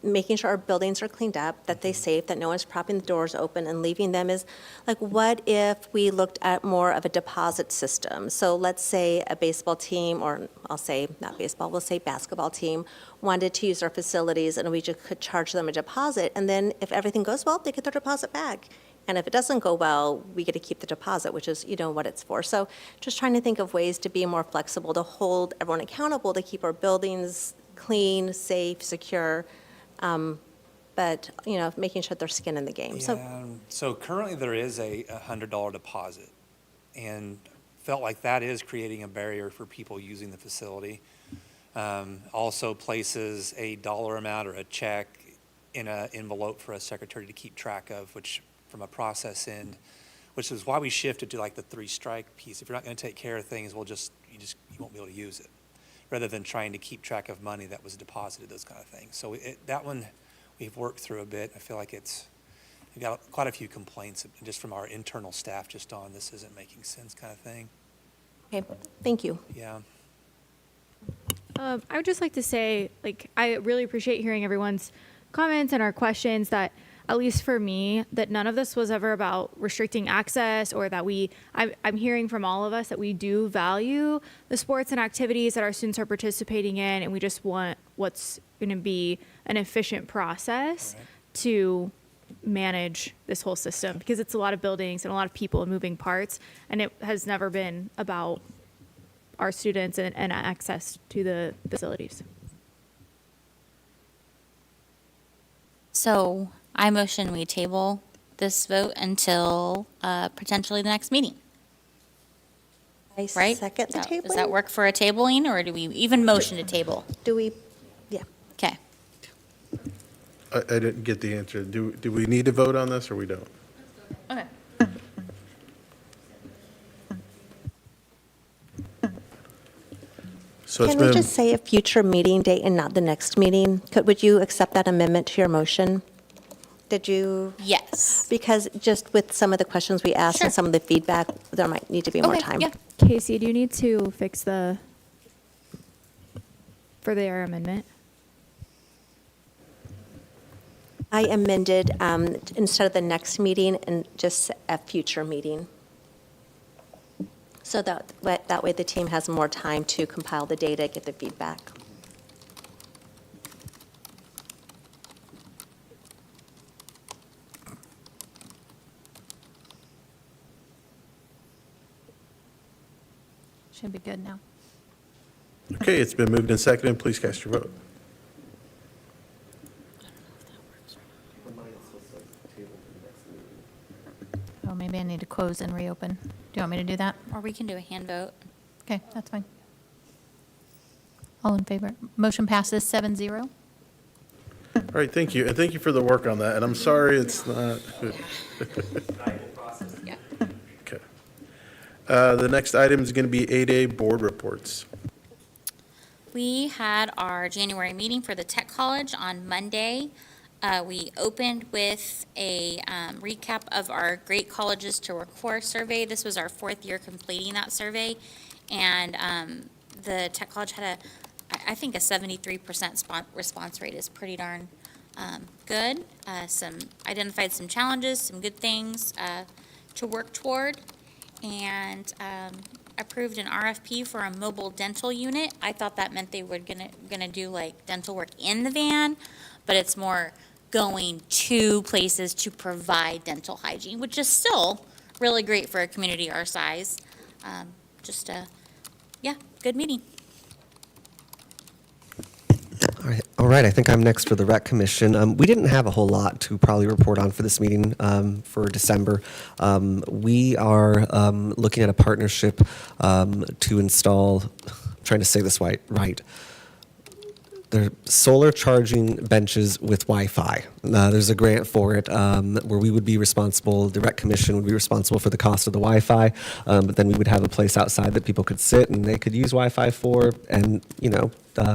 making sure our buildings are cleaned up, that they're safe, that no one's propping the doors open and leaving them, is like, what if we looked at more of a deposit system? So let's say a baseball team, or I'll say not baseball, we'll say basketball team, wanted to use our facilities, and we just could charge them a deposit, and then if everything goes well, they get their deposit back. And if it doesn't go well, we get to keep the deposit, which is, what it's for. So just trying to think of ways to be more flexible, to hold everyone accountable, to keep our buildings clean, safe, secure, but, making sure there's skin in the game. So currently there is a $100 deposit, and felt like that is creating a barrier for people using the facility. Also places a dollar amount or a check in an envelope for a secretary to keep track of, which from a process end, which is why we shifted to like the 3-strike piece. If you're not going to take care of things, you won't be able to use it, rather than trying to keep track of money that was deposited, those kind of things. So that one we've worked through a bit. I feel like we got quite a few complaints just from our internal staff just on this isn't making sense kind of thing. Okay, thank you. Yeah. I would just like to say, I really appreciate hearing everyone's comments and our questions, that at least for me, that none of this was ever about restricting access, or that I'm hearing from all of us that we do value the sports and activities that our students are participating in, and we just want what's going to be an efficient process to manage this whole system, because it's a lot of buildings and a lot of people and moving parts, and it has never been about our students and access to the facilities. So I motion we table this vote until potentially the next meeting, I right? second the table. Does that work for a tabling, or do we even motion to table? Do we, yeah. Okay. I didn't get the answer. Do we need to vote on this or we don't? Okay. So it's Can we been, just say a future meeting date and not the next meeting? Would you accept that amendment to your motion? Did you? Yes. Because just with some of the questions we asked and Sure. some of the feedback, there might need to be more Okay, time. yeah. Casey, do you need to fix for their amendment? I amended, instead of the next meeting, and just a future meeting. So that way the team has more time to compile the data, get the feedback. Should be good now. okay, it's been moved and seconded. Please cast your vote. Oh, maybe I need to close and reopen. Do you want me to do that? Or we can do a hand vote. Okay, that's fine. All in favor? Motion passes 7-0. All right, thank you. And thank you for the work on that. And I'm sorry it's not. Yeah. Okay. The next item is going to be 8A, board reports. We had our January meeting for the Tech College on Monday. We opened with a recap of our Great Colleges to Work For survey. This was our 4th year completing that survey. And the Tech College had I think a 73% response rate is pretty darn good. Identified some challenges, some good things to work toward, and approved an RFP for a mobile dental unit. I thought that meant they were gonna do like dental work in the van, but it's more going to places to provide dental hygiene, which is still really great for a community our size. Good meeting. All right, I think I'm next for the Rec Commission. We didn't have a whole lot to probably report on for this meeting for December. We are looking at a partnership to install, I'm trying to say this right, they're solar charging benches with Wi-Fi. There's a grant for it where we would be responsible, the Rec Commission would be responsible for the cost of the Wi-Fi, but then we would have a place outside that people could sit and they could use Wi-Fi for, and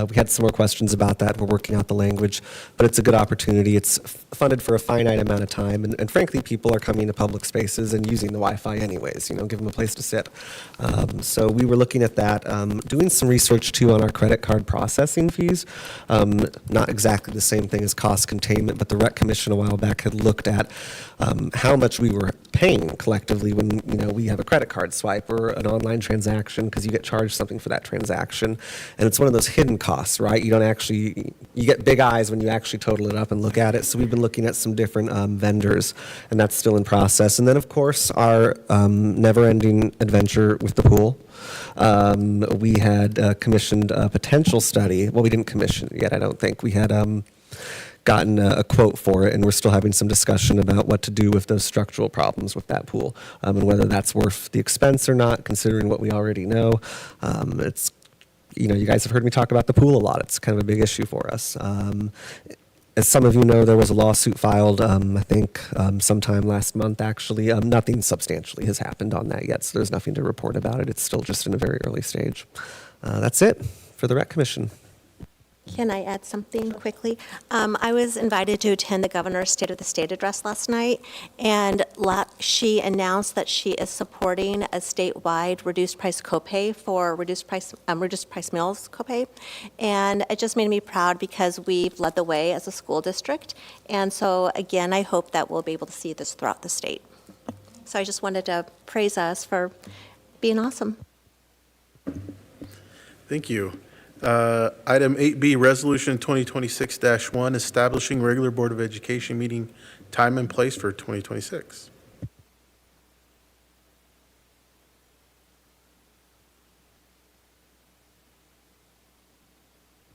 we had some more questions about that. We're working out the language, but it's a good opportunity. It's funded for a finite amount of time, and frankly, people are coming to public spaces and using the Wi-Fi anyways, give them a place to sit. So we were looking at that, doing some research too on our credit card processing fees. Not exactly the same thing as cost containment, but the Rec Commission a while back had looked at how much we were paying collectively when we have a credit card swipe or an online transaction, because you get charged something for that transaction, and it's one of those hidden costs, right? You get big eyes when you actually total it up and look at it. So we've been looking at some different vendors, and that's still in process. And then of course our never-ending adventure with the pool. We had commissioned a potential study. Well, we didn't commission it yet, I don't think. We had gotten a quote for it, and we're still having some discussion about what to do with those structural problems with that pool, and whether that's worth the expense or not, considering what we already know. You guys have heard me talk about the pool a lot. It's kind of a big issue for us. As some of you know, there was a lawsuit filed, I think sometime last month, actually. Nothing substantially has happened on that yet, so there's nothing to report about it. It's still just in a very early stage. That's it for the Rec Commission. Can I add something quickly? I was invited to attend the Governor's State of the State address last night, and she announced that she is supporting a statewide reduced price copay for reduced price meals copay, and it just made me proud because we've led the way as a school district, and so again, I hope that we'll be able to see this throughout the state. So I just wanted to praise us for being awesome. Thank you. Item 8B, Resolution 2026-1, establishing regular Board of Education meeting time and place for 2026.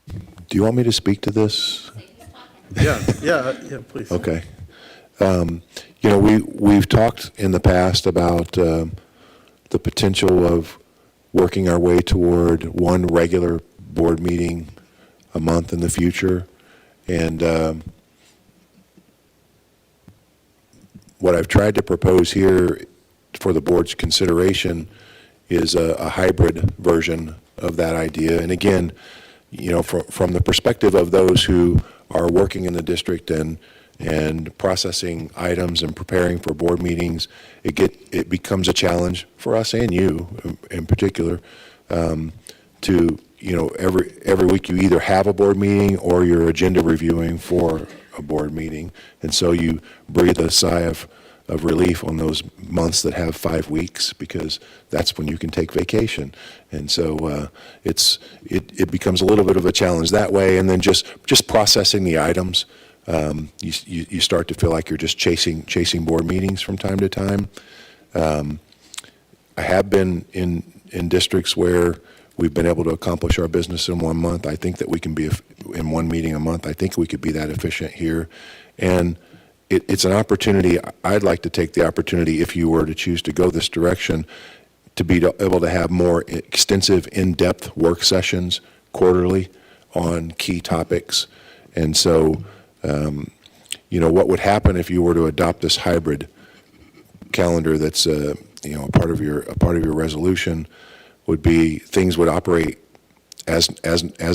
Do you want me to speak to this? Yeah, please. Okay. We've talked in the past about the potential of working our way toward one regular board meeting a month in the future. And what I've tried to propose here for the board's consideration is a hybrid version of that idea. And again, from the perspective of those who are working in the district and processing items and preparing for board meetings, it becomes a challenge for us and you in particular to every week you either have a board meeting or you're agenda reviewing for a board meeting, and so you breathe a sigh of relief on those months that have 5 weeks, because that's when you can take vacation. And so it becomes a little bit of a challenge that way, and then just processing the items. You start to feel like you're just chasing board meetings from time to time. I have been in districts where we've been able to accomplish our business in 1 month. I think that we can be in one meeting a month. I think we could be that efficient here. And it's an opportunity. I'd like to take the opportunity, if you were to choose to go this direction, to be able to have more extensive, in-depth work sessions quarterly on key topics. And so, what would happen if you were to adopt this hybrid calendar that's a part of your resolution would be things would operate as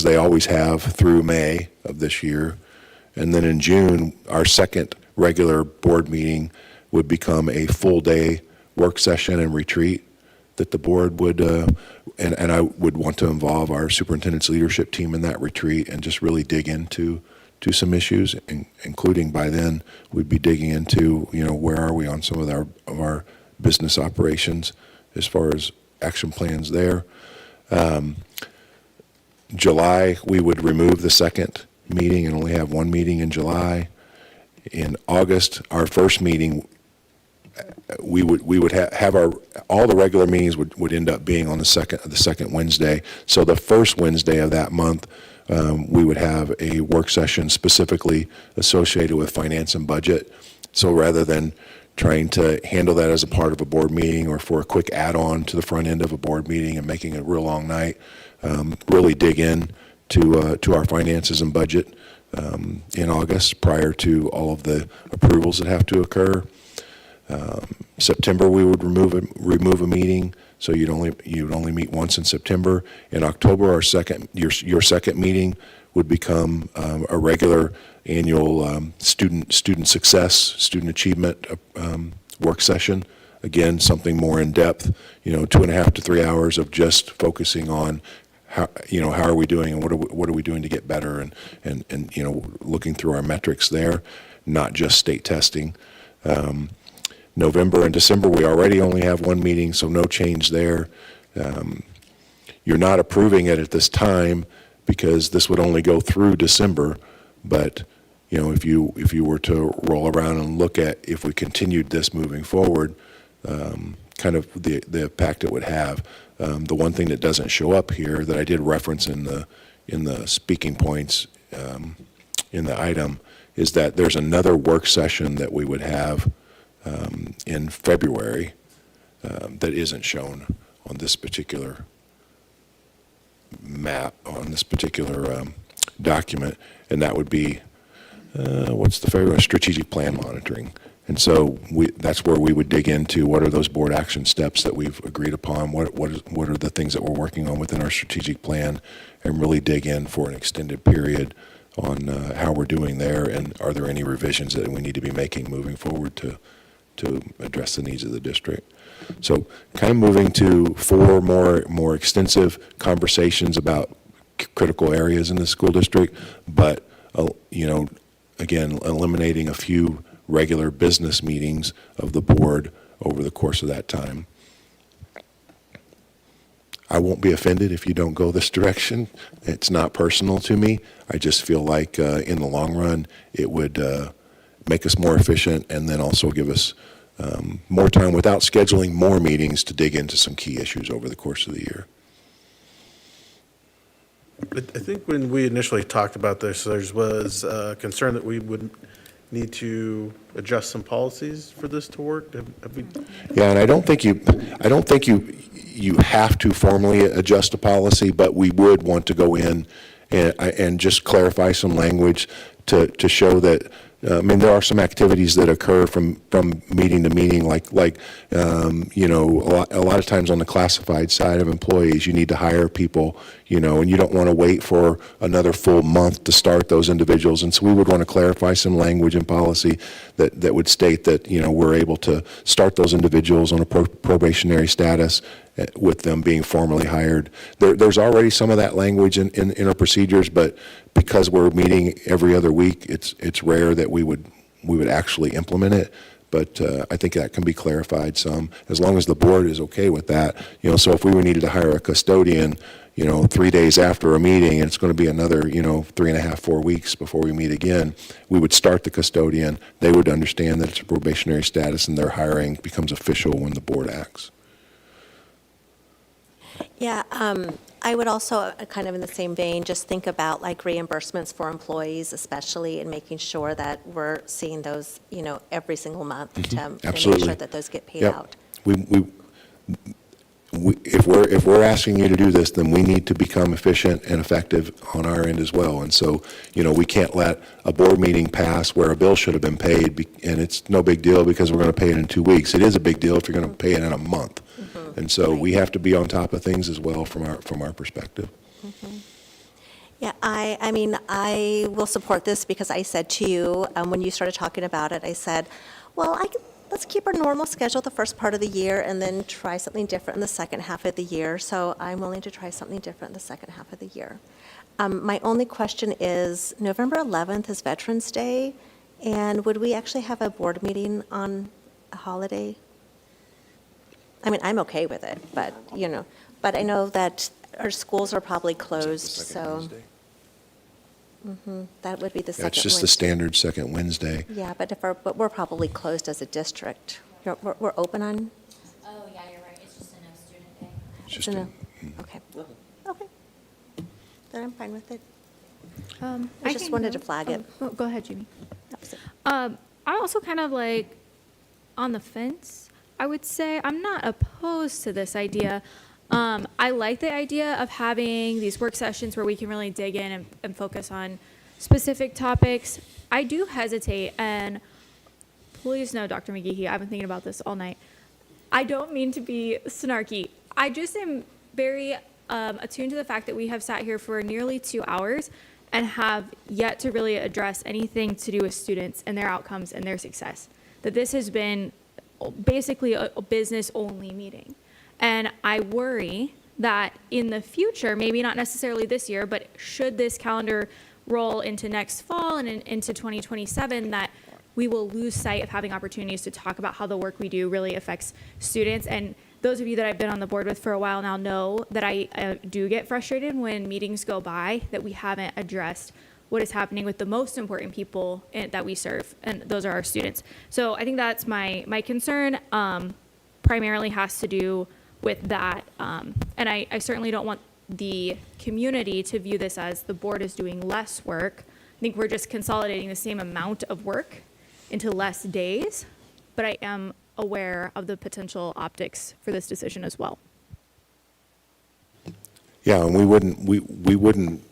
they always have through May of this year, and then in June our second regular board meeting would become a full day work session and retreat, that the board would, and I would want to involve our superintendent's leadership team in that retreat and just really dig into some issues, including by then we'd be digging into, where are we on some of our business operations as far as action plans there. July, we would remove the second meeting and only have one meeting in July. In August, our first meeting, we would have all the regular meetings would end up being on the second Wednesday. So the first Wednesday of that month, we would have a work session specifically associated with finance and budget. So rather than trying to handle that as a part of a board meeting or for a quick add-on to the front end of a board meeting and making it a real long night, really dig in to our finances and budget in August prior to all of the approvals that have to occur. September, we would remove a meeting, so you'd only meet once in September. In October, your second meeting would become a regular annual student success, student achievement work session. Again, something more in depth, 2.5 to 3 hours of just focusing on how are we doing and what are we doing to get better, and looking through our metrics there, not just state testing. November and December, we already only have one meeting, so no change there. You're not approving it at this time because this would only go through December, but if you were to roll around and look at if we continued this moving forward, kind of the impact it would have. The one thing that doesn't show up here that I did reference in the speaking points in the item is that there's another work session that we would have in February that isn't shown on this particular map, on this particular document, and that would be what's the February strategic plan monitoring. And so that's where we would dig into what are those board action steps that we've agreed upon, what are the things that we're working on within our strategic plan, and really dig in for an extended period on how we're doing there, and are there any revisions that we need to be making moving forward to address the needs of the district. So kind of moving to 4 more extensive conversations about critical areas in the school district, but again, eliminating a few regular business meetings of the board over the course of that time. I won't be offended if you don't go this direction. It's not personal to me. I just feel like in the long run, it would make us more efficient and then also give us more time without scheduling more meetings to dig into some key issues over the course of the year. I think when we initially talked about this, there was a concern that we would need to adjust some policies for this to work. Have we? Yeah, and I don't think you have to formally adjust a policy, but we would want to go in and just clarify some language to show that. There are some activities that occur from meeting to meeting, like a lot of times on the classified side of employees, you need to hire people, and you don't want to wait for another full month to start those individuals. And so we would want to clarify some language and policy that would state that, we're able to start those individuals on a probationary status with them being formally hired. There's already some of that language in our procedures, but because we're meeting every other week, it's rare that we would actually implement it. But I think that can be clarified some, as long as the board is okay with that. So if we needed to hire a custodian, 3 days after a meeting, and it's going to be another, 3.5, 4 weeks before we meet again, we would start the custodian. They would understand that it's a probationary status, and their hiring becomes official when the board acts. Yeah, I would also, kind of in the same vein, just think about like reimbursements for employees, especially, and making sure that we're seeing those, every single month to make sure that those get paid out. If we're asking you to do this, then we need to become efficient and effective on our end as well. And so, we can't let a board meeting pass where a bill should have been paid, and it's no big deal because we're going to pay it in 2 weeks. It is a big deal if you're going to pay it in a month. And so we have to be on top of things as well from our perspective. Yeah, I will support this because I said to you, when you started talking about it, I said, well, let's keep our normal schedule the first part of the year and then try something different in the second half of the year. So I'm willing to try something different in the second half of the year. My only question is, November 11th is Veterans Day, and would we actually have a board meeting on a holiday? I mean, I'm okay with it, but, but I know that our schools are probably closed, so. That would be the second It's just the Wednesday. standard second Wednesday. Yeah, but we're probably closed as a district. We're open on? Oh, yeah, you're right. It's just a no student day. It's just It's a a- no. Okay. Okay. Then I'm fine with it. I I just can wanted to go. flag it. Go ahead, Jamie. That was it. I'm also kind of like on the fence. I would say I'm not opposed to this idea. I like the idea of having these work sessions where we can really dig in and focus on specific topics. I do hesitate, and please know, Dr. McGeehee, I've been thinking about this all night. I don't mean to be snarky. I just am very attuned to the fact that we have sat here for nearly 2 hours and have yet to really address anything to do with students and their outcomes and their success. That this has been basically a business-only meeting. And I worry that in the future, maybe not necessarily this year, but should this calendar roll into next fall and into 2027, that we will lose sight of having opportunities to talk about how the work we do really affects students. And those of you that I've been on the board with for a while now know that I do get frustrated when meetings go by that we haven't addressed what is happening with the most important people that we serve, and those are our students. So I think that's my concern, primarily has to do with that. And I certainly don't want the community to view this as the board is doing less work. I think we're just consolidating the same amount of work into less days, but I am aware of the potential optics for this decision as well. Yeah, and we wouldn't,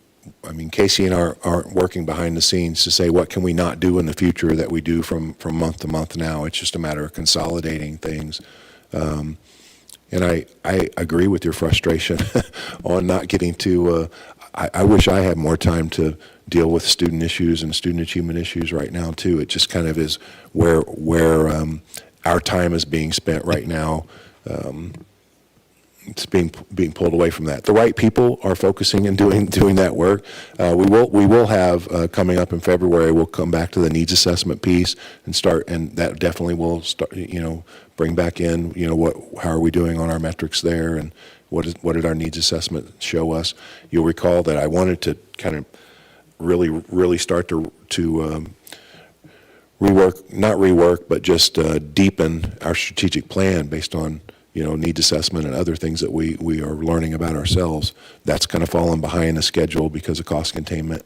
I mean, Casey and I aren't working behind the scenes to say, what can we not do in the future that we do from month to month now? It's just a matter of consolidating things. And I agree with your frustration on not getting to, I wish I had more time to deal with student issues and student achievement issues right now too. It just kind of is where our time is being spent right now. It's being pulled away from that. The right people are focusing and doing that work. We will have coming up in February. We'll come back to the needs assessment piece and start, and that definitely will start. Bring back in. How are we doing on our metrics there, and what did our needs assessment show us? You'll recall that I wanted to kind of really start to not rework, but just deepen our strategic plan based on needs assessment and other things that we are learning about ourselves. That's kind of fallen behind the schedule because of cost containment.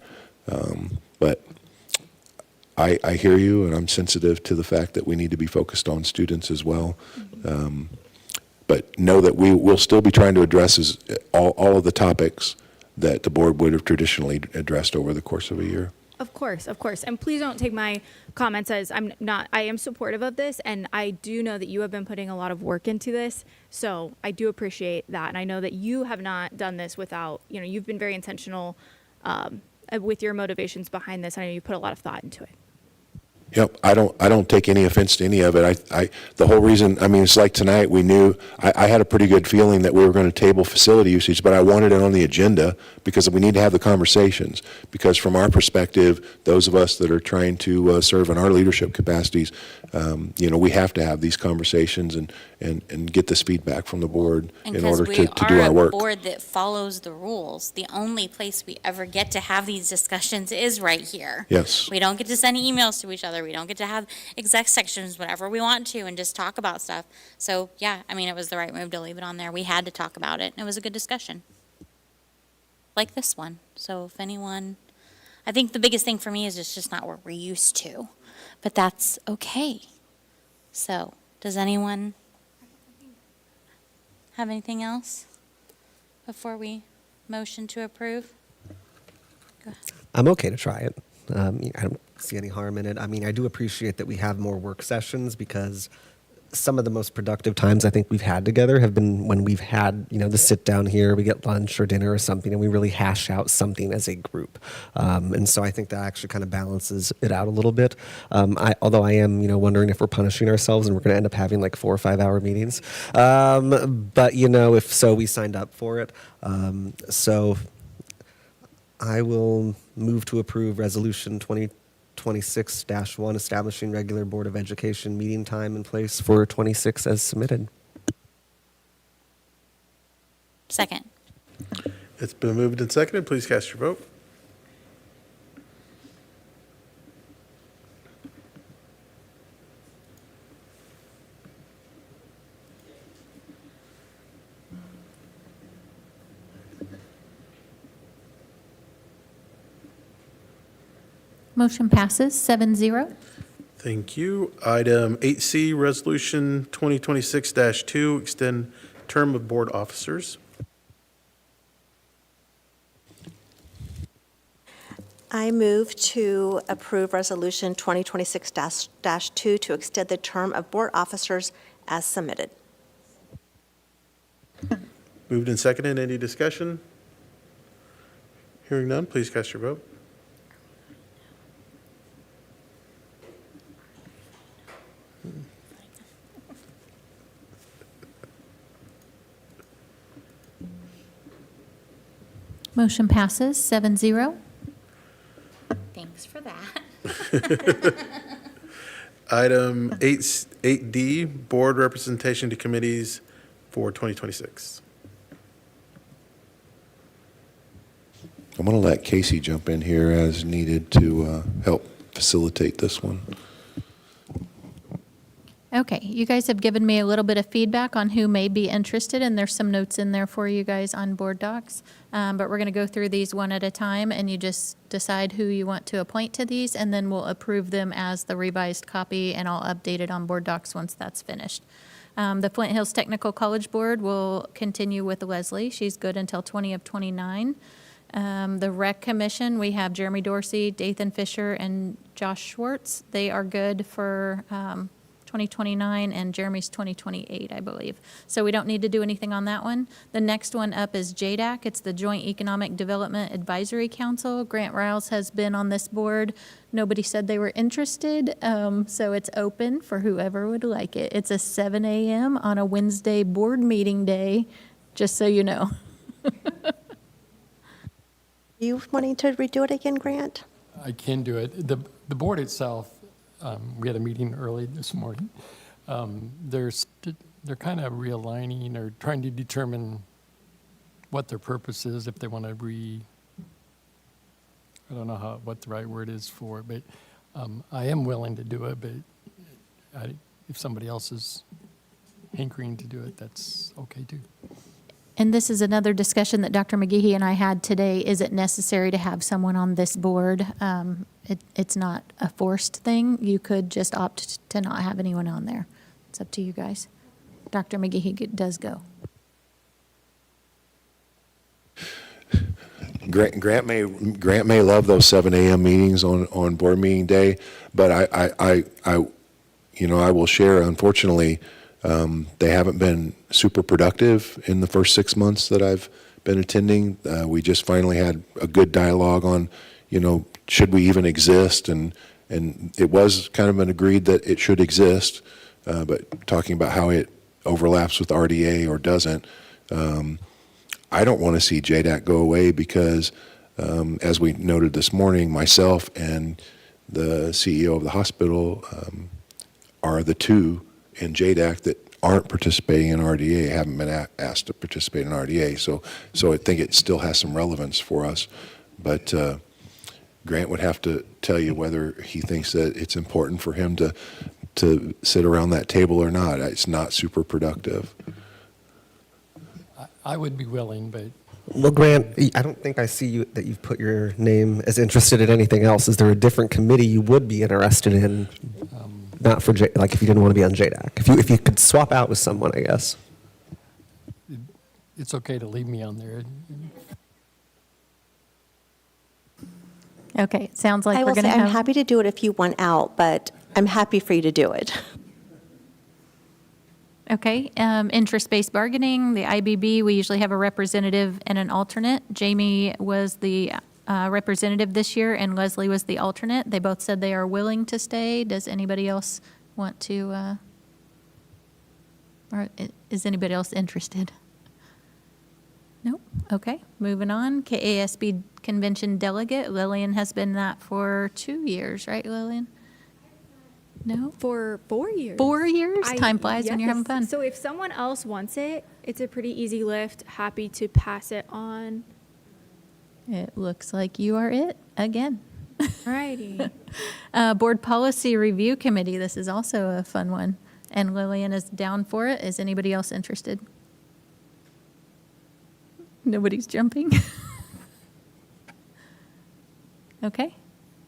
But I hear you, and I'm sensitive to the fact that we need to be focused on students as well. But know that we will still be trying to address all of the topics that the board would have traditionally addressed over the course of a year. Of course. And please don't take my comments as I am supportive of this, and I do know that you have been putting a lot of work into this, so I do appreciate that. And I know that you have not done this without, you've been very intentional with your motivations behind this. I know you put a lot of thought into it. Yep, I don't take any offense to any of it. The whole reason, it's like tonight, we knew, I had a pretty good feeling that we were going to table facility usage, but I wanted it on the agenda because we need to have the conversations. Because from our perspective, those of us that are trying to serve in our leadership capacities, we have to have these conversations and get this feedback from the board in order to do our work. Because we are a board that follows the rules. The only place we ever get to have these discussions is right here. Yes. We don't get to send emails to each other. We don't get to have exec sections whenever we want to and just talk about stuff. So, yeah, it was the right move to leave it on there. We had to talk about it, and it was a good discussion. Like this one. So if anyone, I think the biggest thing for me is it's just not what we're used to. But that's okay. So, does anyone have anything else before we motion to approve? Go ahead. I'm okay to try it. I don't see any harm in it. I do appreciate that we have more work sessions because some of the most productive times I think we've had together have been when we've had, the sit down here, we get lunch or dinner or something, and we really hash out something as a group. And so I think that actually kind of balances it out a little bit. Although I am, wondering if we're punishing ourselves and we're going to end up having like 4 or 5 hour meetings. But, if so, we signed up for it. So I will move to approve Resolution 2026-1, establishing regular Board of Education meeting time and place for 26 as submitted. Second. It's been moved and seconded. Please cast your vote. Motion passes 7-0. Thank you. Item 8C, Resolution 2026-2, extend term of board officers. I move to approve Resolution 2026-2 to extend the term of board officers as submitted. Moved and seconded. Any discussion? Hearing none, please cast your vote. Motion passes 7-0. Thanks for that. Item 8D, board representation to committees for 2026. I'm going to let Casey jump in here as needed to help facilitate this one. Okay, you guys have given me a little bit of feedback on who may be interested, and there's some notes in there for you guys on board docs. But we're going to go through these one at a time, and you just decide who you want to appoint to these, and then we'll approve them as the revised copy, and I'll update it on board docs once that's finished. The Flint Hills Technical College Board will continue with Leslie. She's good until 20 of 29. The Rec Commission, we have Jeremy Dorsey, Dathan Fisher, and Josh Schwartz. They are good for 2029, and Jeremy's 2028, I believe. So we don't need to do anything on that one. The next one up is JDAC. It's the Joint Economic Development Advisory Council. Grant Riles has been on this board. Nobody said they were interested, so it's open for whoever would like it. It's a 7 a.m. on a Wednesday board meeting day, just so you know. You wanting to redo it again, Grant? I can do it. The board itself, we had a meeting early this morning. They're kind of realigning or trying to determine what their purpose is, if they want to I don't know what the right word is for it, but I am willing to do it, but if somebody else is hankering to do it, that's okay too. And this is another discussion that Dr. McGehee and I had today. Is it necessary to have someone on this board? It's not a forced thing. You could just opt to not have anyone on there. It's up to you guys. Dr. McGehee does go. Grant may love those 7 a.m. meetings on board meeting day, but I will share, unfortunately, they haven't been super productive in the first 6 months that I've been attending. We just finally had a good dialogue on, should we even exist? And it was kind of an agreed that it should exist, but talking about how it overlaps with RDA or doesn't, I don't want to see JDAC go away because, as we noted this morning, myself and the CEO of the hospital are the two in JDAC that aren't participating in RDA, haven't been asked to participate in RDA. So I think it still has some relevance for us. But Grant would have to tell you whether he thinks that it's important for him to sit around that table or not. It's not super productive. I would be willing, but... Well, Grant, I don't think I see that you've put your name as interested in anything else. Is there a different committee you would be interested in? Not for, like if you didn't want to be on JDAC. If you could swap out with someone, I guess. It's okay to leave me on there. Okay, it sounds like I we're will going to say have... I'm happy to do it if you want out, but I'm happy for you to do it. Okay, interest-based bargaining, the IBB, we usually have a representative and an alternate. Jamie was the representative this year, and Leslie was the alternate. They both said they are willing to stay. Does anybody else want to, or is anybody else interested? No? Okay, moving on. KASB Convention Delegate, Lillian has been that for 2 years, right, Lillian? No? For 4 years. 4 years? Time flies when you're having Yes. fun. So if someone else wants it, it's a pretty easy lift. Happy to pass it on. It looks like you are it again. Alrighty. Board Policy Review Committee, this is also a fun one. And Lillian is down for it. Is anybody else interested? Nobody's jumping? Okay,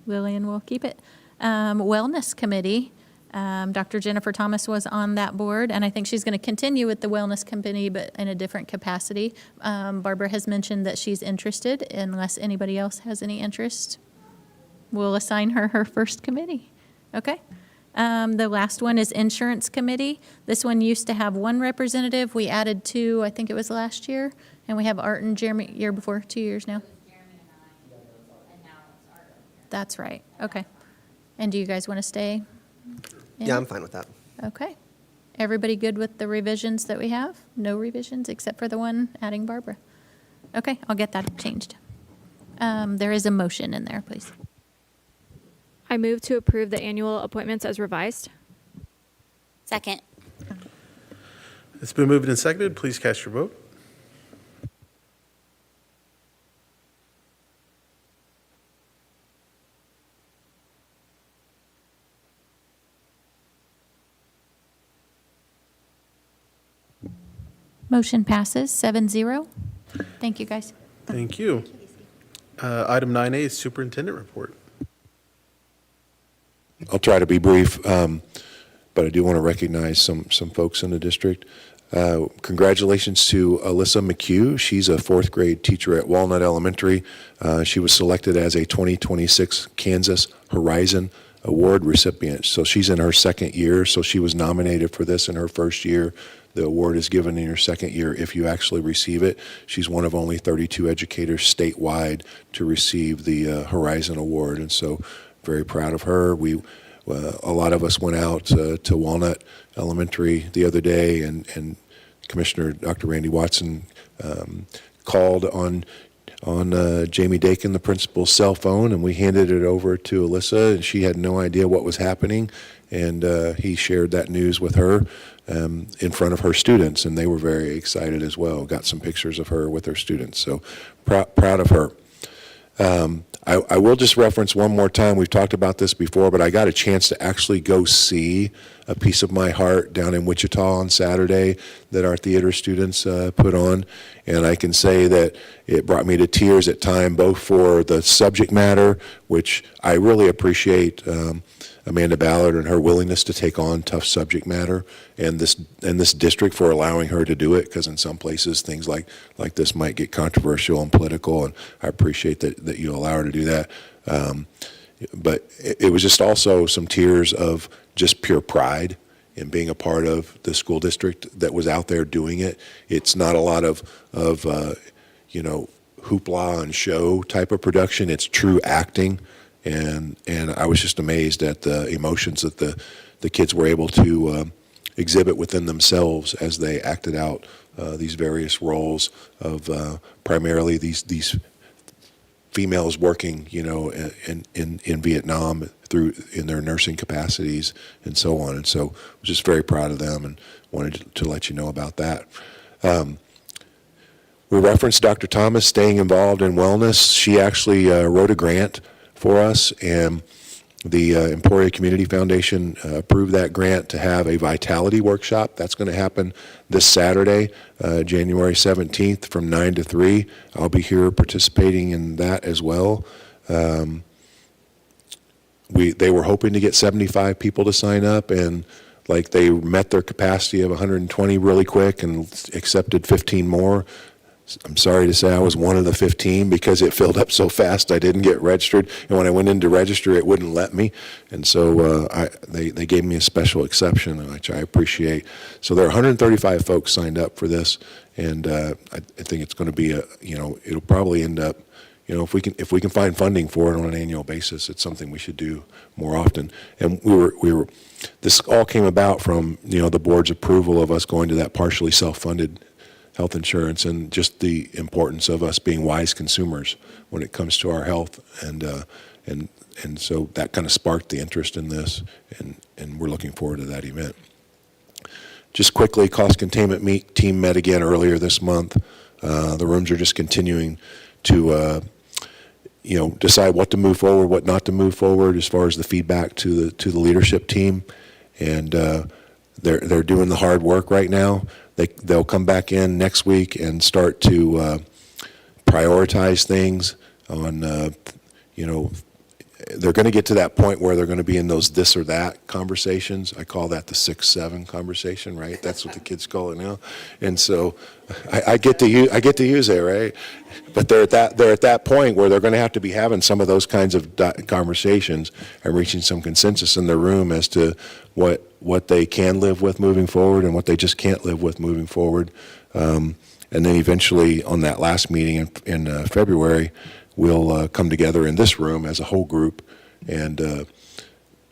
Lillian will keep it. Wellness Committee, Dr. Jennifer Thomas was on that board, and I think she's going to continue with the Wellness Committee, but in a different capacity. Barbara has mentioned that she's interested, unless anybody else has any interest. We'll assign her her first committee. Okay. The last one is Insurance Committee. This one used to have one representative. We added two, I think it was last year, and we have Art and Jeremy, year before, 2 years now. That's right, okay. And do you guys want to stay? in Yeah, it? I'm fine with that. Okay. Everybody good with the revisions that we have? No revisions, except for the one adding Barbara? Okay, I'll get that changed. There is a motion in there, please. I move to approve the annual appointments as revised. Second. It's been moved and seconded. Please cast your vote. Motion passes 7-0. Thank you, guys. Thank you. Item 9A is Superintendent Report. I'll try to be brief, but I do want to recognize some folks in the district. Congratulations to Alyssa McHugh. She's a fourth grade teacher at Walnut Elementary. She was selected as a 2026 Kansas Horizon Award recipient. So she's in her second year, so she was nominated for this in her first year. The award is given in your second year if you actually receive it. She's one of only 32 educators statewide to receive the Horizon Award, and so very proud of her. A lot of us went out to Walnut Elementary the other day, and Commissioner Dr. Randy Watson called on Jamie Dakin, the principal's cell phone, and we handed it over to Alyssa, and she had no idea what was happening, and he shared that news with her in front of her students, and they were very excited as well. Got some pictures of her with her students, so proud of her. I will just reference one more time, we've talked about this before, but I got a chance to actually go see A Piece of My Heart down in Wichita on Saturday that our theater students put on, and I can say that it brought me to tears at time, both for the subject matter, which I really appreciate Amanda Ballard and her willingness to take on tough subject matter, and this district for allowing her to do it, because in some places things like this might get controversial and political, and I appreciate that you allow her to do that. But it was just also some tears of just pure pride in being a part of the school district that was out there doing it. It's not a lot of hoopla and show type of production. It's true acting. And I was just amazed at the emotions that the kids were able to exhibit within themselves as they acted out these various roles of primarily these females working, in Vietnam in their nursing capacities and so on. And so I was just very proud of them and wanted to let you know about that. We referenced Dr. Thomas staying involved in wellness. She actually wrote a grant for us, and the Emporia Community Foundation approved that grant to have a vitality workshop. That's going to happen this Saturday, January 17th from 9 to 3. I'll be here participating in that as well. They were hoping to get 75 people to sign up, and they met their capacity of 120 really quick and accepted 15 more. I'm sorry to say I was one of the 15 because it filled up so fast I didn't get registered. And when I went in to register, it wouldn't let me. And so they gave me a special exception, which I appreciate. So there are 135 folks signed up for this, and I think it's going to be it'll probably end up, if we can find funding for it on an annual basis, it's something we should do more often. And this all came about from the board's approval of us going to that partially self-funded health insurance, and just the importance of us being wise consumers when it comes to our health, and so that kind of sparked the interest in this, and we're looking forward to that event. Just quickly, cost containment team met again earlier this month. The rooms are just continuing to decide what to move forward, what not to move forward, as far as the feedback to the leadership team, and they're doing the hard work right now. They'll come back in next week and start to prioritize things on, they're going to get to that point where they're going to be in those this or that conversations. I call that the 6-7 conversation, right? That's what the kids call it now. And so I get to use it, right? But they're at that point where they're going to have to be having some of those kinds of conversations and reaching some consensus in their room as to what they can live with moving forward and what they just can't live with moving forward. And then eventually on that last meeting in February, we'll come together in this room as a whole group and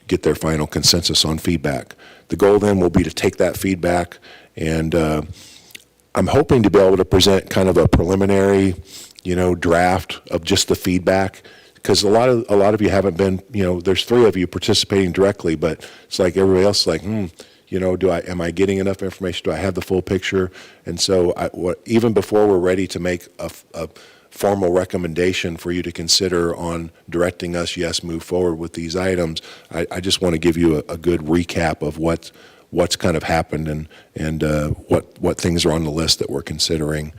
get their final consensus on feedback. The goal then will be to take that feedback, and I'm hoping to be able to present kind of a preliminary, draft of just the feedback, because a lot of you haven't been, there's 3 of you participating directly, but it's like everybody else is like, am I getting enough information? Do I have the full picture? And so even before we're ready to make a formal recommendation for you to consider on directing us, yes, move forward with these items, I just want to give you a good recap of what's kind of happened and what things are on the list that we're considering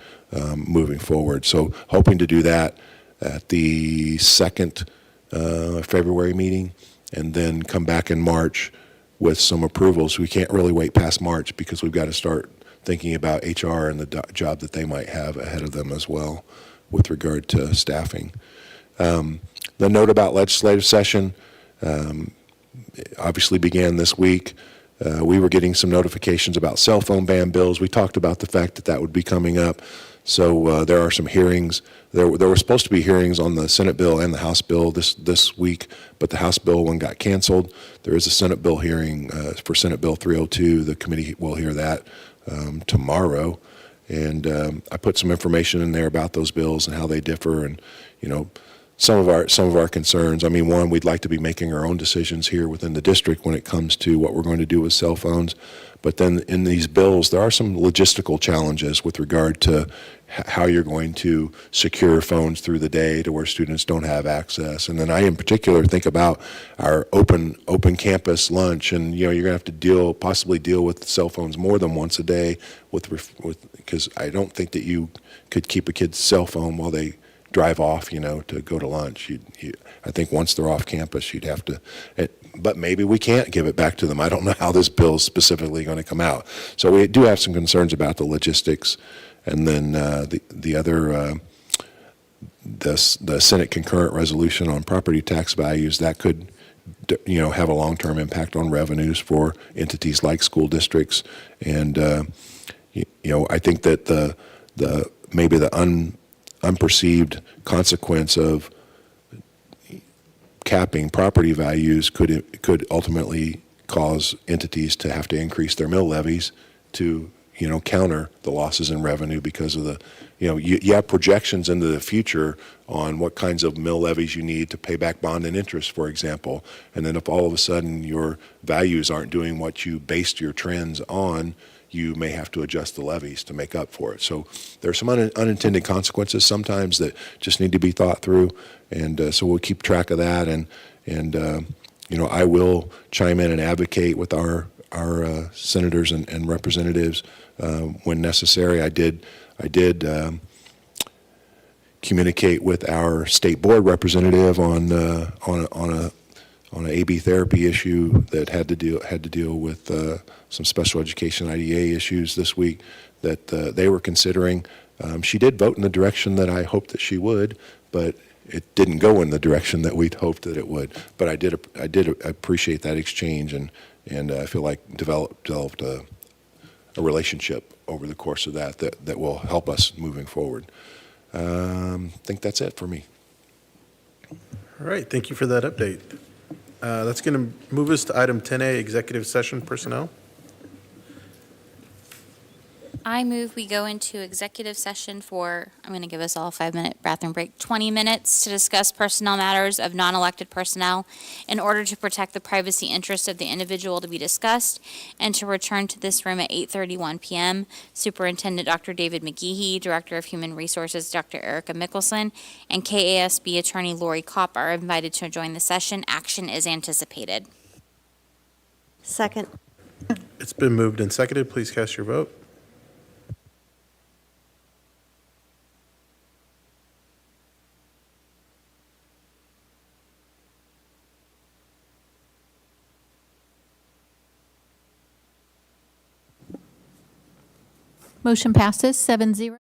moving forward. So hoping to do that at the 2nd February meeting, and then come back in March with some approvals. We can't really wait past March because we've got to start thinking about HR and the job that they might have ahead of them as well with regard to staffing. The note about legislative session obviously began this week. We were getting some notifications about cell phone ban bills. We talked about the fact that would be coming up. So there are some hearings. There were supposed to be hearings on the Senate bill and the House bill this week, but the House bill one got canceled. There is a Senate bill hearing for Senate Bill 302. The committee will hear that tomorrow. And I put some information in there about those bills and how they differ, and some of our concerns. I mean, one, we'd like to be making our own decisions here within the district when it comes to what we're going to do with cell phones. But then in these bills, there are some logistical challenges with regard to how you're going to secure phones through the day to where students don't have access. And then I, in particular, think about our open campus lunch, and you're going to have to possibly deal with cell phones more than once a day because I don't think that you could keep a kid's cell phone while they drive off, to go to lunch. I think once they're off campus, you'd have to, but maybe we can't give it back to them. I don't know how this bill is specifically going to come out. So we do have some concerns about the logistics. And then the other, the Senate concurrent resolution on property tax values, that could, have a long-term impact on revenues for entities like school districts. And, I think that maybe the unperceived consequence of capping property values could ultimately cause entities to have to increase their mill levies to counter the losses in revenue because of the, you have projections into the future on what kinds of mill levies you need to pay back bond and interest, for example. And then if all of a sudden your values aren't doing what you based your trends on, you may have to adjust the levies to make up for it. So there are some unintended consequences sometimes that just need to be thought through. And so we'll keep track of that. And I will chime in and advocate with our senators and representatives when necessary. I did communicate with our state board representative on an AB therapy issue that had to deal with some special education IDA issues this week that they were considering. She did vote in the direction that I hoped that she would, but it didn't go in the direction that we'd hoped that it would. But I did appreciate that exchange, and I feel like developed a relationship over the course of that will help us moving forward. I think that's it for me. All right, thank you for that update. That's going to move us to item 10A, executive session personnel. I move we go into executive session for, I'm going to give us all a 5-minute bathroom break, 20 minutes to discuss personnel matters of non-elected personnel in order to protect the privacy interest of the individual to be discussed, and to return to this room at 8:31 p.m. Superintendent Dr. David McGehee, Director of Human Resources Dr. Erica Mickelson, and KASB Attorney Lori Kopp are invited to join the session. Action is anticipated. Second. It's been moved and seconded. Please cast your vote. Motion passes 7-0.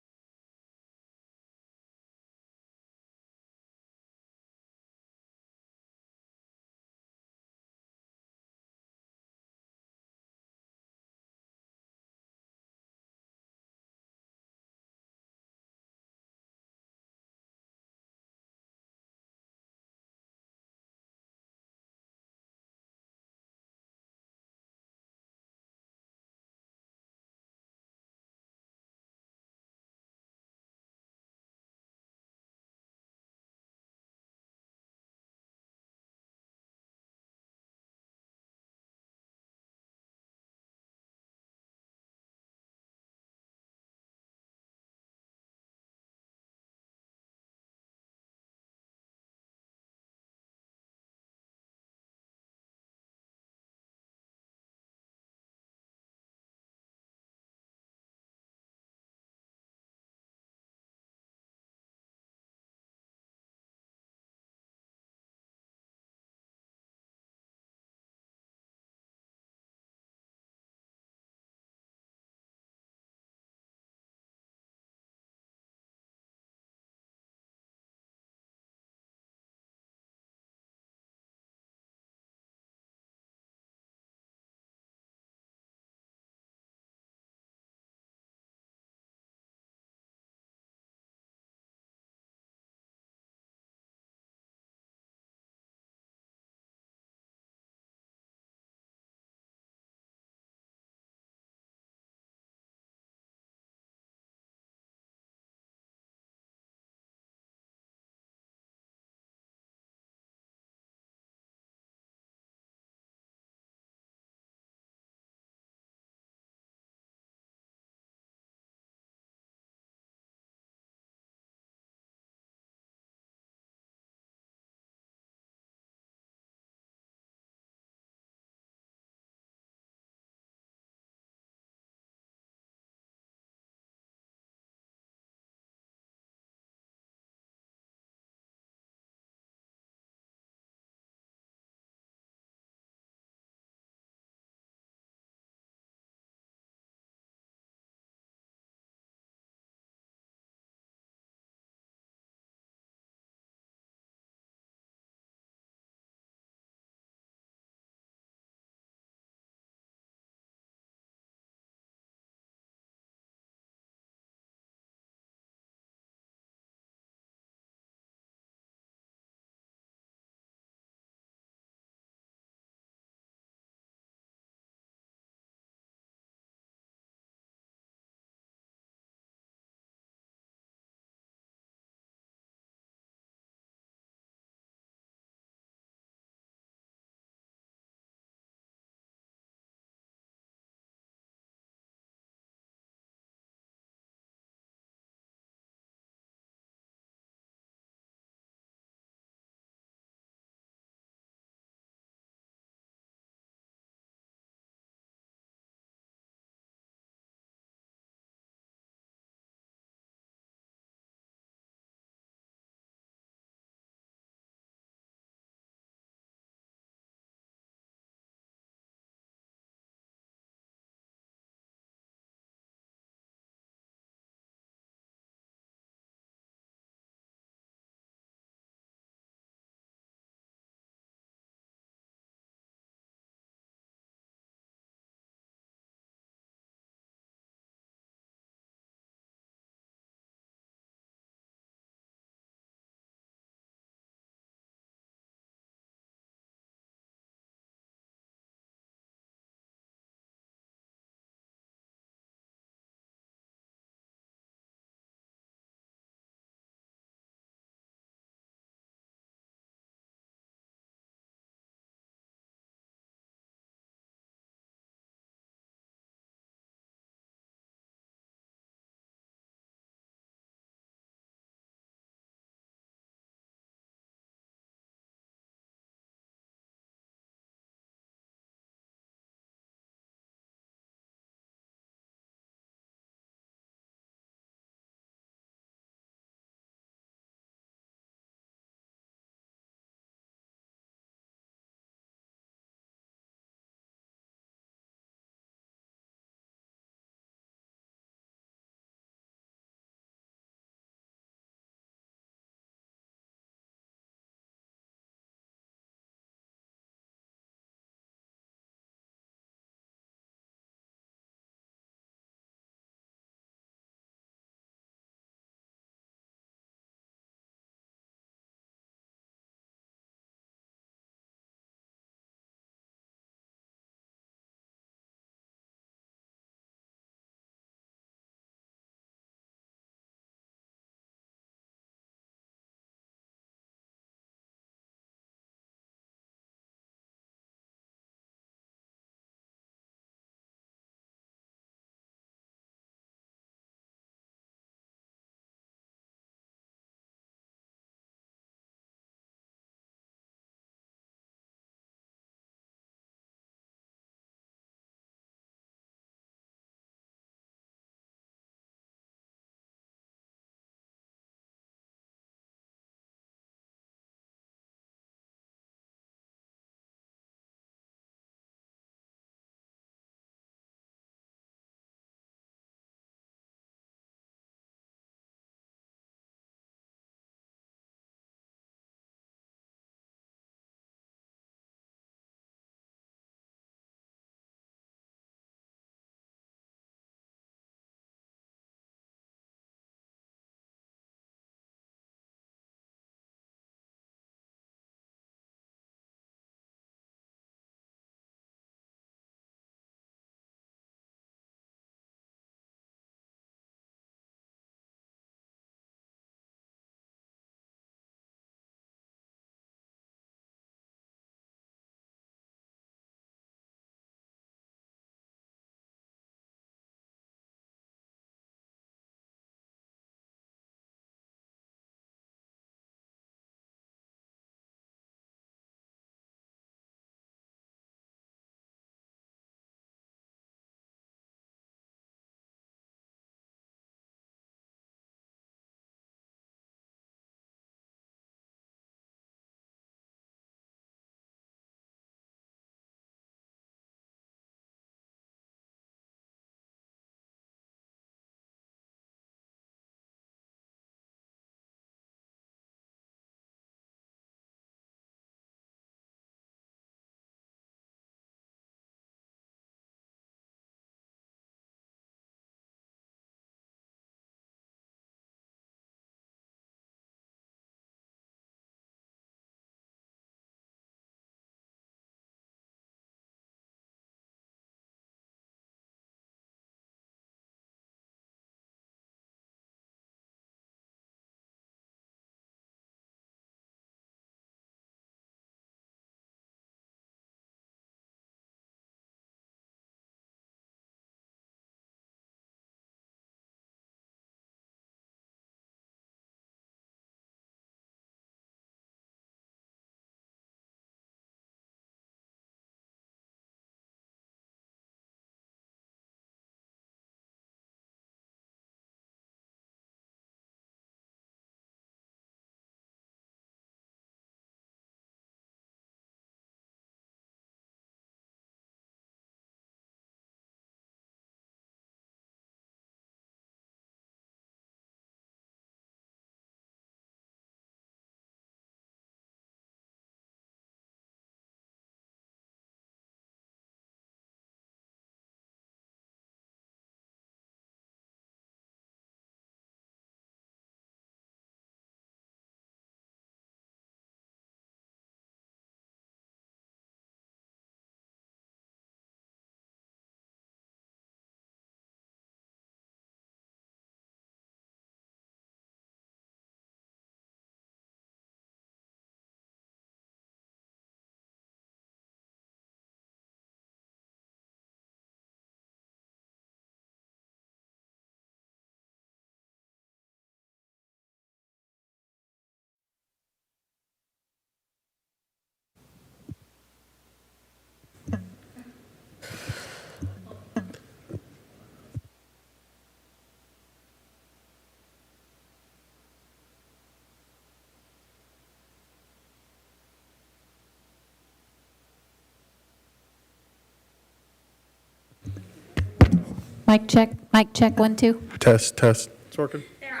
Mic check, 1, 2. Test, test. It's working. They're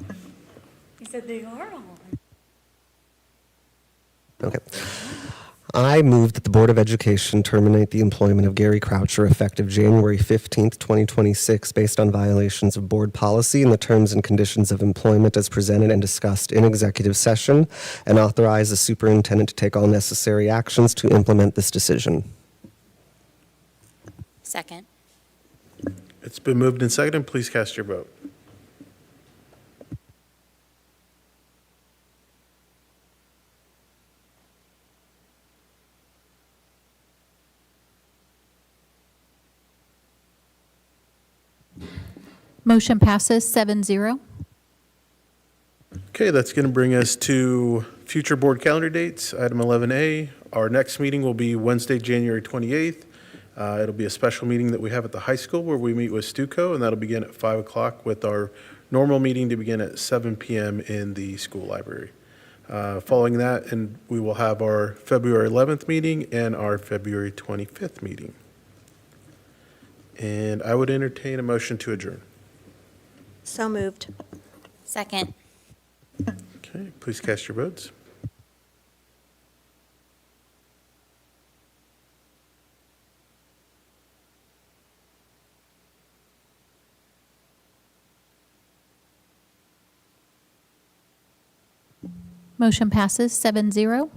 on. He said they are on. Okay. I move that the Board of Education terminate the employment of Gary Croucher effective January 15th, 2026, based on violations of board policy and the terms and conditions of employment as presented and discussed in executive session, and authorize the superintendent to take all necessary actions to implement this decision. Second. It's been moved and seconded. Please cast your vote. Motion passes 7-0. Okay, that's going to bring us to future board calendar dates. Item 11A, our next meeting will be Wednesday, January 28th. It'll be a special meeting that we have at the high school where we meet with Stuco, and that'll begin at 5 o'clock with our normal meeting to begin at 7 p.m. in the school library. Following that, and we will have our February 11th meeting and our February 25th meeting. And I would entertain a motion to adjourn. So moved. Second. Okay, please cast your votes. Motion passes 7-0.